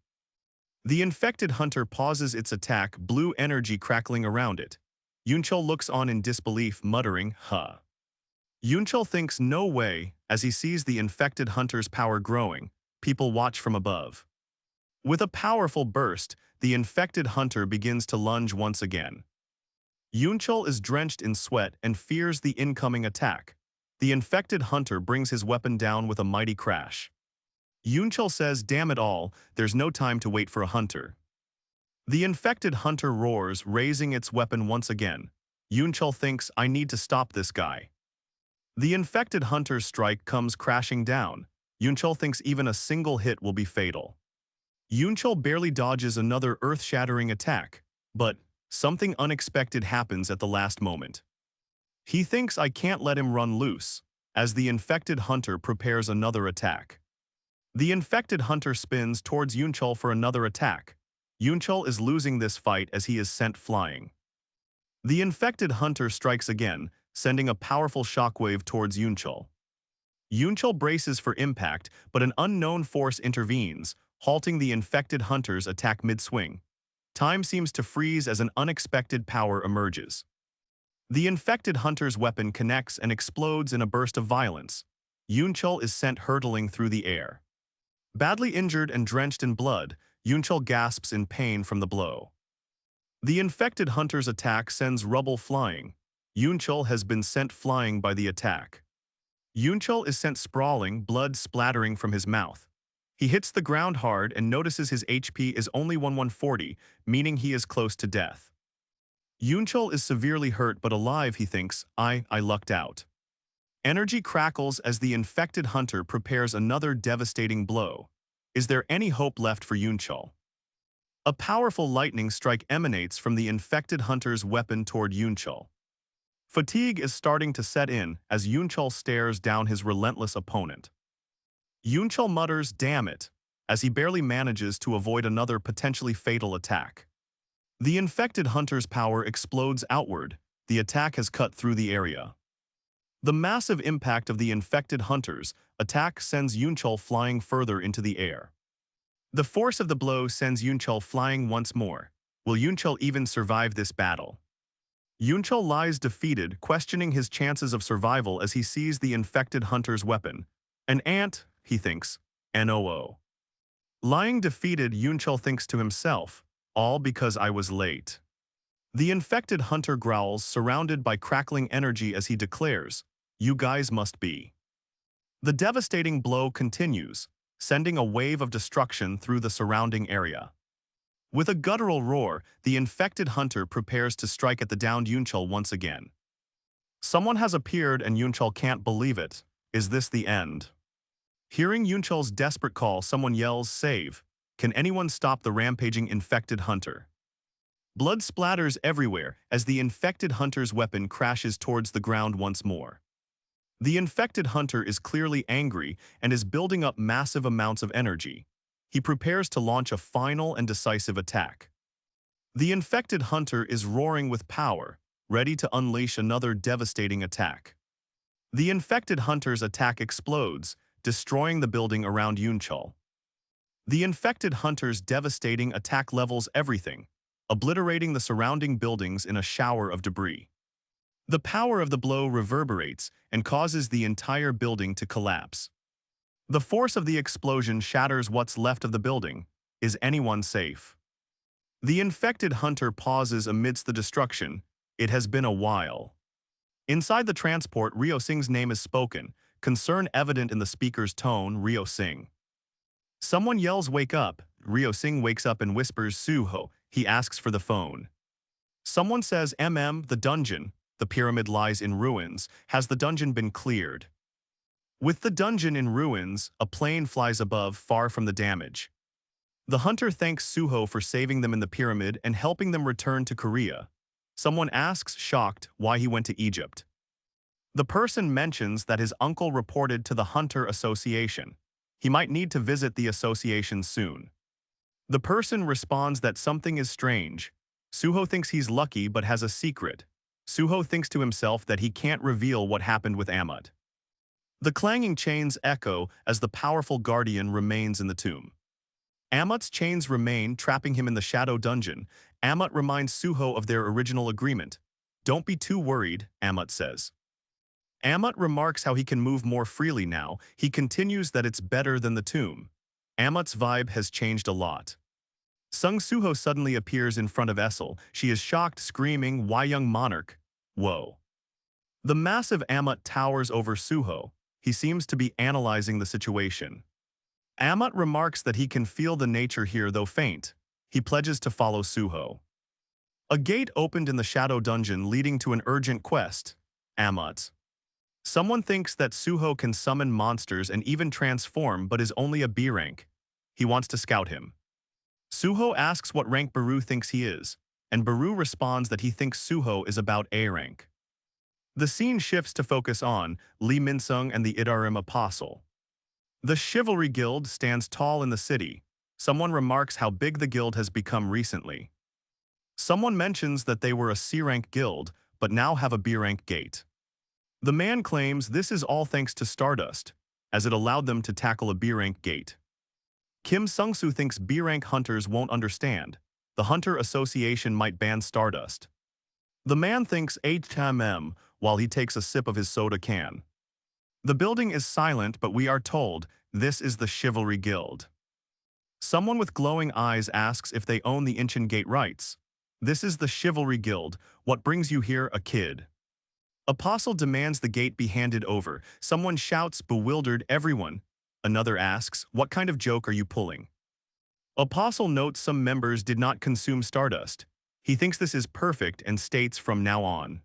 Speaker 1: The infected hunter pauses its attack, blue energy crackling around it. Yunchul looks on in disbelief, muttering, huh. Yunchul thinks no way as he sees the infected hunter's power growing. People watch from above. With a powerful burst, the infected hunter begins to lunge once again. Yunchul is drenched in sweat and fears the incoming attack. The infected hunter brings his weapon down with a mighty crash. Yunchul says, damn it all, there's no time to wait for a hunter. The infected hunter roars, raising its weapon once again. Yunchul thinks, I need to stop this guy. The infected hunter's strike comes crashing down. Yunchul thinks even a single hit will be fatal. Yunchul barely dodges another earth-shattering attack, but something unexpected happens at the last moment. He thinks I can't let him run loose, as the infected hunter prepares another attack. The infected hunter spins towards Yunchul for another attack. Yunchul is losing this fight as he is sent flying. The infected hunter strikes again, sending a powerful shockwave towards Yunchul. Yunchul braces for impact, but an unknown force intervenes, halting the infected hunter's attack mid-swing. Time seems to freeze as an unexpected power emerges. The infected hunter's weapon connects and explodes in a burst of violence. Yunchul is sent hurtling through the air. Badly injured and drenched in blood, Yunchul gasps in pain from the blow. The infected hunter's attack sends rubble flying. Yunchul has been sent flying by the attack. Yunchul is sent sprawling, blood splattering from his mouth. He hits the ground hard and notices his HP is only 1140, meaning he is close to death. Yunchul is severely hurt but alive, he thinks. I lucked out. Energy crackles as the infected hunter prepares another devastating blow. Is there any hope left for Yunchul? A powerful lightning strike emanates from the infected hunter's weapon toward Yunchul. Fatigue is starting to set in as Yunchul stares down his relentless opponent. Yunchul mutters, "Damn it," as he barely manages to avoid another potentially fatal attack. The infected hunter's power explodes outward. The attack has cut through the area. The massive impact of the infected hunter's attack sends Yunchul flying further into the air. The force of the blow sends Yunchul flying once more. Will Yunchul even survive this battle? Yunchul lies defeated, questioning his chances of survival as he sees the infected hunter's weapon. An ant, he thinks. NOO. Lying defeated, Yunchul thinks to himself, all because I was late. The infected hunter growls, surrounded by crackling energy as he declares, "You guys must be." The devastating blow continues, sending a wave of destruction through the surrounding area. With a guttural roar, the infected hunter prepares to strike at the downed Yunchul once again. Someone has appeared and Yunchul can't believe it. Is this the end? Hearing Yunchul's desperate call, someone yells, "Save! Can anyone stop the rampaging infected hunter?" Blood splatters everywhere as the infected hunter's weapon crashes towards the ground once more. The infected hunter is clearly angry and is building up massive amounts of energy. He prepares to launch a final and decisive attack. The infected hunter is roaring with power, ready to unleash another devastating attack. The infected hunter's attack explodes, destroying the building around Yunchul. The infected hunter's devastating attack levels everything, obliterating the surrounding buildings in a shower of debris. The power of the blow reverberates and causes the entire building to collapse. The force of the explosion shatters what's left of the building. Is anyone safe? The infected hunter pauses amidst the destruction. It has been a while. Inside the transport, Ryo Singh's name is spoken, concern evident in the speaker's tone. Ryo Singh. Someone yells, "Wake up!" Ryo Singh wakes up and whispers, "Suho." He asks for the phone. Someone says, the dungeon. The pyramid lies in ruins. Has the dungeon been cleared? With the dungeon in ruins, a plane flies above, far from the damage. The hunter thanks Suho for saving them in the pyramid and helping them return to Korea. Someone asks, shocked, why he went to Egypt. The person mentions that his uncle reported to the Hunter Association. He might need to visit the association soon. The person responds that something is strange. Suho thinks he's lucky but has a secret. Suho thinks to himself that he can't reveal what happened with Amut. The clanging chains echo as the powerful guardian remains in the tomb. Amut's chains remain, trapping him in the shadow dungeon. Amut reminds Suho of their original agreement. "Don't be too worried," Amut says. Amut remarks how he can move more freely now. He continues that it's better than the tomb. Amut's vibe has changed a lot. Sung Suho suddenly appears in front of Essel. She is shocked, screaming, "Why, young monarch?" Whoa. The massive Amut towers over Suho. He seems to be analyzing the situation. Amut remarks that he can feel the nature here, though faint. He pledges to follow Suho. A gate opened in the shadow dungeon, leading to an urgent quest. Amut. Someone thinks that Suho can summon monsters and even transform, but is only a B rank. He wants to scout him. Suho asks what rank Baru thinks he is, and Baru responds that he thinks Suho is about A rank. The scene shifts to focus on Lee Minsung and the Idarim Apostle. The Chivalry Guild stands tall in the city. Someone remarks how big the guild has become recently. Someone mentions that they were a C-rank guild, but now have a B-rank gate. The man claims this is all thanks to Stardust, as it allowed them to tackle a B-rank gate. Kim Sung-soo thinks B-rank hunters won't understand. The Hunter Association might ban Stardust. The man thinks HMM while he takes a sip of his soda can. The building is silent, but we are told this is the Chivalry Guild. Someone with glowing eyes asks if they own the Ancient Gate rights. This is the Chivalry Guild. What brings you here, a kid? Apostle demands the gate be handed over. Someone shouts, bewildered, everyone. Another asks, what kind of joke are you pulling? Apostle notes some members did not consume Stardust. He thinks this is perfect and states from now on.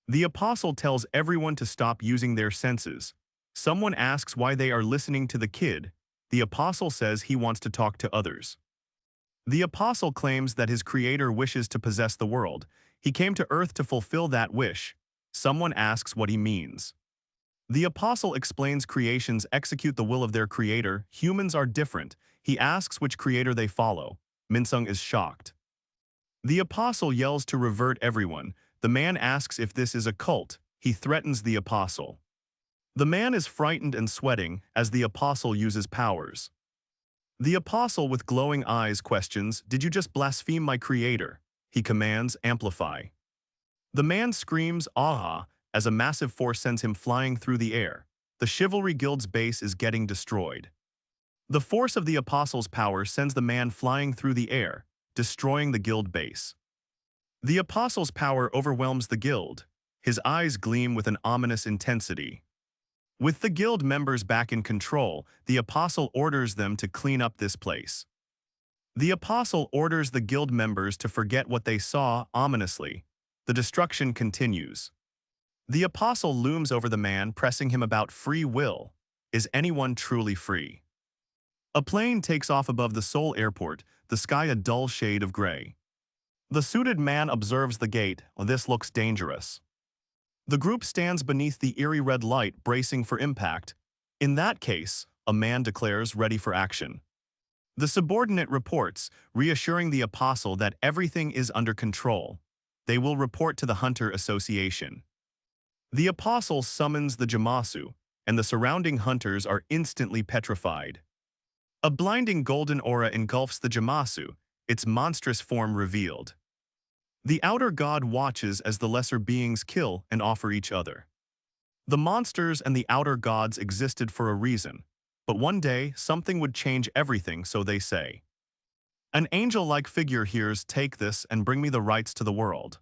Speaker 1: The Apostle tells everyone to stop using their senses. Someone asks why they are listening to the kid. The Apostle says he wants to talk to others. The Apostle claims that his creator wishes to possess the world. He came to Earth to fulfill that wish. Someone asks what he means. The Apostle explains creations execute the will of their creator. Humans are different. He asks which creator they follow. Minsung is shocked. The Apostle yells to revert everyone. The man asks if this is a cult. He threatens the Apostle. The man is frightened and sweating as the Apostle uses powers. The Apostle with glowing eyes questions, did you just blaspheme my creator? He commands, amplify. The man screams, aha, as a massive force sends him flying through the air. The Chivalry Guild's base is getting destroyed. The force of the Apostle's power sends the man flying through the air, destroying the guild base. The Apostle's power overwhelms the guild. His eyes gleam with an ominous intensity. With the guild members back in control, the Apostle orders them to clean up this place. The Apostle orders the guild members to forget what they saw, ominously. The destruction continues. The Apostle looms over the man, pressing him about free will. Is anyone truly free? A plane takes off above the Seoul airport, the sky a dull shade of gray. The suited man observes the gate. This looks dangerous. The group stands beneath the eerie red light, bracing for impact. In that case, a man declares ready for action. The subordinate reports, reassuring the Apostle that everything is under control. They will report to the Hunter Association. The Apostle summons the Jamasu, and the surrounding hunters are instantly petrified. A blinding golden aura engulfs the Jamasu, its monstrous form revealed. The outer god watches as the lesser beings kill and offer each other. The monsters and the outer gods existed for a reason, but one day something would change everything, so they say. An angel-like figure hears, take this and bring me the rights to the world.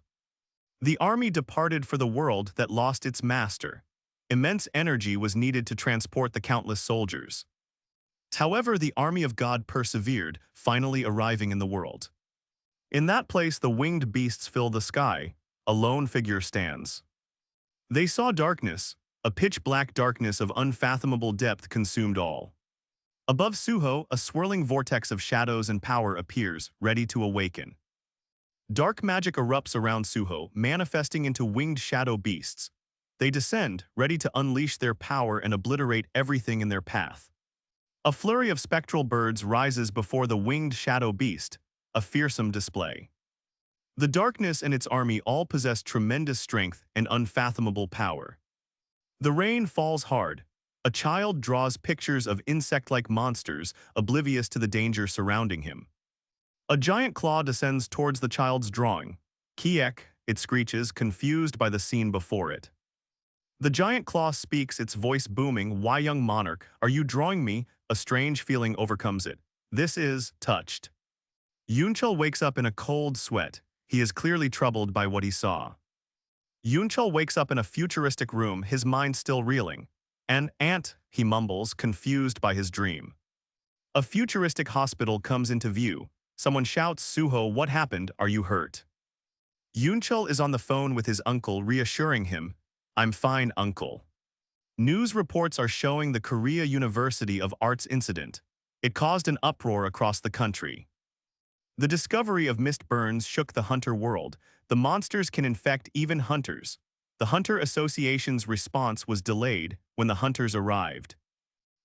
Speaker 1: The army departed for the world that lost its master. Immense energy was needed to transport the countless soldiers. However, the army of God persevered, finally arriving in the world. In that place, the winged beasts fill the sky. A lone figure stands. They saw darkness. A pitch-black darkness of unfathomable depth consumed all. Above Suho, a swirling vortex of shadows and power appears, ready to awaken. Dark magic erupts around Suho, manifesting into winged shadow beasts. They descend, ready to unleash their power and obliterate everything in their path. A flurry of spectral birds rises before the winged shadow beast, a fearsome display. The darkness and its army all possess tremendous strength and unfathomable power. The rain falls hard. A child draws pictures of insect-like monsters, oblivious to the danger surrounding him. A giant claw descends towards the child's drawing. Kiek, it screeches, confused by the scene before it. The giant claw speaks, its voice booming, why young monarch, are you drawing me? A strange feeling overcomes it. This is touched. Yoonchul wakes up in a cold sweat. He is clearly troubled by what he saw. Yoonchul wakes up in a futuristic room, his mind still reeling. An ant, he mumbles, confused by his dream. A futuristic hospital comes into view. Someone shouts, Suho, what happened? Are you hurt? Yoonchul is on the phone with his uncle, reassuring him, I'm fine, uncle. News reports are showing the Korea University of Arts incident. It caused an uproar across the country. The discovery of mist burns shook the hunter world. The monsters can infect even hunters. The Hunter Association's response was delayed when the hunters arrived.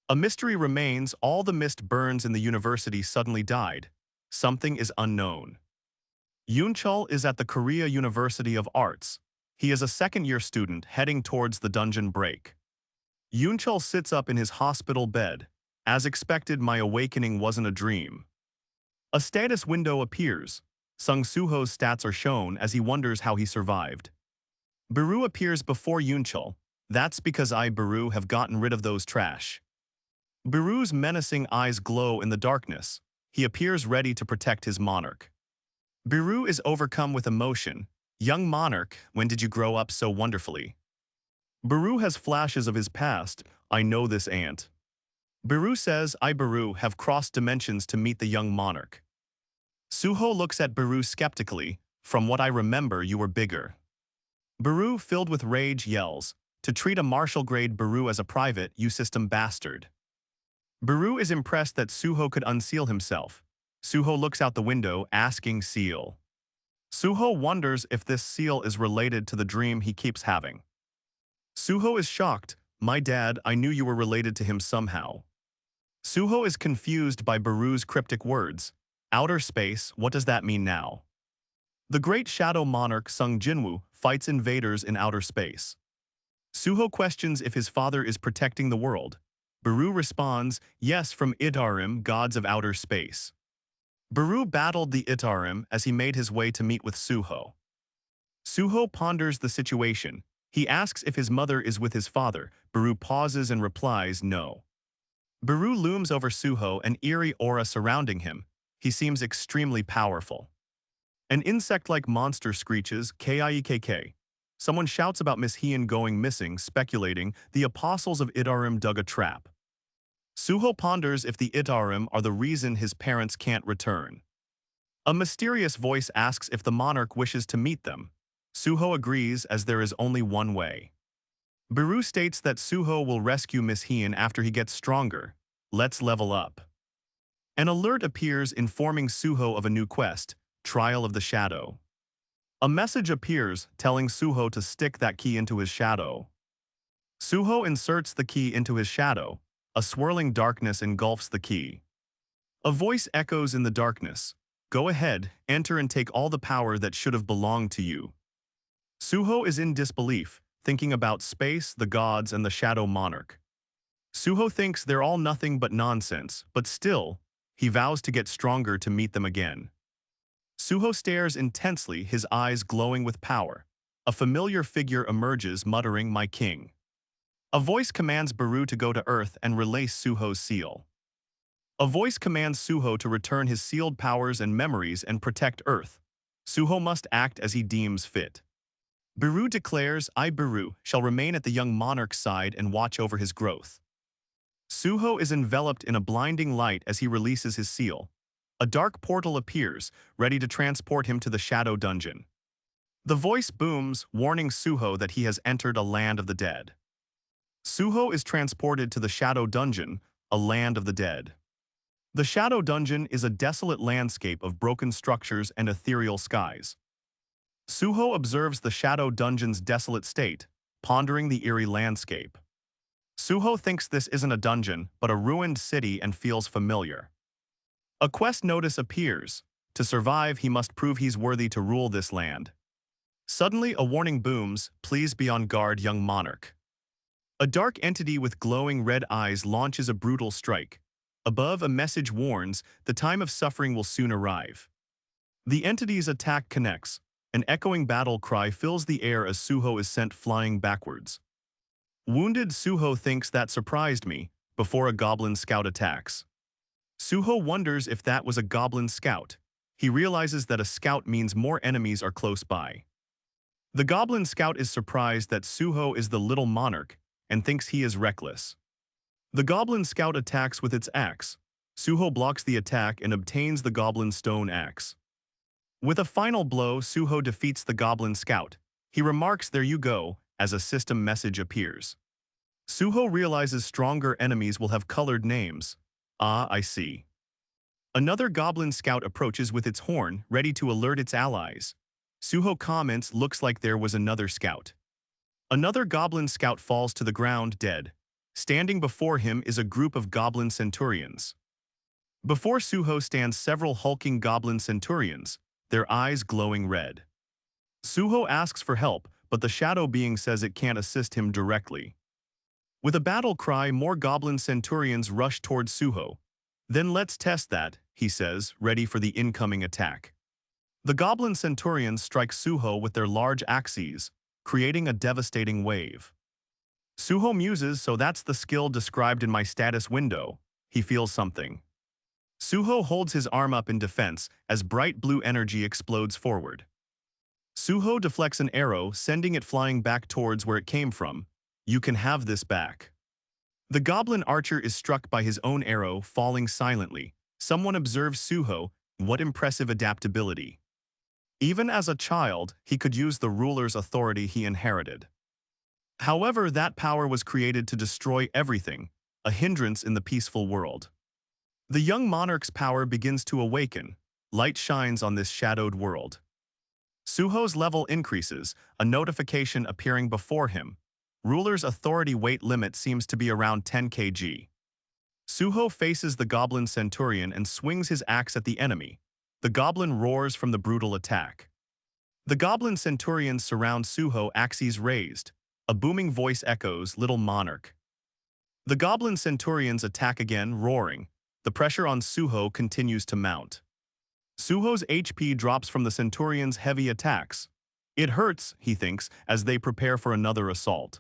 Speaker 1: A mystery remains, all the mist burns in the university suddenly died. Something is unknown. Yoonchul is at the Korea University of Arts. He is a second-year student heading towards the dungeon break. Yoonchul sits up in his hospital bed. As expected, my awakening wasn't a dream. A status window appears. Sung Soo-ho's stats are shown as he wonders how he survived. Baru appears before Yoonchul. That's because I, Baru, have gotten rid of those trash. Baru's menacing eyes glow in the darkness. He appears ready to protect his monarch. Baru is overcome with emotion. Young monarch, when did you grow up so wonderfully? Baru has flashes of his past. I know this aunt. Baru says, I, Baru, have crossed dimensions to meet the young monarch. Suho looks at Baru skeptically. From what I remember, you were bigger. Baru, filled with rage, yells, to treat a martial-grade Baru as a private, you system bastard. Baru is impressed that Suho could unseal himself. Suho looks out the window, asking seal. Suho wonders if this seal is related to the dream he keeps having. Suho is shocked. My dad, I knew you were related to him somehow. Suho is confused by Baru's cryptic words. Outer space, what does that mean now? The great shadow monarch Sung Jinwoo fights invaders in outer space. Suho questions if his father is protecting the world. Baru responds, yes, from Itarim, gods of outer space. Baru battled the Itarim as he made his way to meet with Suho. Suho ponders the situation. He asks if his mother is with his father. Baru pauses and replies, no. Baru looms over Suho, an eerie aura surrounding him. He seems extremely powerful. An insect-like monster screeches, Kiekk. Someone shouts about Miss Hien going missing, speculating the apostles of Itarim dug a trap. Suho ponders if the Itarim are the reason his parents can't return. A mysterious voice asks if the monarch wishes to meet them. Suho agrees as there is only one way. Baru states that Suho will rescue Miss Hien after he gets stronger. Let's level up. An alert appears informing Suho of a new quest, Trial of the Shadow. A message appears telling Suho to stick that key into his shadow. Suho inserts the key into his shadow. A swirling darkness engulfs the key. A voice echoes in the darkness. Go ahead, enter and take all the power that should have belonged to you. Suho is in disbelief, thinking about space, the gods, and the shadow monarch. Suho thinks they're all nothing but nonsense, but still, he vows to get stronger to meet them again. Suho stares intensely, his eyes glowing with power. A familiar figure emerges, muttering, my king. A voice commands Baru to go to Earth and release Suho's seal. A voice commands Suho to return his sealed powers and memories and protect Earth. Suho must act as he deems fit. Baru declares, I, Baru, shall remain at the young monarch's side and watch over his growth. Suho is enveloped in a blinding light as he releases his seal. A dark portal appears, ready to transport him to the shadow dungeon. The voice booms, warning Suho that he has entered a land of the dead. Suho is transported to the shadow dungeon, a land of the dead. The shadow dungeon is a desolate landscape of broken structures and ethereal skies. Suho observes the shadow dungeon's desolate state, pondering the eerie landscape. Suho thinks this isn't a dungeon, but a ruined city and feels familiar. A quest notice appears. To survive, he must prove he's worthy to rule this land. Suddenly, a warning booms, please be on guard, young monarch. A dark entity with glowing red eyes launches a brutal strike. Above, a message warns, the time of suffering will soon arrive. The entity's attack connects. An echoing battle cry fills the air as Suho is sent flying backwards. Wounded Suho thinks that surprised me, before a goblin scout attacks. Suho wonders if that was a goblin scout. He realizes that a scout means more enemies are close by. The goblin scout is surprised that Suho is the little monarch and thinks he is reckless. The goblin scout attacks with its axe. Suho blocks the attack and obtains the goblin stone axe. With a final blow, Suho defeats the goblin scout. He remarks, there you go, as a system message appears. Suho realizes stronger enemies will have colored names. Ah, I see. Another goblin scout approaches with its horn, ready to alert its allies. Suho comments, looks like there was another scout. Another goblin scout falls to the ground, dead. Standing before him is a group of goblin centurions. Before Suho stands several hulking goblin centurions. their eyes glowing red. Suho asks for help, but the shadow being says it can't assist him directly. With a battle cry, more goblin centurions rush towards Suho. Then let's test that, he says, ready for the incoming attack. The goblin centurions strike Suho with their large axes, creating a devastating wave. Suho muses, so that's the skill described in my status window. He feels something. Suho holds his arm up in defense as bright blue energy explodes forward. Suho deflects an arrow, sending it flying back towards where it came from. You can have this back. The goblin archer is struck by his own arrow, falling silently. Someone observes Suho. What impressive adaptability. Even as a child, he could use the ruler's authority he inherited. However, that power was created to destroy everything, a hindrance in the peaceful world. The young monarch's power begins to awaken. Light shines on this shadowed world. Suho's level increases, a notification appearing before him. Ruler's authority weight limit seems to be around 10 kg. Suho faces the goblin centurion and swings his axe at the enemy. The goblin roars from the brutal attack. The goblin centurions surround Suho, axes raised. A booming voice echoes, "Little monarch." The goblin centurions attack again, roaring. The pressure on Suho continues to mount. Suho's HP drops from the centurions' heavy attacks. It hurts, he thinks, as they prepare for another assault.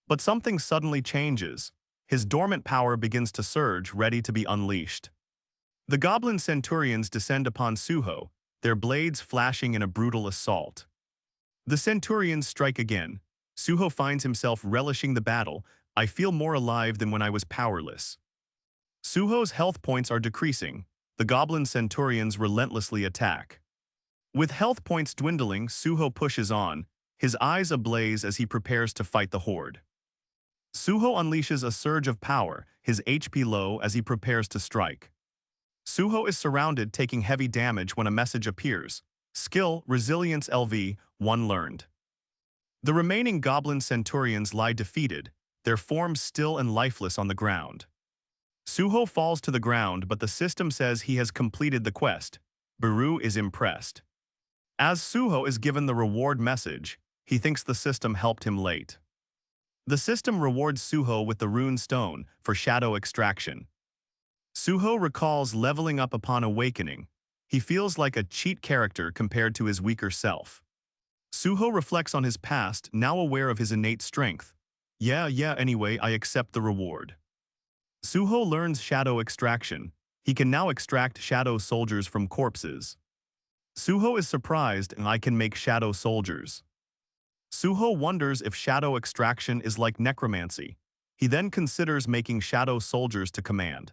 Speaker 1: But something suddenly changes. His dormant power begins to surge, ready to be unleashed. The goblin centurions descend upon Suho, their blades flashing in a brutal assault. The centurions strike again. Suho finds himself relishing the battle. I feel more alive than when I was powerless. Suho's health points are decreasing. The goblin centurions relentlessly attack. With health points dwindling, Suho pushes on, his eyes ablaze as he prepares to fight the horde. Suho unleashes a surge of power, his HP low as he prepares to strike. Suho is surrounded, taking heavy damage when a message appears. Skill, Resilience LV, 1 learned. The remaining goblin centurions lie defeated, their forms still and lifeless on the ground. Suho falls to the ground, but the system says he has completed the quest. Baru is impressed. As Suho is given the reward message, he thinks the system helped him late. The system rewards Suho with the rune stone for shadow extraction. Suho recalls leveling up upon awakening. He feels like a cheat character compared to his weaker self. Suho reflects on his past, now aware of his innate strength. Anyway, I accept the reward. Suho learns shadow extraction. He can now extract shadow soldiers from corpses. Suho is surprised, and I can make shadow soldiers. Suho wonders if shadow extraction is like necromancy. He then considers making shadow soldiers to command.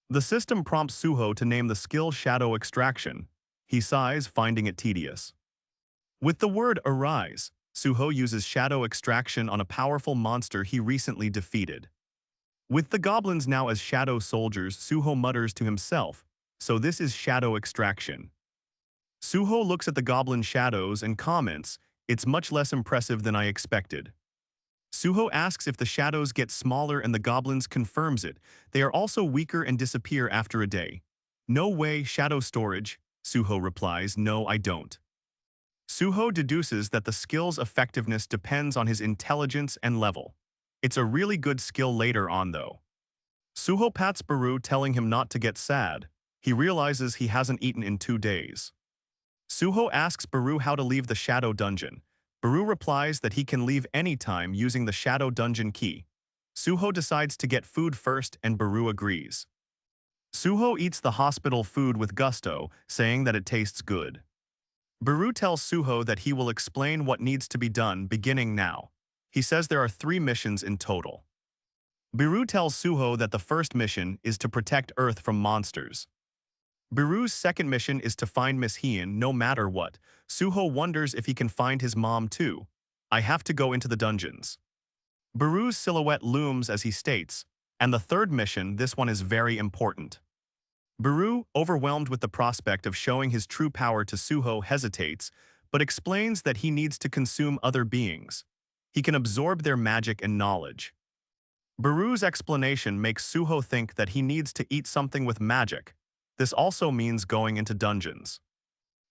Speaker 1: The system prompts Suho to name the skill shadow extraction. He sighs, finding it tedious. With the word arise, Suho uses shadow extraction on a powerful monster he recently defeated. With the goblins now as shadow soldiers, Suho mutters to himself, so this is shadow extraction. Suho looks at the goblin shadows and comments, it's much less impressive than I expected. Suho asks if the shadows get smaller and the goblins confirms it. They are also weaker and disappear after a day. No way, shadow storage. Suho replies, no, I don't. Suho deduces that the skill's effectiveness depends on his intelligence and level. It's a really good skill later on though. Suho pats Baru, telling him not to get sad. He realizes he hasn't eaten in 2 days. Suho asks Baru how to leave the shadow dungeon. Baru replies that he can leave anytime using the shadow dungeon key. Suho decides to get food first and Baru agrees. Suho eats the hospital food with gusto, saying that it tastes good. Baru tells Suho that he will explain what needs to be done beginning now. He says there are 3 missions in total. Baru tells Suho that the first mission is to protect Earth from monsters. Baru's second mission is to find Miss Hien no matter what. Suho wonders if he can find his mom too. I have to go into the dungeons. Baru's silhouette looms as he states, and the third mission, this one is very important. Baru, overwhelmed with the prospect of showing his true power to Suho, hesitates, but explains that he needs to consume other beings. He can absorb their magic and knowledge. Baru's explanation makes Suho think that he needs to eat something with magic. This also means going into dungeons.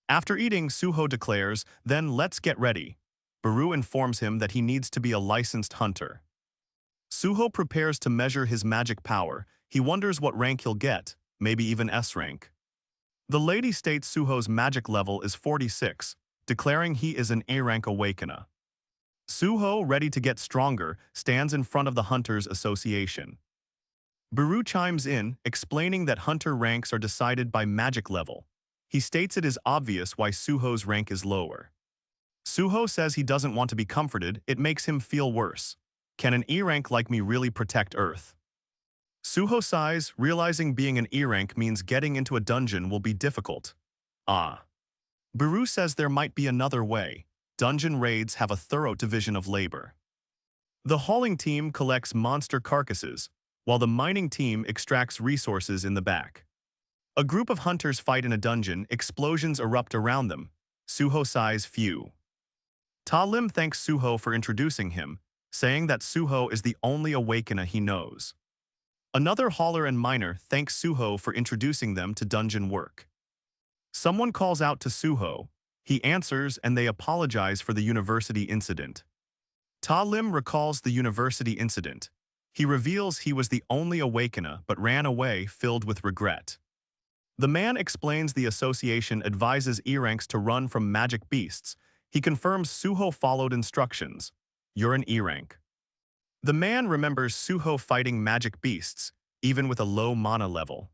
Speaker 1: After eating, Suho declares, "Then let's get ready." Baru informs him that he needs to be a licensed hunter. Suho prepares to measure his magic power. He wonders what rank he'll get, maybe even S rank. The lady states Suho's magic level is 46, declaring he is an A-rank awakener. Suho, ready to get stronger, stands in front of the Hunters Association. Baru chimes in, explaining that hunter ranks are decided by magic level. He states it is obvious why Suho's rank is lower. Suho says he doesn't want to be comforted, it makes him feel worse. Can an E-rank like me really protect Earth? Suho sighs, realizing being an E-rank means getting into a dungeon will be difficult. Baru says there might be another way. Dungeon raids have a thorough division of labor. The hauling team collects monster carcasses, while the mining team extracts resources in the back. A group of hunters fight in a dungeon, explosions erupt around them. Suho sighs, phew. Ta Lim thanks Suho for introducing him, saying that Suho is the only awakener he knows. Another hauler and miner thanks Suho for introducing them to dungeon work. Someone calls out to Suho. He answers and they apologize for the university incident. Ta Lim recalls the university incident. He reveals he was the only awakener but ran away filled with regret. The man explains the association advises E-ranks to run from magic beasts. He confirms Suho followed instructions. You're an E-rank. The man remembers Suho fighting magic beasts, even with a low mana level.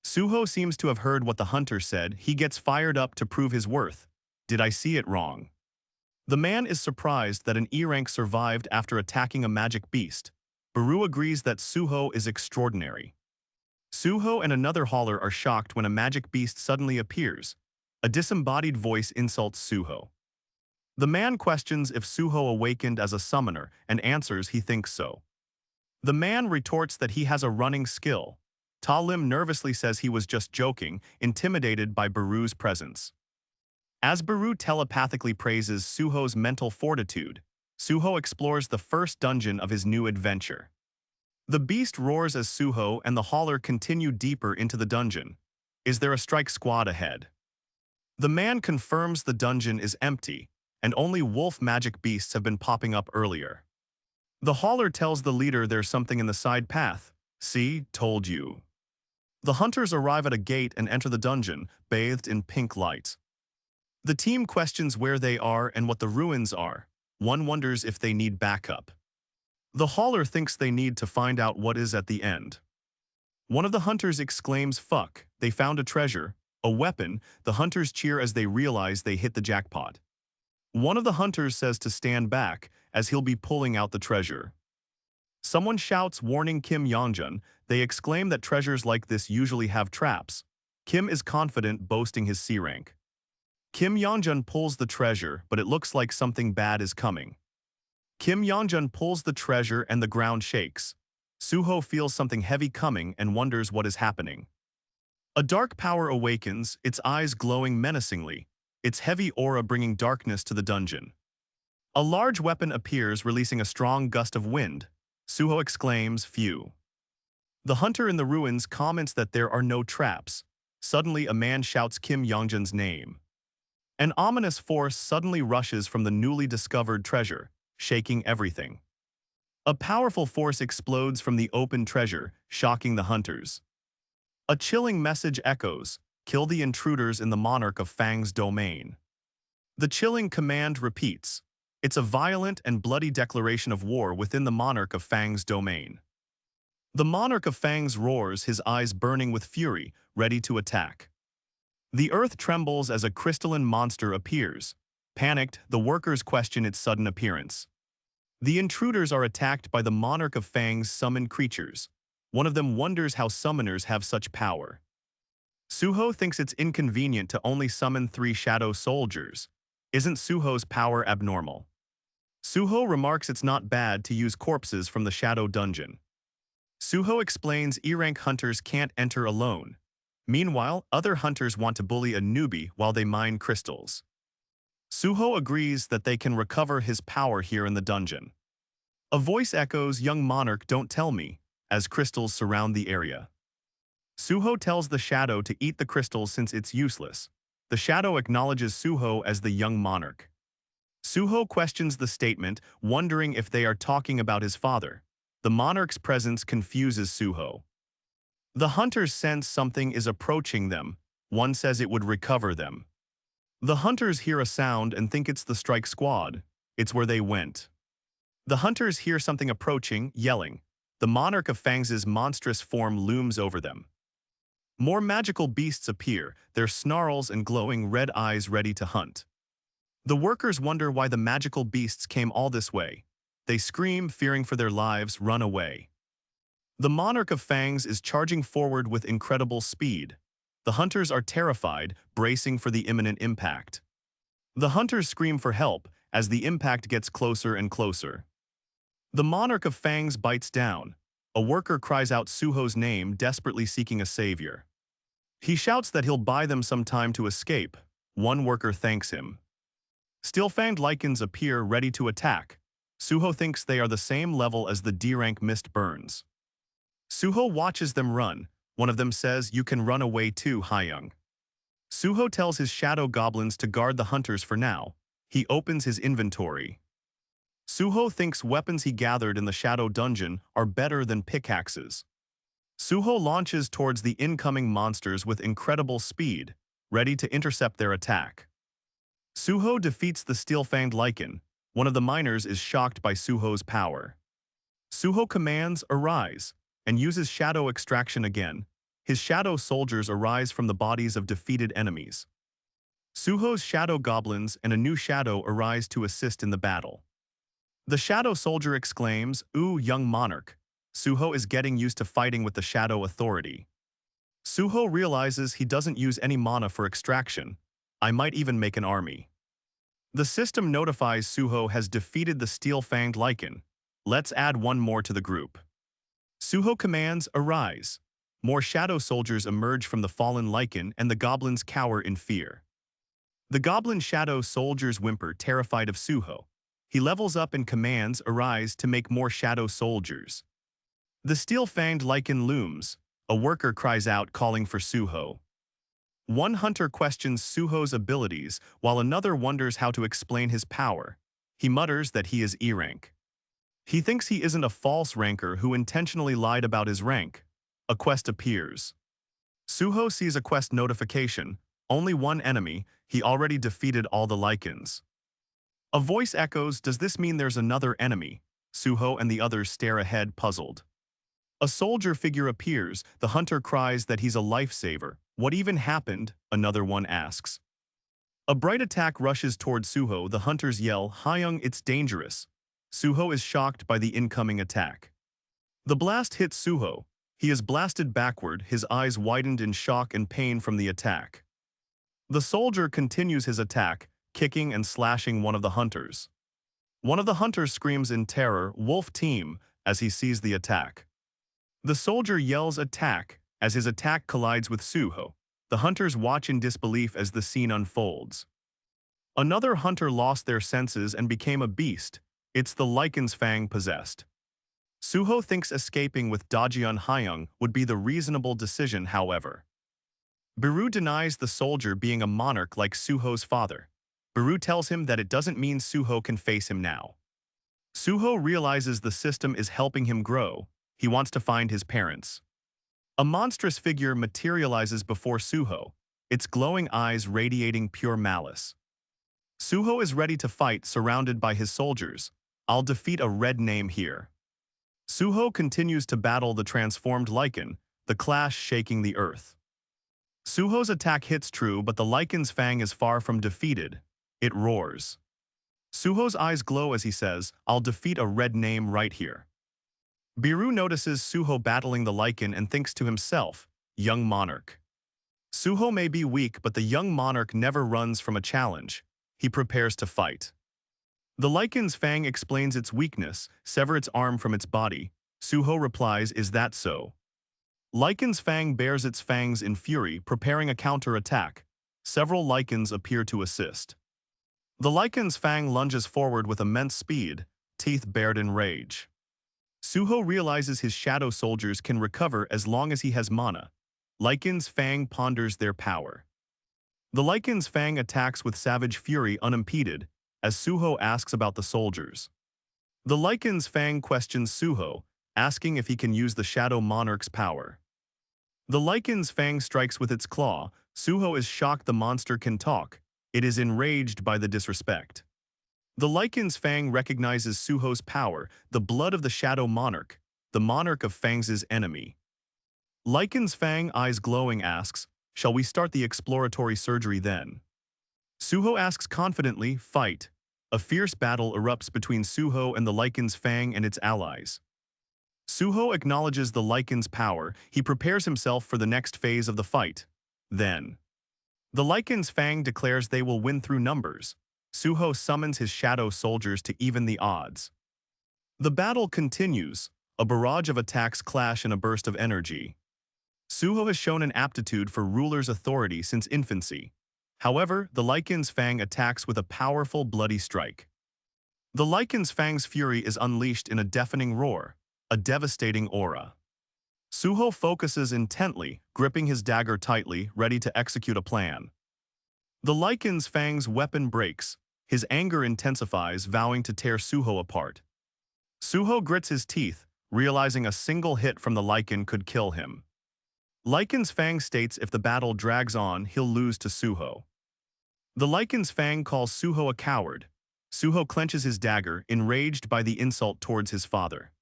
Speaker 1: Suho seems to have heard what the hunter said. He gets fired up to prove his worth. Did I see it wrong? The man is surprised that an E-rank survived after attacking a magic beast. Baru agrees that Suho is extraordinary. Suho and another hauler are shocked when a magic beast suddenly appears. A disembodied voice insults Suho. The man questions if Suho awakened as a summoner and answers he thinks so. The man retorts that he has a running skill. Ta Lim nervously says he was just joking, intimidated by Baru's presence. As Baru telepathically praises Suho's mental fortitude, Suho explores the first dungeon of his new adventure. The beast roars as Suho and the hauler continue deeper into the dungeon. Is there a strike squad ahead? The man confirms the dungeon is empty, and only wolf magic beasts have been popping up earlier. The hauler tells the leader there's something in the side path. See, told you. The hunters arrive at a gate and enter the dungeon, bathed in pink light. The team questions where they are and what the ruins are. One wonders if they need backup. The hauler thinks they need to find out what is at the end. One of the hunters exclaims, "Fuck, they found a treasure, a weapon." The hunters cheer as they realize they hit the jackpot. One of the hunters says to stand back, as he'll be pulling out the treasure. Someone shouts, warning Kim Yongjun. They exclaim that treasures like this usually have traps. Kim is confident, boasting his C rank. Kim Yongjun pulls the treasure, but it looks like something bad is coming. Kim Yongjun pulls the treasure and the ground shakes. Suho feels something heavy coming and wonders what is happening. A dark power awakens, its eyes glowing menacingly, its heavy aura bringing darkness to the dungeon. A large weapon appears, releasing a strong gust of wind. Suho exclaims, "Phew." The hunter in the ruins comments that there are no traps. Suddenly, a man shouts Kim Yongjun's name. An ominous force suddenly rushes from the newly discovered treasure, shaking everything. A powerful force explodes from the open treasure, shocking the hunters. A chilling message echoes, "Kill the intruders in the monarch of Fang's domain." The chilling command repeats. It's a violent and bloody declaration of war within the monarch of Fang's domain. The monarch of Fang's roars, his eyes burning with fury, ready to attack. The earth trembles as a crystalline monster appears. Panicked, the workers question its sudden appearance. The intruders are attacked by the monarch of Fang's summoned creatures. One of them wonders how summoners have such power. Suho thinks it's inconvenient to only summon 3 shadow soldiers. Isn't Suho's power abnormal? Suho remarks it's not bad to use corpses from the shadow dungeon. Suho explains E-rank hunters can't enter alone. Meanwhile, other hunters want to bully a newbie while they mine crystals. Suho agrees that they can recover his power here in the dungeon. A voice echoes, "Young monarch, don't tell me," as crystals surround the area. Suho tells the shadow to eat the crystals since it's useless. The shadow acknowledges Suho as the young monarch. Suho questions the statement, wondering if they are talking about his father. The monarch's presence confuses Suho. The hunters sense something is approaching them. One says it would recover them. The hunters hear a sound and think it's the strike squad. It's where they went. The hunters hear something approaching, yelling. The monarch of Fangs's monstrous form looms over them. More magical beasts appear, their snarls and glowing red eyes ready to hunt. The workers wonder why the magical beasts came all this way. They scream, fearing for their lives, run away. The monarch of Fangs is charging forward with incredible speed. The hunters are terrified, bracing for the imminent impact. The hunters scream for help as the impact gets closer and closer. The monarch of Fangs bites down. A worker cries out Suho's name, desperately seeking a savior. He shouts that he'll buy them some time to escape. One worker thanks him. Steel-fanged lichens appear, ready to attack. Suho thinks they are the same level as the D-rank mist burns. Suho watches them run. One of them says, "You can run away too, Hyung." Suho tells his shadow goblins to guard the hunters for now. He opens his inventory. Suho thinks weapons he gathered in the shadow dungeon are better than pickaxes. Suho launches towards the incoming monsters with incredible speed, ready to intercept their attack. Suho defeats the steel-fanged lichen. One of the miners is shocked by Suho's power. Suho commands, "Arise," and uses shadow extraction again. His shadow soldiers arise from the bodies of defeated enemies. Suho's shadow goblins and a new shadow arise to assist in the battle. The shadow soldier exclaims, "Ooh, young monarch." Suho is getting used to fighting with the shadow authority. Suho realizes he doesn't use any mana for extraction. I might even make an army. The system notifies Suho has defeated the steel-fanged lichen. Let's add one more to the group. Suho commands, "Arise." More shadow soldiers emerge from the fallen lichen and the goblins cower in fear. The goblin shadow soldiers whimper, terrified of Suho. He levels up and commands, "Arise," to make more shadow soldiers. The steel-fanged lichen looms. A worker cries out, calling for Suho. One hunter questions Suho's abilities, while another wonders how to explain his power. He mutters that he is E-rank. He thinks he isn't a false ranker who intentionally lied about his rank. A quest appears. Suho sees a quest notification. Only one enemy. He already defeated all the lichens. A voice echoes, "Does this mean there's another enemy?" Suho and the others stare ahead, puzzled. A soldier figure appears. The hunter cries that he's a lifesaver. "What even happened?" another one asks. A bright attack rushes toward Suho. The hunters yell, "Hyung, it's dangerous." Suho is shocked by the incoming attack. The blast hits Suho. He is blasted backward, his eyes widened in shock and pain from the attack. The soldier continues his attack, kicking and slashing one of the hunters. One of the hunters screams in terror, "Wolf team," as he sees the attack. The soldier yells, "Attack," as his attack collides with Suho. The hunters watch in disbelief as the scene unfolds. Another hunter lost their senses and became a beast. It's the lichen's fang possessed. Suho thinks escaping with Dajian Hyung would be the reasonable decision, however. Biru denies the soldier being a monarch like Suho's father. Biru tells him that it doesn't mean Suho can face him now. Suho realizes the system is helping him grow. He wants to find his parents. A monstrous figure materializes before Suho, its glowing eyes radiating pure malice. Suho is ready to fight, surrounded by his soldiers. "I'll defeat a red name here." Suho continues to battle the transformed lichen, the clash shaking the earth. Suho's attack hits true, but the lichen's fang is far from defeated. It roars. Suho's eyes glow as he says, "I'll defeat a red name right here." Biru notices Suho battling the lichen and thinks to himself, "Young monarch." Suho may be weak, but the young monarch never runs from a challenge. He prepares to fight. The lichen's fang explains its weakness, sever its arm from its body. Suho replies, "Is that so?" Lichen's fang bares its fangs in fury, preparing a counter-attack. Several lichens appear to assist. The lichen's fang lunges forward with immense speed, teeth bared in rage. Suho realizes his shadow soldiers can recover as long as he has mana. Lichen's fang ponders their power. The Lycan's Fang attacks with savage fury unimpeded, as Suho asks about the soldiers. The Lycan's Fang questions Suho, asking if he can use the Shadow Monarch's power. The Lycan's Fang strikes with its claw. Suho is shocked the monster can talk. It is enraged by the disrespect. The Lycan's Fang recognizes Suho's power, the blood of the Shadow Monarch, the monarch of Fang's enemy. Lycan's Fang, eyes glowing, asks, "Shall we start the exploratory surgery then?" Suho asks confidently, "Fight." A fierce battle erupts between Suho and the Lycan's Fang and its allies. Suho acknowledges the Lycan's power. He prepares himself for the next phase of the fight. Then, the Lycan's Fang declares they will win through numbers. Suho summons his shadow soldiers to even the odds. The battle continues. A barrage of attacks clash in a burst of energy. Suho has shown an aptitude for ruler's authority since infancy. However, the Lycan's Fang attacks with a powerful, bloody strike. The Lycan's Fang's fury is unleashed in a deafening roar, a devastating aura. Suho focuses intently, gripping his dagger tightly, ready to execute a plan. The Lycan's Fang's weapon breaks. His anger intensifies, vowing to tear Suho apart. Suho grits his teeth, realizing a single hit from the Lycan could kill him. Lycan's Fang states if the battle drags on, he'll lose to Suho. The Lycan's Fang calls Suho a coward. Suho clenches his dagger, enraged by the insult towards his father.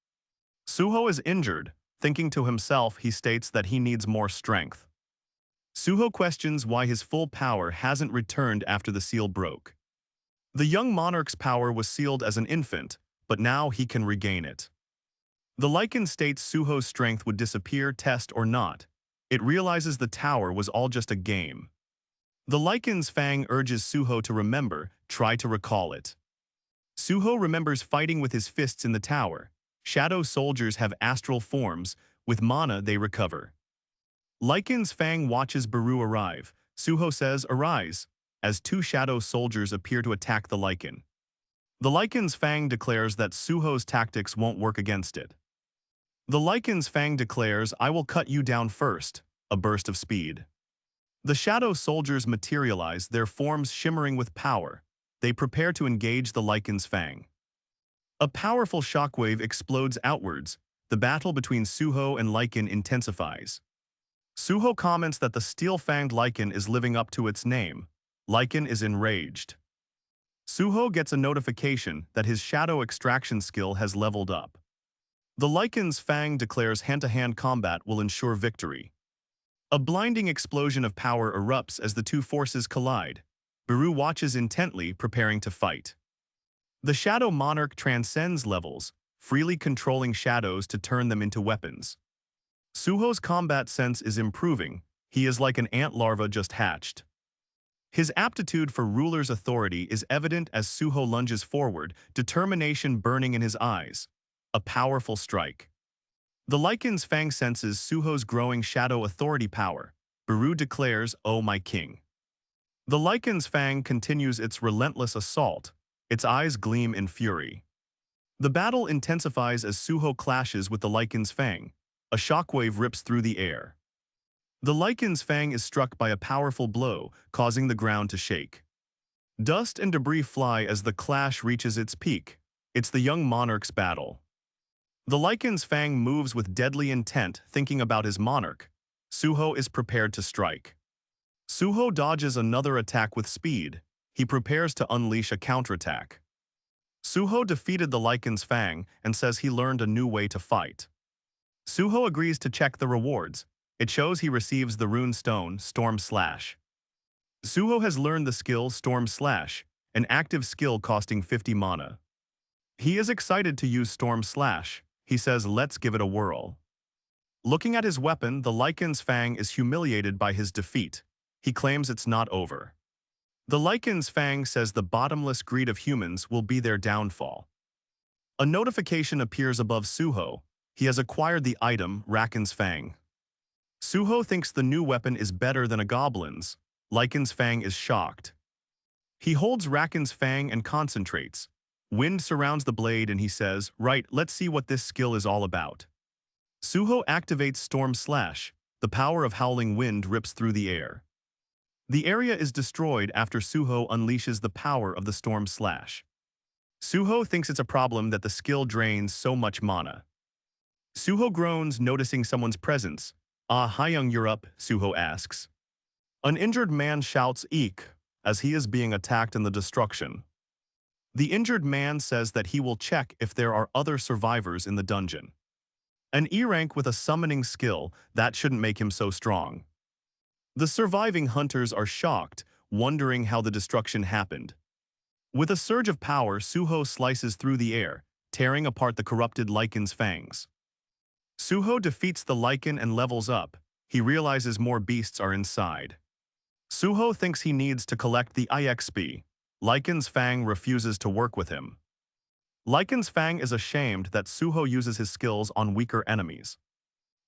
Speaker 1: Suho is injured. Thinking to himself, he states that he needs more strength. Suho questions why his full power hasn't returned after the seal broke. The young monarch's power was sealed as an infant, but now he can regain it. The Lycan states Suho's strength would disappear, test or not. It realizes the tower was all just a game. The Lycan's Fang urges Suho to remember, try to recall it. Suho remembers fighting with his fists in the tower. Shadow soldiers have astral forms. With mana they recover. Lycan's Fang watches Baru arrive. Suho says, "Arise," as two shadow soldiers appear to attack the Lycan. The Lycan's Fang declares that Suho's tactics won't work against it. The Lycan's Fang declares, "I will cut you down first," a burst of speed. The shadow soldiers materialize, their forms shimmering with power. They prepare to engage the Lycan's Fang. A powerful shockwave explodes outwards. The battle between Suho and Lycan intensifies. Suho comments that the steel-fanged Lycan is living up to its name. Lycan is enraged. Suho gets a notification that his shadow extraction skill has leveled up. The Lycan's Fang declares hand-to-hand combat will ensure victory. A blinding explosion of power erupts as the two forces collide. Baru watches intently, preparing to fight. The Shadow Monarch transcends levels, freely controlling shadows to turn them into weapons. Suho's combat sense is improving. He is like an ant larva just hatched. His aptitude for ruler's authority is evident as Suho lunges forward, determination burning in his eyes. A powerful strike. The Lycan's Fang senses Suho's growing shadow authority power. Baru declares, "Oh my king." The Lycan's Fang continues its relentless assault. Its eyes gleam in fury. The battle intensifies as Suho clashes with the Lycan's Fang. A shockwave rips through the air. The Lycan's Fang is struck by a powerful blow, causing the ground to shake. Dust and debris fly as the clash reaches its peak. It's the young monarch's battle. The Lycan's Fang moves with deadly intent, thinking about his monarch. Suho is prepared to strike. Suho dodges another attack with speed. He prepares to unleash a counterattack. Suho defeated the Lycan's Fang and says he learned a new way to fight. Suho agrees to check the rewards. It shows he receives the rune stone, Storm Slash. Suho has learned the skill Storm Slash, an active skill costing 50 mana. He is excited to use Storm Slash. He says, "Let's give it a whirl." Looking at his weapon, the Lycan's Fang is humiliated by his defeat. He claims it's not over. The Lycan's Fang says the bottomless greed of humans will be their downfall. A notification appears above Suho. He has acquired the item, Raken's Fang. Suho thinks the new weapon is better than a goblin's. Lycan's Fang is shocked. He holds Raken's Fang and concentrates. Wind surrounds the blade and he says, "Right, let's see what this skill is all about." Suho activates Storm Slash. The power of howling wind rips through the air. The area is destroyed after Suho unleashes the power of the Storm Slash. Suho thinks it's a problem that the skill drains so much mana. Suho groans, noticing someone's presence. "Ah, Hyung, you're up," Suho asks. An injured man shouts "Eek" as he is being attacked in the destruction. The injured man says that he will check if there are other survivors in the dungeon. An E rank with a summoning skill, that shouldn't make him so strong. The surviving hunters are shocked, wondering how the destruction happened. With a surge of power, Suho slices through the air, tearing apart the corrupted Lycan's fangs. Suho defeats the Lycan and levels up. He realizes more beasts are inside. Suho thinks he needs to collect the IXP. Lycan's fang refuses to work with him. Lycan's fang is ashamed that Suho uses his skills on weaker enemies.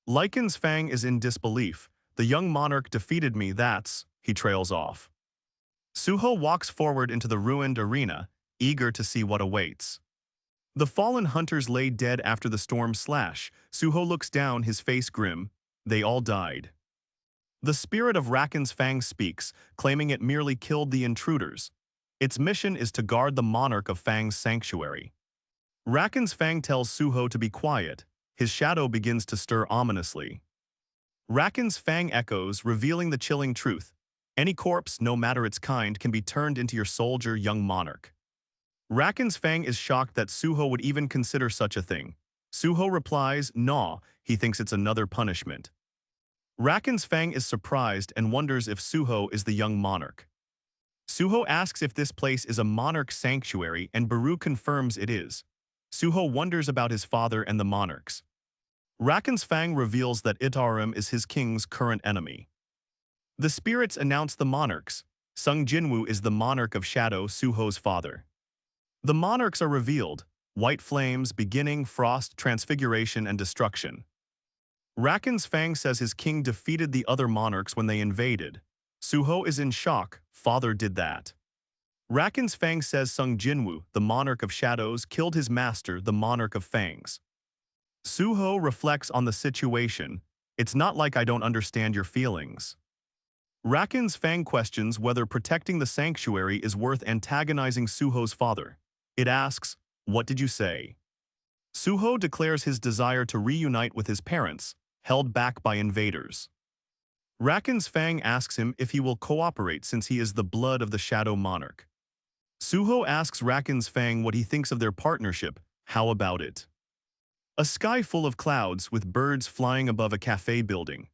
Speaker 1: Lycan's fang is in disbelief. "The young monarch defeated me, that's..." He trails off. Suho walks forward into the ruined arena, eager to see what awaits. The fallen hunters lay dead after the Storm Slash. Suho looks down, his face grim. They all died. The spirit of Raken's Fang speaks, claiming it merely killed the intruders. Its mission is to guard the monarch of Fang's sanctuary. Raken's Fang tells Suho to be quiet. His shadow begins to stir ominously. Raken's Fang echoes, revealing the chilling truth. Any corpse, no matter its kind, can be turned into your soldier, young monarch. Raken's Fang is shocked that Suho would even consider such a thing. Suho replies, "Nah," he thinks it's another punishment. Raken's Fang is surprised and wonders if Suho is the young monarch. Suho asks if this place is a monarch sanctuary, and Baru confirms it is. Suho wonders about his father and the monarchs. Raken's Fang reveals that Itarim is his king's current enemy. The spirits announce the monarchs. Sung Jinwoo is the monarch of Shadow, Suho's father. The monarchs are revealed: white flames, beginning, frost, transfiguration, and destruction. Raken's Fang says his king defeated the other monarchs when they invaded. Suho is in shock. Father did that. Raken's Fang says Sung Jinwoo, the monarch of shadows, killed his master, the monarch of fangs. Suho reflects on the situation. "It's not like I don't understand your feelings." Raken's Fang questions whether protecting the sanctuary is worth antagonizing Suho's father. It asks, "What did you say?" Suho declares his desire to reunite with his parents, held back by invaders. Raken's Fang asks him if he will cooperate since he is the blood of the Shadow Monarch. Suho asks Raken's Fang what he thinks of their partnership. How about it? A sky full of clouds with birds flying above a cafe building.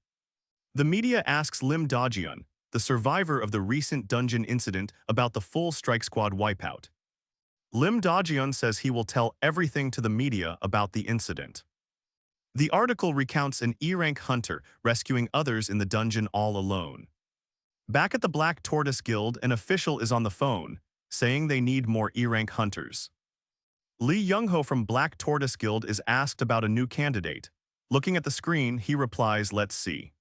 Speaker 1: The media asks Lim Dajian, the survivor of the recent dungeon incident, about the full Strike Squad wipeout. Lim Dajian says he will tell everything to the media about the incident. The article recounts an E-rank hunter rescuing others in the dungeon all alone. Back at the Black Tortoise Guild, an official is on the phone, saying they need more E-rank hunters. Lee Young-ho from Black Tortoise Guild is asked about a new candidate. Looking at the screen, he replies, "Let's see."